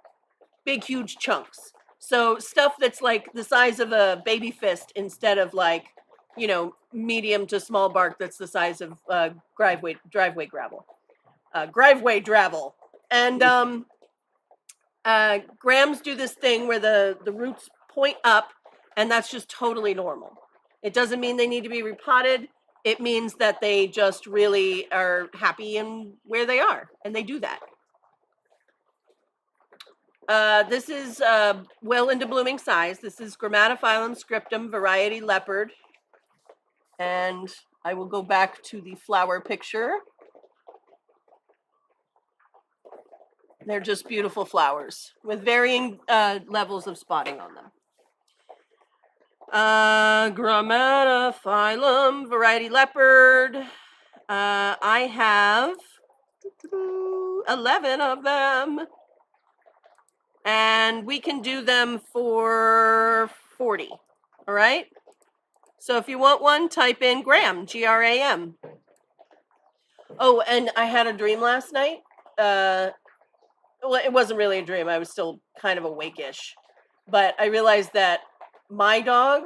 Speaker 2: big, huge chunks. So stuff that's like the size of a baby fist instead of like, medium to small bark that's the size of driveway gravel. Driveway gravel. And grams do this thing where the roots point up, and that's just totally normal. It doesn't mean they need to be repotted. It means that they just really are happy in where they are, and they do that. This is well into blooming size. This is Grammatophyllum scriptum variety leopard. And I will go back to the flower picture. They're just beautiful flowers with varying levels of spotting on them. Grammatophyllum variety leopard. I have 11 of them. And we can do them for 40. All right? So if you want one, type in Gram, Gram. Oh, and I had a dream last night. Well, it wasn't really a dream. I was still kind of awake-ish. But I realized that my dog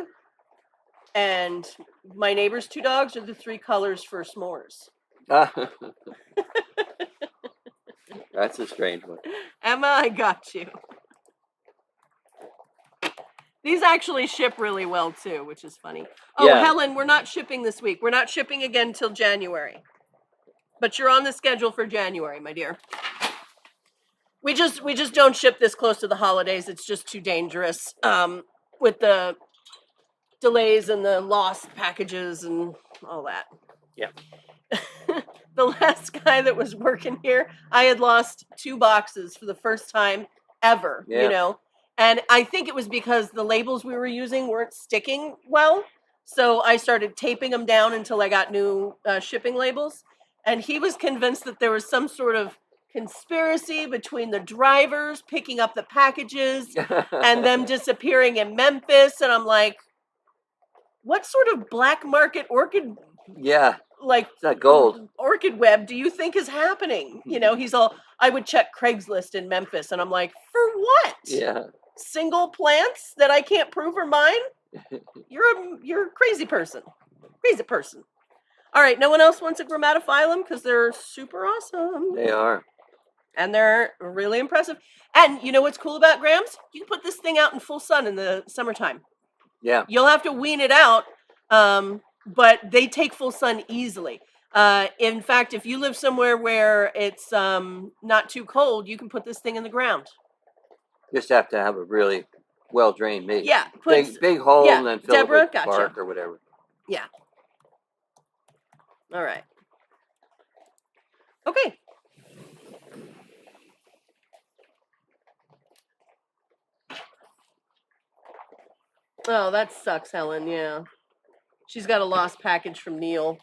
Speaker 2: and my neighbor's 2 dogs are the 3 colors for s'mores.
Speaker 1: That's a strange one.
Speaker 2: Emma, I got you. These actually ship really well too, which is funny. Oh, yeah. Helen, we're not shipping this week. We're not shipping again until January. But you're on the schedule for January, my dear. We just don't ship this close to the holidays. It's just too dangerous with the delays and the lost packages and all that.
Speaker 1: Yeah.
Speaker 2: The last guy that was working here, I had lost 2 boxes for the first time ever, And I think it was because the labels we were using weren't sticking well. So I started taping them down until I got new shipping labels. And he was convinced that there was some sort of conspiracy between the drivers picking up the packages and them disappearing in Memphis. And I'm like, what sort of black market orchid?
Speaker 1: Yeah.
Speaker 2: Like,
Speaker 1: it's not gold.
Speaker 2: Orchid web do you think is happening? He's all, I would check Craigslist in Memphis. And I'm like, for what?
Speaker 1: Yeah.
Speaker 2: Single plants that I can't prove are mine? You're a crazy person. Crazy person. All right, no one else wants a Grammatophyllum because they're super awesome.
Speaker 1: They are.
Speaker 2: And they're really impressive. And you know what's cool about Grams? You can put this thing out in full sun in the summertime.
Speaker 1: Yeah.
Speaker 2: You'll have to wean it out, but they take full sun easily. In fact, if you live somewhere where it's not too cold, you can put this thing in the ground.
Speaker 1: Just have to have a really well-drained base.
Speaker 2: Yeah.
Speaker 1: Big hole and then fill
Speaker 2: Deborah,
Speaker 1: it with bark or whatever.
Speaker 2: Yeah. All right. Okay. Oh, that sucks, Helen. Yeah. She's got a lost package from Neil.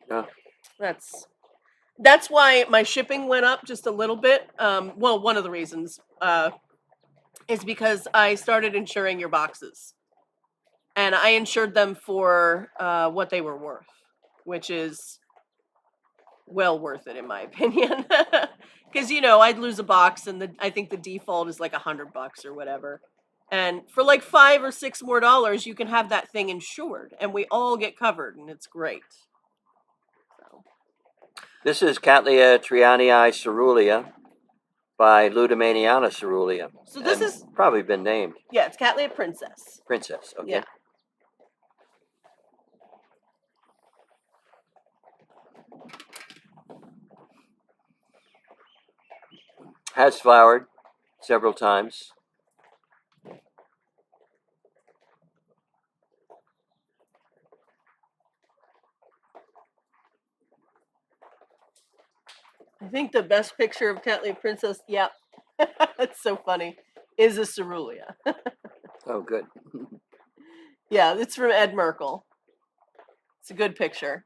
Speaker 1: Yeah.
Speaker 2: That's why my shipping went up just a little bit. Well, one of the reasons is because I started insuring your boxes. And I insured them for what they were worth, which is well worth it in my opinion. Because, I'd lose a box and I think the default is like $100 or whatever. And for like $5 or $6 more, you can have that thing insured and we all get covered and it's great. So.
Speaker 1: This is Cattleya trianii cerulea by Ludimaniana cerulea.
Speaker 2: So this is
Speaker 1: probably been named.
Speaker 2: Yeah, it's Cattleya princess.
Speaker 1: Princess, okay.
Speaker 2: Yeah.
Speaker 1: Has flowered several times.
Speaker 2: I think the best picture of Cattleya Princess, yep, that's so funny, is a cerulean.
Speaker 1: Oh, good.
Speaker 2: Yeah, it's from Ed Merkel. It's a good picture.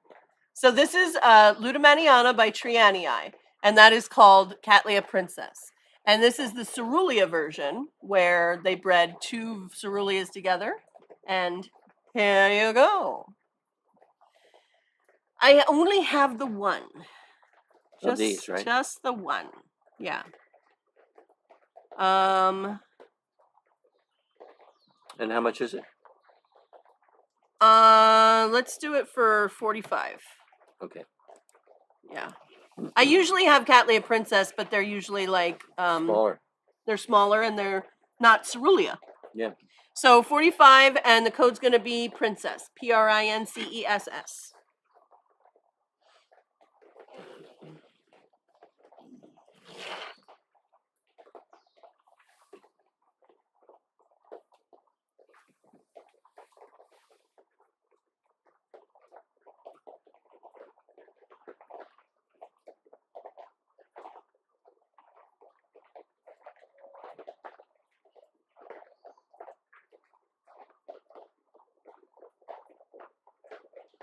Speaker 2: So this is Ludomaniana by Trianii, and that is called Cattleya Princess. And this is the cerulean version, where they bred 2 ceruleas together. And here you go. I only have the one.
Speaker 1: Of these, right?
Speaker 2: Just the one. Yeah.
Speaker 1: And how much is it?
Speaker 2: Let's do it for 45.
Speaker 1: Okay.
Speaker 2: Yeah. I usually have Cattleya Princess, but they're usually like
Speaker 1: Smaller.
Speaker 2: They're smaller and they're not cerulean.
Speaker 1: Yeah.
Speaker 2: So 45, and the code's going to be Princess. Princess.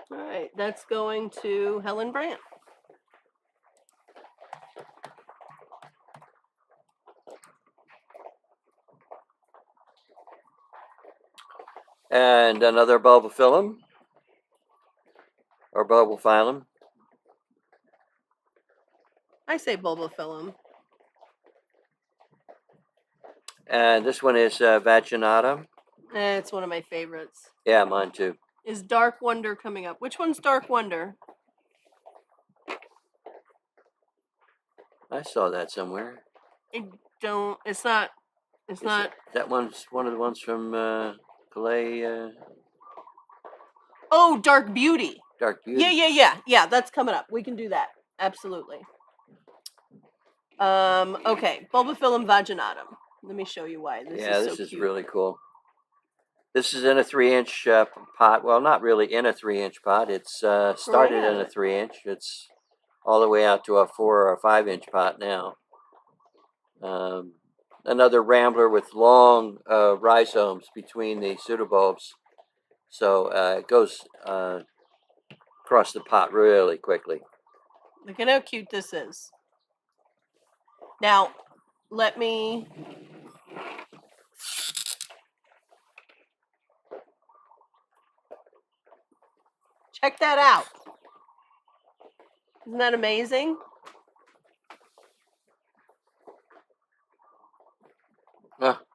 Speaker 2: All right, that's going to Helen Brandt.
Speaker 1: And another bulbophyllum or bulbophyllum.
Speaker 2: I say bulbophyllum.
Speaker 1: And this one is vaginata.
Speaker 2: It's one of my favorites.
Speaker 1: Yeah, mine too.
Speaker 2: Is Dark Wonder coming up? Which one's Dark Wonder?
Speaker 1: I saw that somewhere.
Speaker 2: I don't. It's not. It's not.
Speaker 1: That one's one of the ones from Calais.
Speaker 2: Oh, Dark Beauty.
Speaker 1: Dark Beauty.
Speaker 2: Yeah. That's coming up. We can do that. Absolutely. Okay. Bulbophyllum vaginatum. Let me show you why.
Speaker 1: This is really cool. This is in a 3-inch pot. Well, not really in a 3-inch pot. It's started in a 3-inch. It's all the way out to a 4 or a 5-inch pot now. Another rambler with long rhizomes between the pseudobulbs. So it goes across the pot really quickly.
Speaker 2: Look at how cute this is. Now, let me... Check that out. Isn't that amazing?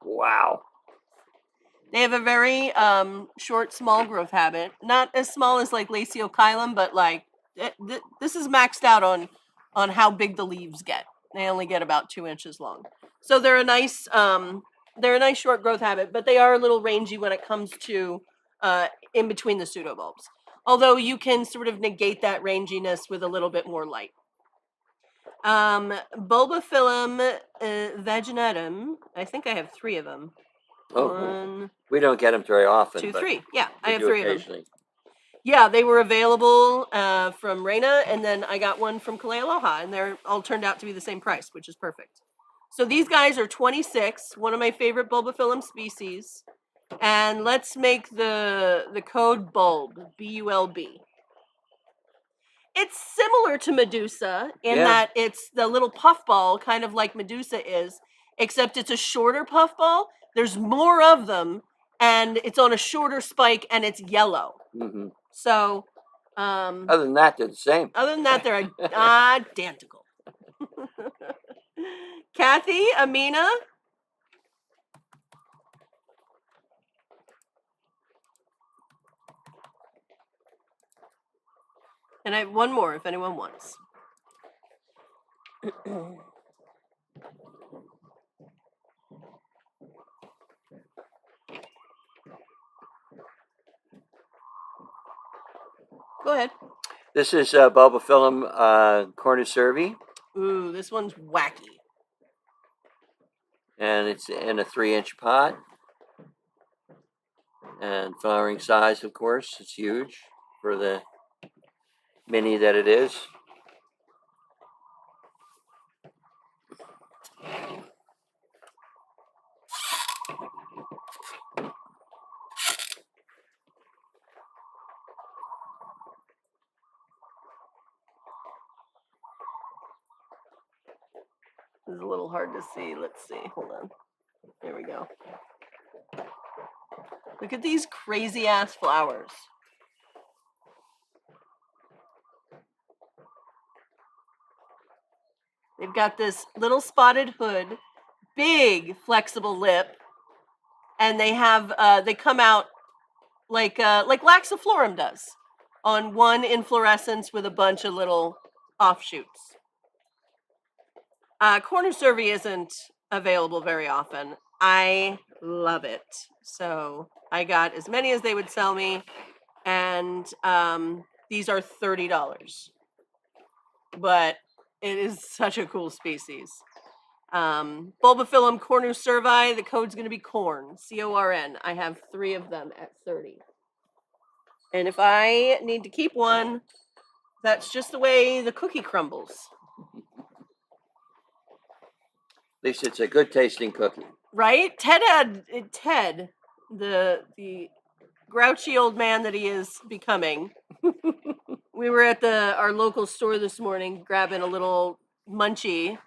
Speaker 1: Wow.
Speaker 2: They have a very short, small growth habit. Not as small as like Laciochilum, but like this is maxed out on how big the leaves get. They only get about 2 inches long. So they're a nice short growth habit, but they are a little rangy when it comes to in between the pseudobulbs. Although you can sort of negate that ranginess with a little bit more light. Bulbophyllum vaginatum. I think I have 3 of them.
Speaker 1: Oh, we don't get them very often.
Speaker 2: 2, 3. Yeah, I have 3 of them.
Speaker 1: Yeah,
Speaker 2: they were available from Reina, and then I got one from Kalea Aloha, and they're all turned out to be the same price, which is perfect. So these guys are 26, one of my favorite bulbophyllum species. And let's make the code bulb, B-U-L-B. It's similar to Medusa in that it's the little puffball, kind of like Medusa is, except it's a shorter puffball. There's more of them, and it's on a shorter spike, and it's yellow.
Speaker 1: Mm-hmm.
Speaker 2: So,
Speaker 1: other than that, they're the same.
Speaker 2: Other than that, they're identical. Kathy, Amina. And I have one more if anyone wants. Go ahead.
Speaker 1: This is bulbophyllum cornucervi.
Speaker 2: Ooh, this one's wacky.
Speaker 1: And it's in a 3-inch pot. And flowering size, of course, it's huge for the mini that it is.
Speaker 2: This is a little hard to see. Let's see. Hold on. There we go. Look at these crazy ass flowers. They've got this little spotted hood, big flexible lip, and they have they come out like Laxiflorum does, on one inflorescence with a bunch of little offshoots. Corner survey isn't available very often. I love it. So I got as many as they would sell me, and these are $30. But it is such a cool species. Bulbophyllum cornucervi, the code's going to be corn, C-O-R-N. I have 3 of them at 30. And if I need to keep one, that's just the way the cookie crumbles.
Speaker 1: At least it's a good tasting cookie.
Speaker 2: Right? Ted, the grouchy old man that he is becoming. We were at our local store this morning grabbing a little munchie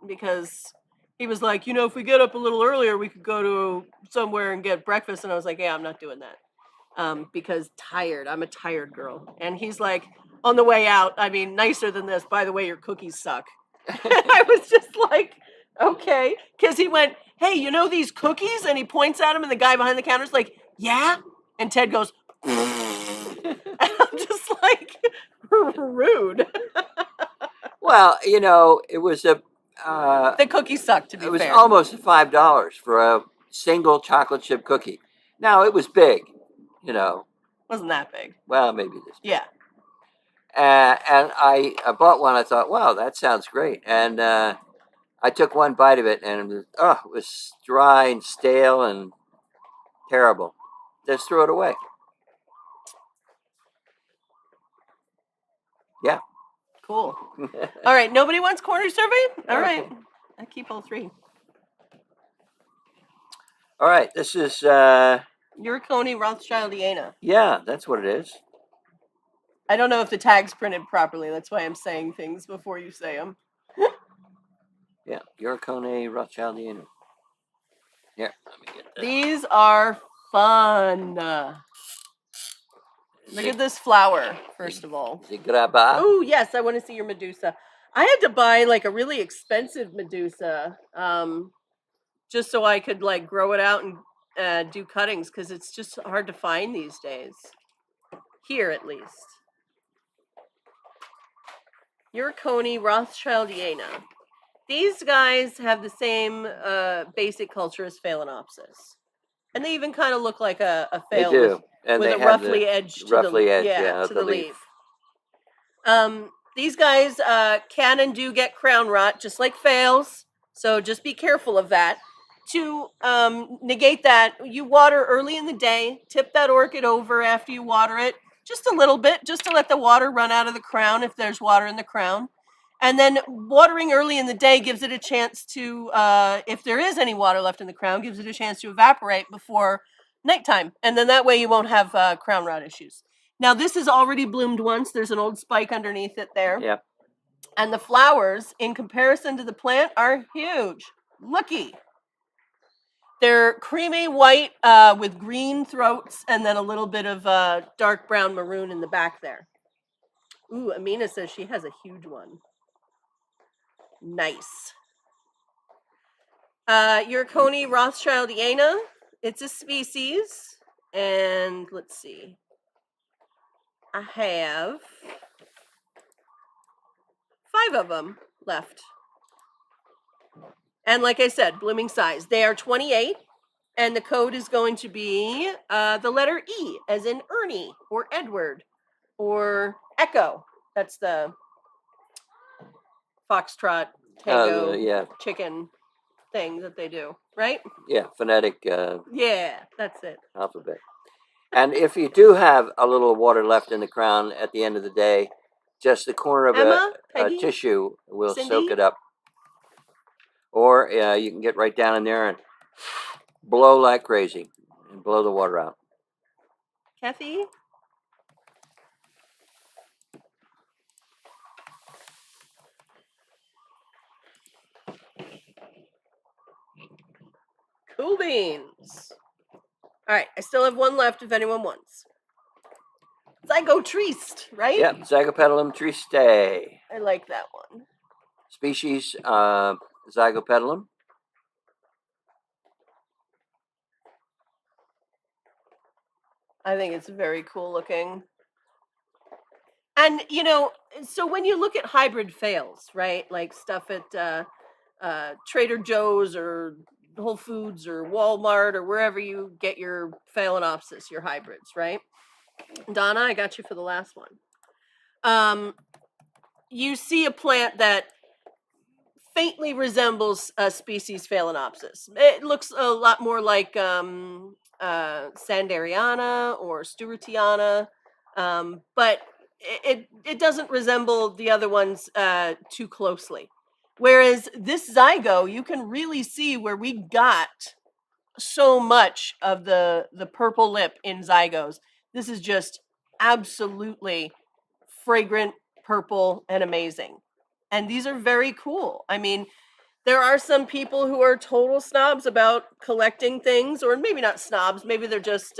Speaker 2: because he was like, if we get up a little earlier, we could go to somewhere and get breakfast. And I was like, yeah, I'm not doing that. Because I'm a tired girl. And he's like, on the way out, I mean, nicer than this, by the way, your cookies suck. I was just like, okay. Because he went, hey, these cookies? And he points at him, and the guy behind the counter's like, yeah? And Ted goes, and I'm just like, rude.
Speaker 1: Well, it was the
Speaker 2: cookies sucked, to be fair.
Speaker 1: It was almost $5 for a single chocolate chip cookie. Now, it was big,
Speaker 2: Wasn't that big.
Speaker 1: Well, maybe this big.
Speaker 2: Yeah.
Speaker 1: And I bought one. I thought, wow, that sounds great. And I took one bite of it, and it was dry and stale and terrible. Just threw it away. Yeah.
Speaker 2: Cool. All right. Nobody wants corner survey? All right. I keep all 3.
Speaker 1: All right. This is...
Speaker 2: Uricone Rothschildiana.
Speaker 1: Yeah, that's what it is.
Speaker 2: I don't know if the tag's printed properly. That's why I'm saying things before you say them.
Speaker 1: Yeah, Uricone Rothschildiana. Here, let me get that.
Speaker 2: These are fun. Look at this flower, first of all.
Speaker 1: Zigraba.
Speaker 2: Oh, yes, I want to see your Medusa. I had to buy like a really expensive Medusa just so I could like grow it out and do cuttings, because it's just hard to find these days. Here, at least. Uricone Rothschildiana. These guys have the same basic culture as Phalaenopsis. And they even kind of look like a phale.
Speaker 1: They do. And
Speaker 2: with
Speaker 1: they
Speaker 2: a
Speaker 1: have
Speaker 2: roughly edged to the leaf. These guys can and do get crown rot, just like phales. So just be careful of that. To negate that, you water early in the day. Tip that orchid over after you water it, just a little bit, just to let the water run out of the crown if there's water in the crown. And then watering early in the day gives it a chance to, if there is any water left in the crown, gives it a chance to evaporate before nighttime. And then that way you won't have crown rot issues. Now, this has already bloomed once. There's an old spike underneath it there.
Speaker 1: Yeah.
Speaker 2: And the flowers, in comparison to the plant, are huge. Looky. They're creamy white with green throats and then a little bit of dark brown maroon in the back there. Ooh, Amina says she has a huge one. Nice. Uricone Rothschildiana. It's a species. And let's see. I have 5 of them left. And like I said, blooming size. They are 28. And the code is going to be the letter E, as in Ernie or Edward or Echo. That's the foxtrot, tango, chicken thing that they do, right?
Speaker 1: Yeah, phonetic.
Speaker 2: Yeah, that's it.
Speaker 1: Alphabet. And if you do have a little water left in the crown at the end of the day, just the corner of a tissue will soak it up. Or you can get right down in there and blow like crazy and blow the water out.
Speaker 2: Kathy? Cool beans. All right, I still have one left if anyone wants. Zygo Triste, right?
Speaker 1: Yep, Zygopetalum triste.
Speaker 2: I like that one.
Speaker 1: Species, Zygopetalum.
Speaker 2: I think it's very cool looking. And, you know, so when you look at hybrid fails, right, like stuff at Trader Joe's or Whole Foods or Walmart or wherever you get your Phalaenopsis, your hybrids, right? Donna, I got you for the last one. You see a plant that faintly resembles a species Phalaenopsis. It looks a lot more like Sanderiana or Stewartiana, but it doesn't resemble the other ones too closely. Whereas this zygo, you can really see where we got so much of the purple lip in zygos. This is just absolutely fragrant, purple, and amazing. And these are very cool. I mean, there are some people who are total snobs about collecting things, or maybe not snobs, maybe they're just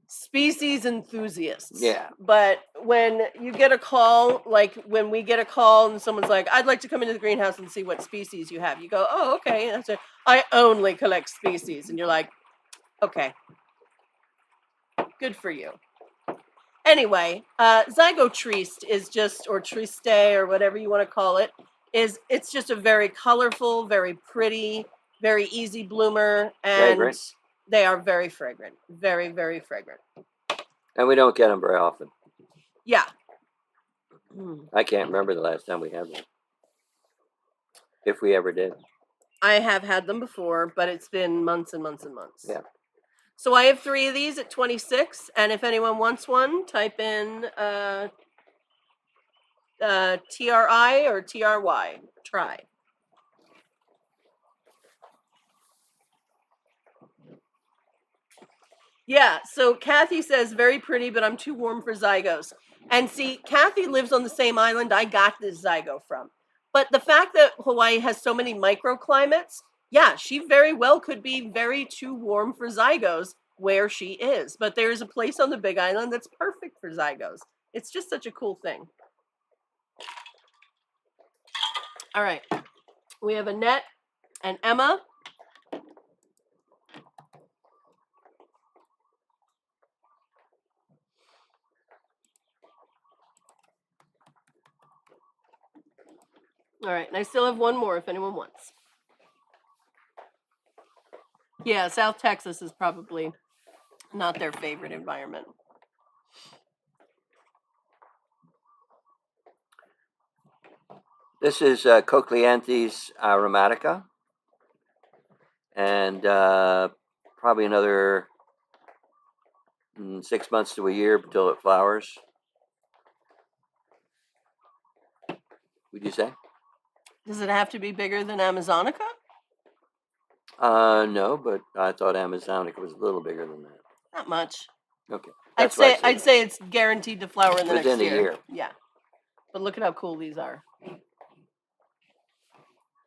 Speaker 2: species enthusiasts.
Speaker 1: Yeah.
Speaker 2: But when you get a call, like when we get a call and someone's like, I'd like to come into the greenhouse and see what species you have, you go, oh, okay. And that's it. I only collect species. And you're like, okay, good for you. Anyway, Zygo Triste is just, or Triste, or whatever you want to call it, it's just a very colorful, very pretty, very easy bloomer, and
Speaker 1: Fragrant.
Speaker 2: they are very fragrant, very, very fragrant.
Speaker 1: And we don't get them very often.
Speaker 2: Yeah.
Speaker 1: I can't remember the last time we had one. If we ever did.
Speaker 2: I have had them before, but it's been months and months and months.
Speaker 1: Yeah.
Speaker 2: So I have 3 of these at 26, and if anyone wants one, type in TRI or TRY. Try. Yeah, so Kathy says, very pretty, but I'm too warm for zygos. And see, Kathy lives on the same island I got this zygo from. But the fact that Hawaii has so many microclimates, yeah, she very well could be very too warm for zygos where she is. But there's a place on the Big Island that's perfect for zygos. It's just such a cool thing. All right. We have Annette and Emma. All right, and I still have one more if anyone wants. Yeah, South Texas is probably not their favorite environment.
Speaker 1: This is Cochleanthes aromatica. And probably another 6 months to a year until it flowers. Would you say?
Speaker 2: Does it have to be bigger than Amazonica?
Speaker 1: No, but I thought Amazonica was a little bigger than that.
Speaker 2: Not much.
Speaker 1: Okay.
Speaker 2: I'd say it's guaranteed to flower in the
Speaker 1: within
Speaker 2: next
Speaker 1: a year.
Speaker 2: Yeah. But look at how cool these are.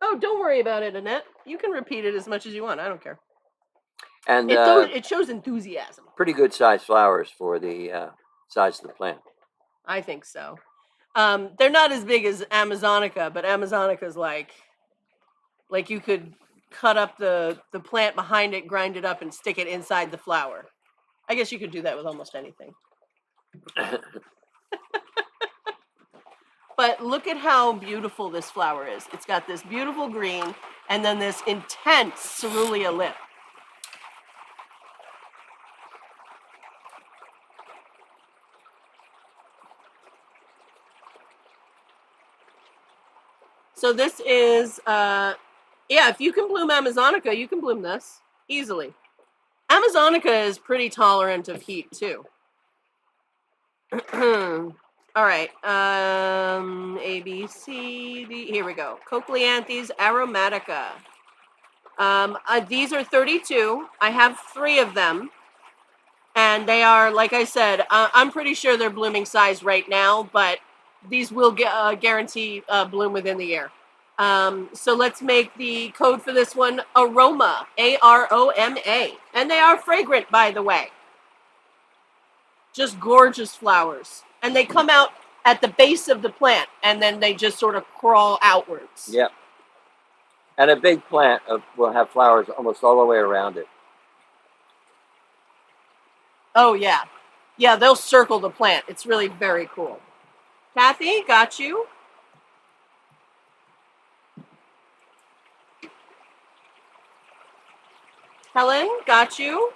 Speaker 2: Oh, don't worry about it, Annette. You can repeat it as much as you want. I don't care.
Speaker 1: And
Speaker 2: it shows enthusiasm.
Speaker 1: Pretty good sized flowers for the size of the plant.
Speaker 2: I think so. They're not as big as Amazonica, but Amazonica's like you could cut up the plant behind it, grind it up, and stick it inside the flower. I guess you could do that with almost anything. But look at how beautiful this flower is. It's got this beautiful green and then this intense cerulean lip. So this is, yeah, if you can bloom Amazonica, you can bloom this easily. Amazonica is pretty tolerant of heat too. All right, A, B, C, D, here we go. Cochleanthes aromatica. These are 32. I have 3 of them. And they are, like I said, I'm pretty sure they're blooming size right now, but these will guarantee bloom within the year. So let's make the code for this one Aroma, Aroma. And they are fragrant, by the way. Just gorgeous flowers. And they come out at the base of the plant, and then they just sort of crawl outwards.
Speaker 1: Yep. And a big plant will have flowers almost all the way around it.
Speaker 2: Oh, yeah. Yeah, they'll circle the plant. It's really very cool. Kathy, got you. Helen, got you.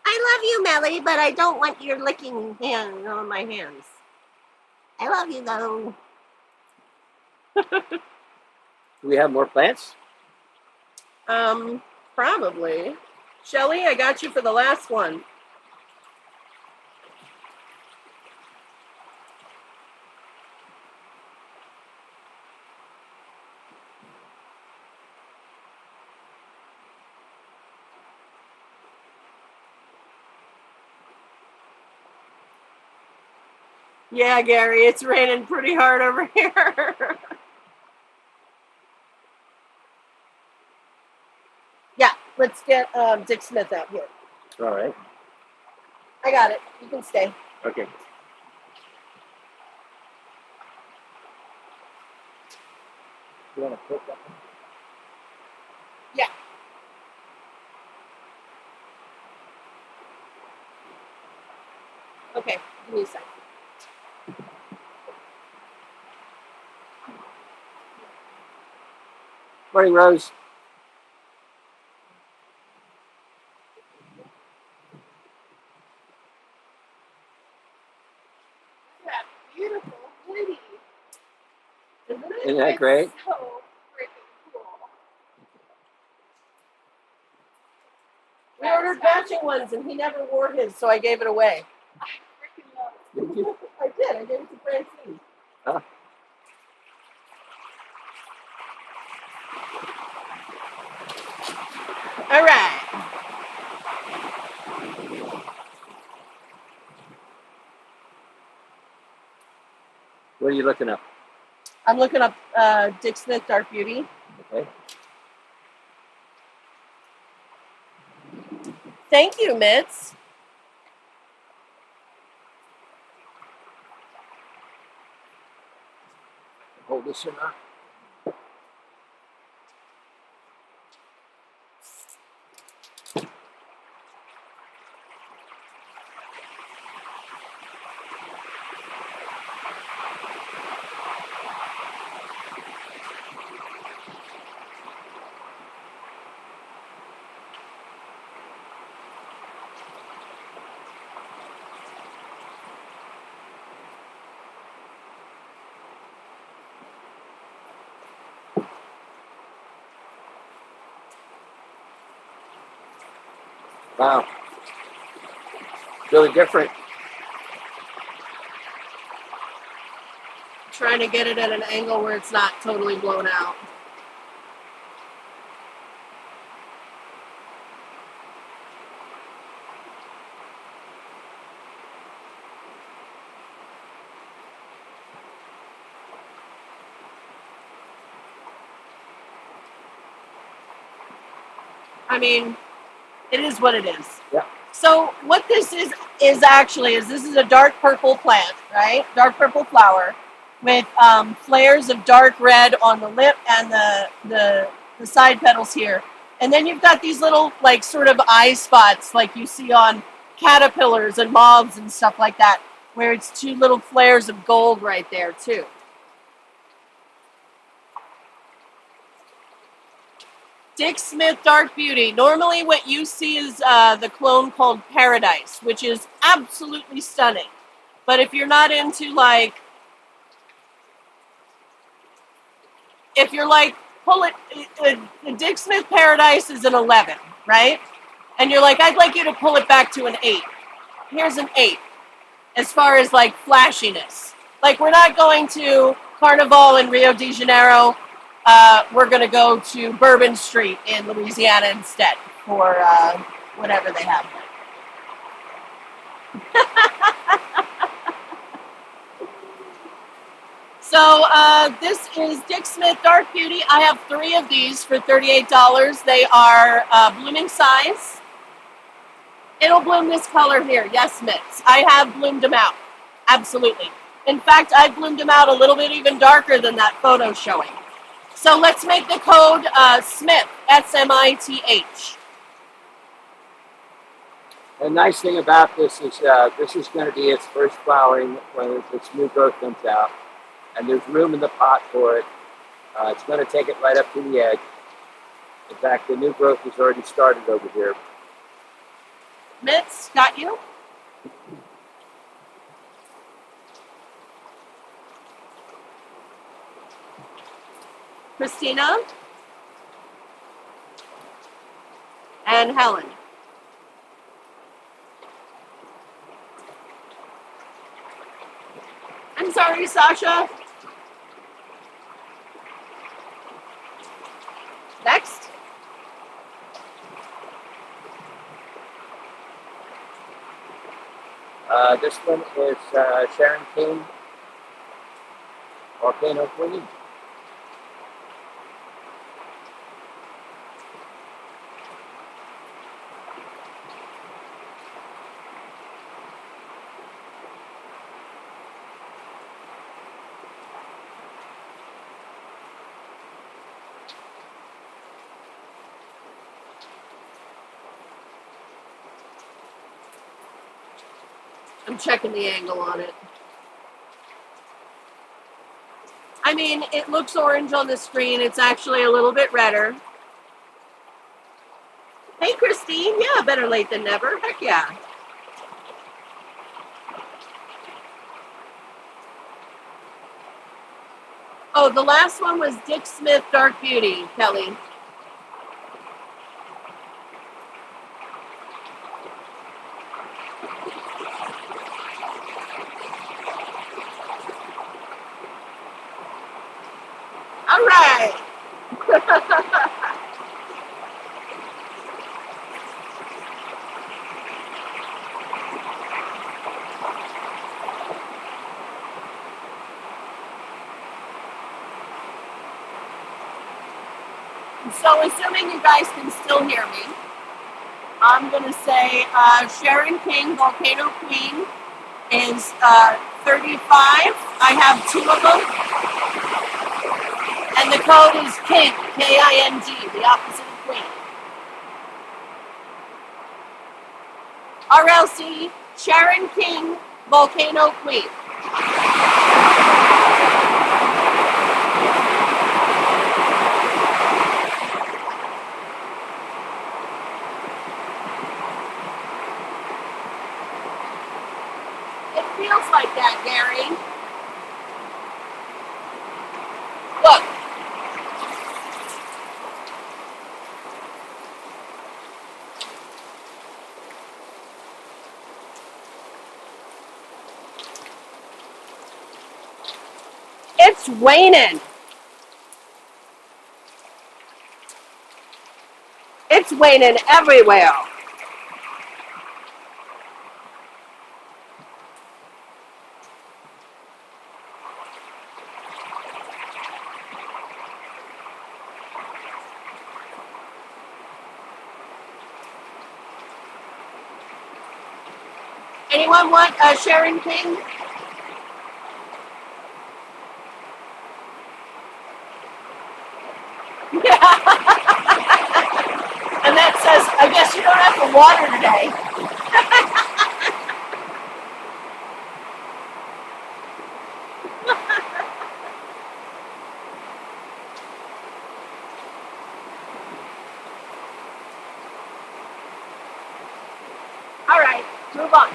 Speaker 2: I love you, Melly, but I don't want your licking hand on my hands. I love you, though.
Speaker 1: Do we have more plants?
Speaker 2: Probably. Shelly, I got you for the last one. Yeah, Gary, it's raining pretty hard over here. Yeah, let's get Dick Smith out here.
Speaker 1: All right.
Speaker 2: I got it. You can stay.
Speaker 1: Okay. You want to put that one?
Speaker 2: Yeah. Okay, give me a second.
Speaker 1: Morning, Rose.
Speaker 2: That beautiful lady.
Speaker 1: Isn't that great?
Speaker 2: So freaking cool. We ordered matching ones and he never wore his, so I gave it away. I freaking love it.
Speaker 1: Did you?
Speaker 2: I did. I gave it to Francine.
Speaker 1: Huh?
Speaker 2: All right.
Speaker 1: What are you looking up?
Speaker 2: I'm looking up Dick Smith Dark Beauty.
Speaker 1: Okay.
Speaker 2: Thank you, Mitz.
Speaker 1: Hold this or not? Wow. Really different.
Speaker 2: Trying to get it at an angle where it's not totally blown out. I mean, it is what it is.
Speaker 1: Yeah.
Speaker 2: So what this is actually this is a dark purple plant, right? Dark purple flower with flares of dark red on the lip and the side petals here. And then you've got these little like sort of eye spots like you see on caterpillars and moths and stuff like that, where it's two little flares of gold right there too. Dick Smith Dark Beauty. Normally what you see is the clone called Paradise, which is absolutely stunning. But if you're not into like, if you're like, pull it, the Dick Smith Paradise is an 11, right? And you're like, I'd like you to pull it back to an 8. Here's an 8 as far as like flashiness. Like we're not going to Carnival in Rio de Janeiro. We're going to go to Bourbon Street in Louisiana instead for whatever they have there. So this is Dick Smith Dark Beauty. I have 3 of these for $38. They are blooming size. It'll bloom this color here. Yes, Mitts. I have bloomed them out. Absolutely. In fact, I bloomed them out a little bit even darker than that photo showing. So let's make the code Smith, S-M-I-T-H.
Speaker 1: The nice thing about this is going to be its first flowering when its new growth comes out. And there's room in the pot for it. It's going to take it right up to the edge. In fact, the new growth has already started over here.
Speaker 2: Mitts, got you? Christina? And Helen. I'm sorry, Sasha. Next.
Speaker 1: This one is Sharon King, Volcano Queen.
Speaker 2: I'm checking the angle on it. I mean, it looks orange on the screen. It's actually a little bit redder. Hey, Christine. Yeah, better late than never. Heck yeah. Oh, the last one was Dick Smith Dark Beauty, Kelly. All right. So assuming you guys can still hear me, I'm going to say Sharon King, Volcano Queen, is 35. I have 2 of them. And the code is King, K-I-N-G, the opposite of Queen. RLC, Sharon King, Volcano Queen. It feels like that, Gary. Look. It's waning. It's waning everywhere. Anyone want Sharon King? And that says, I guess you don't have to water today. All right, move on.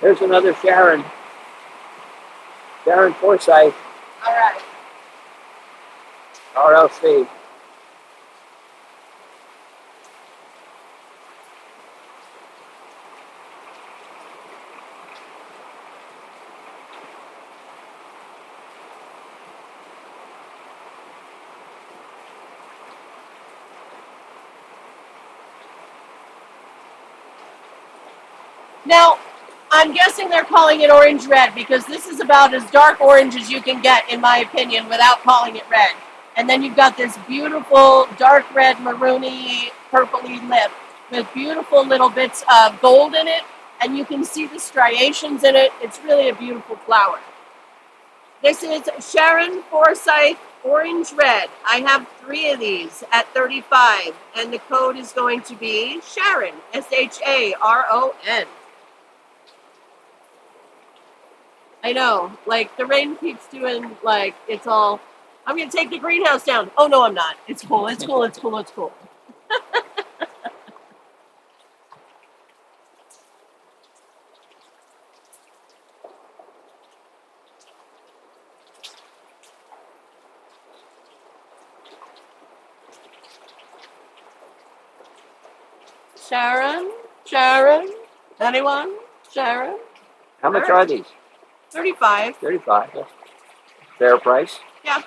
Speaker 1: There's another Sharon. Sharon Forsyth,
Speaker 2: All right.
Speaker 1: RLC.
Speaker 2: Now, I'm guessing they're calling it orange red because this is about as dark orange as you can get, in my opinion, without calling it red. And then you've got this beautiful dark red, maroony, purpley lip with beautiful little bits of gold in it, and you can see the striations in it. It's really a beautiful flower. This is Sharon Forsyth Orange Red. I have 3 of these at 35, and the code is going to be Sharon, SHARON. I know, like the rain keeps doing, like it's all. I'm gonna take the greenhouse down. Oh no, I'm not. It's cool. It's cool. It's cool. It's cool. Sharon, Sharon, anyone? Sharon.
Speaker 1: How much are these?
Speaker 2: 35.
Speaker 1: 35. That's fair price.
Speaker 2: Yeah.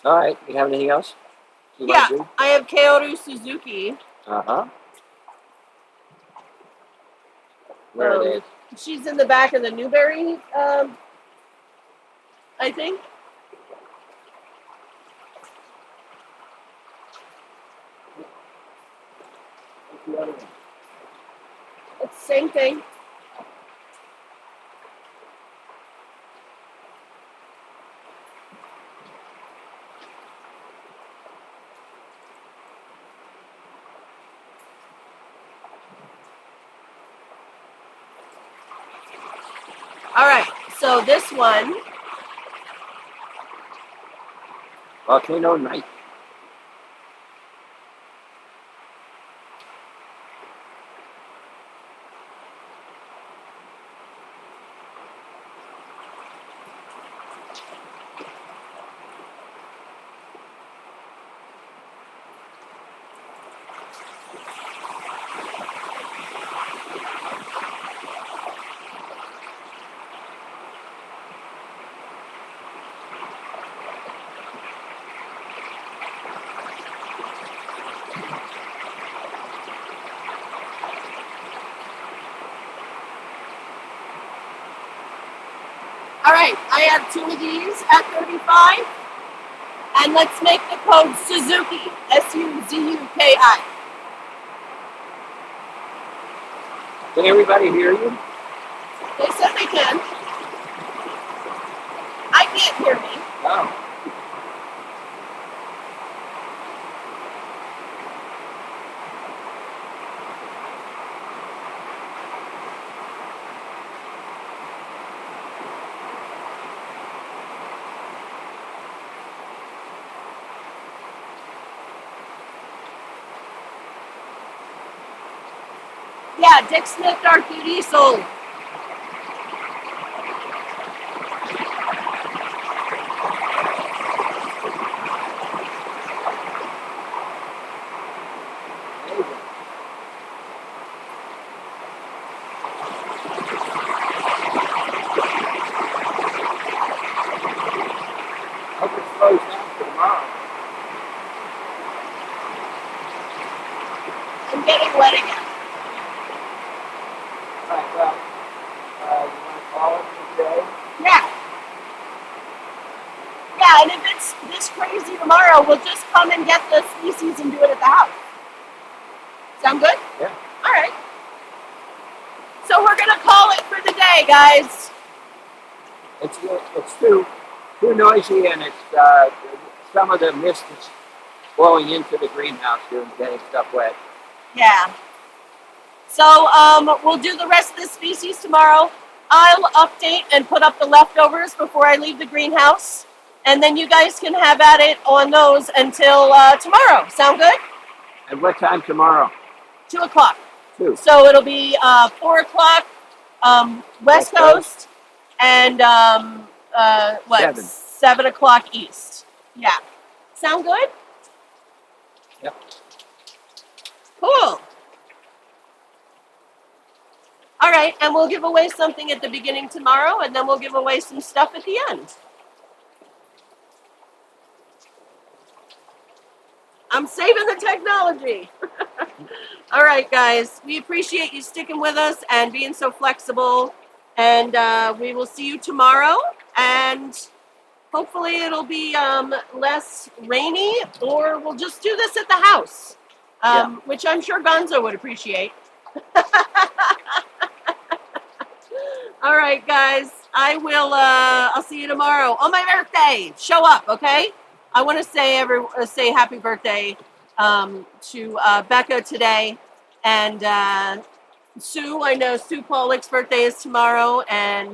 Speaker 1: All right. You have anything else?
Speaker 2: Yeah, I have Kaoru Suzuki.
Speaker 1: Uh-huh. Where are they?
Speaker 2: She's in the back of the Newberry, I think. It's the same thing. All right, so this one.
Speaker 1: Volcano Night.
Speaker 2: All right, I have 2 of these at 35. And let's make the code Suzuki, SUZUKI.
Speaker 1: Can everybody hear you?
Speaker 2: They said they can. I can't hear me.
Speaker 1: Oh.
Speaker 2: Yeah, Dick Smith Dark Beauty sold.
Speaker 1: Hope it slows down for tomorrow.
Speaker 2: I'm getting wet again.
Speaker 1: All right, well, you want to call it today?
Speaker 2: Yeah. Yeah, and if it's this crazy tomorrow, we'll just come and get the species and do it at the house. Sound good?
Speaker 1: Yeah.
Speaker 2: All right. So we're going to call it for the day, guys.
Speaker 1: It's too noisy, and it's some of the mist is blowing into the greenhouse here and getting stuff wet.
Speaker 2: Yeah. So we'll do the rest of the species tomorrow. I'll update and put up the leftovers before I leave the greenhouse. And then you guys can have at it on those until tomorrow. Sound good?
Speaker 1: At what time tomorrow?
Speaker 2: 2 o'clock.
Speaker 1: 2.
Speaker 2: So it'll be 4 o'clock West Coast and 7 o'clock East. Yeah. Sound good?
Speaker 1: Yep.
Speaker 2: Cool. All right, and we'll give away something at the beginning tomorrow, and then we'll give away some stuff at the end. I'm saving the technology. All right, guys. We appreciate you sticking with us and being so flexible. And we will see you tomorrow. And hopefully it'll be less rainy, or we'll just do this at the house, which I'm sure Gonzo would appreciate. All right, guys. I'll see you tomorrow on my birthday. Show up, okay? I want to say happy birthday to Becca today, and Sue. I know Sue Pollock's birthday is tomorrow, and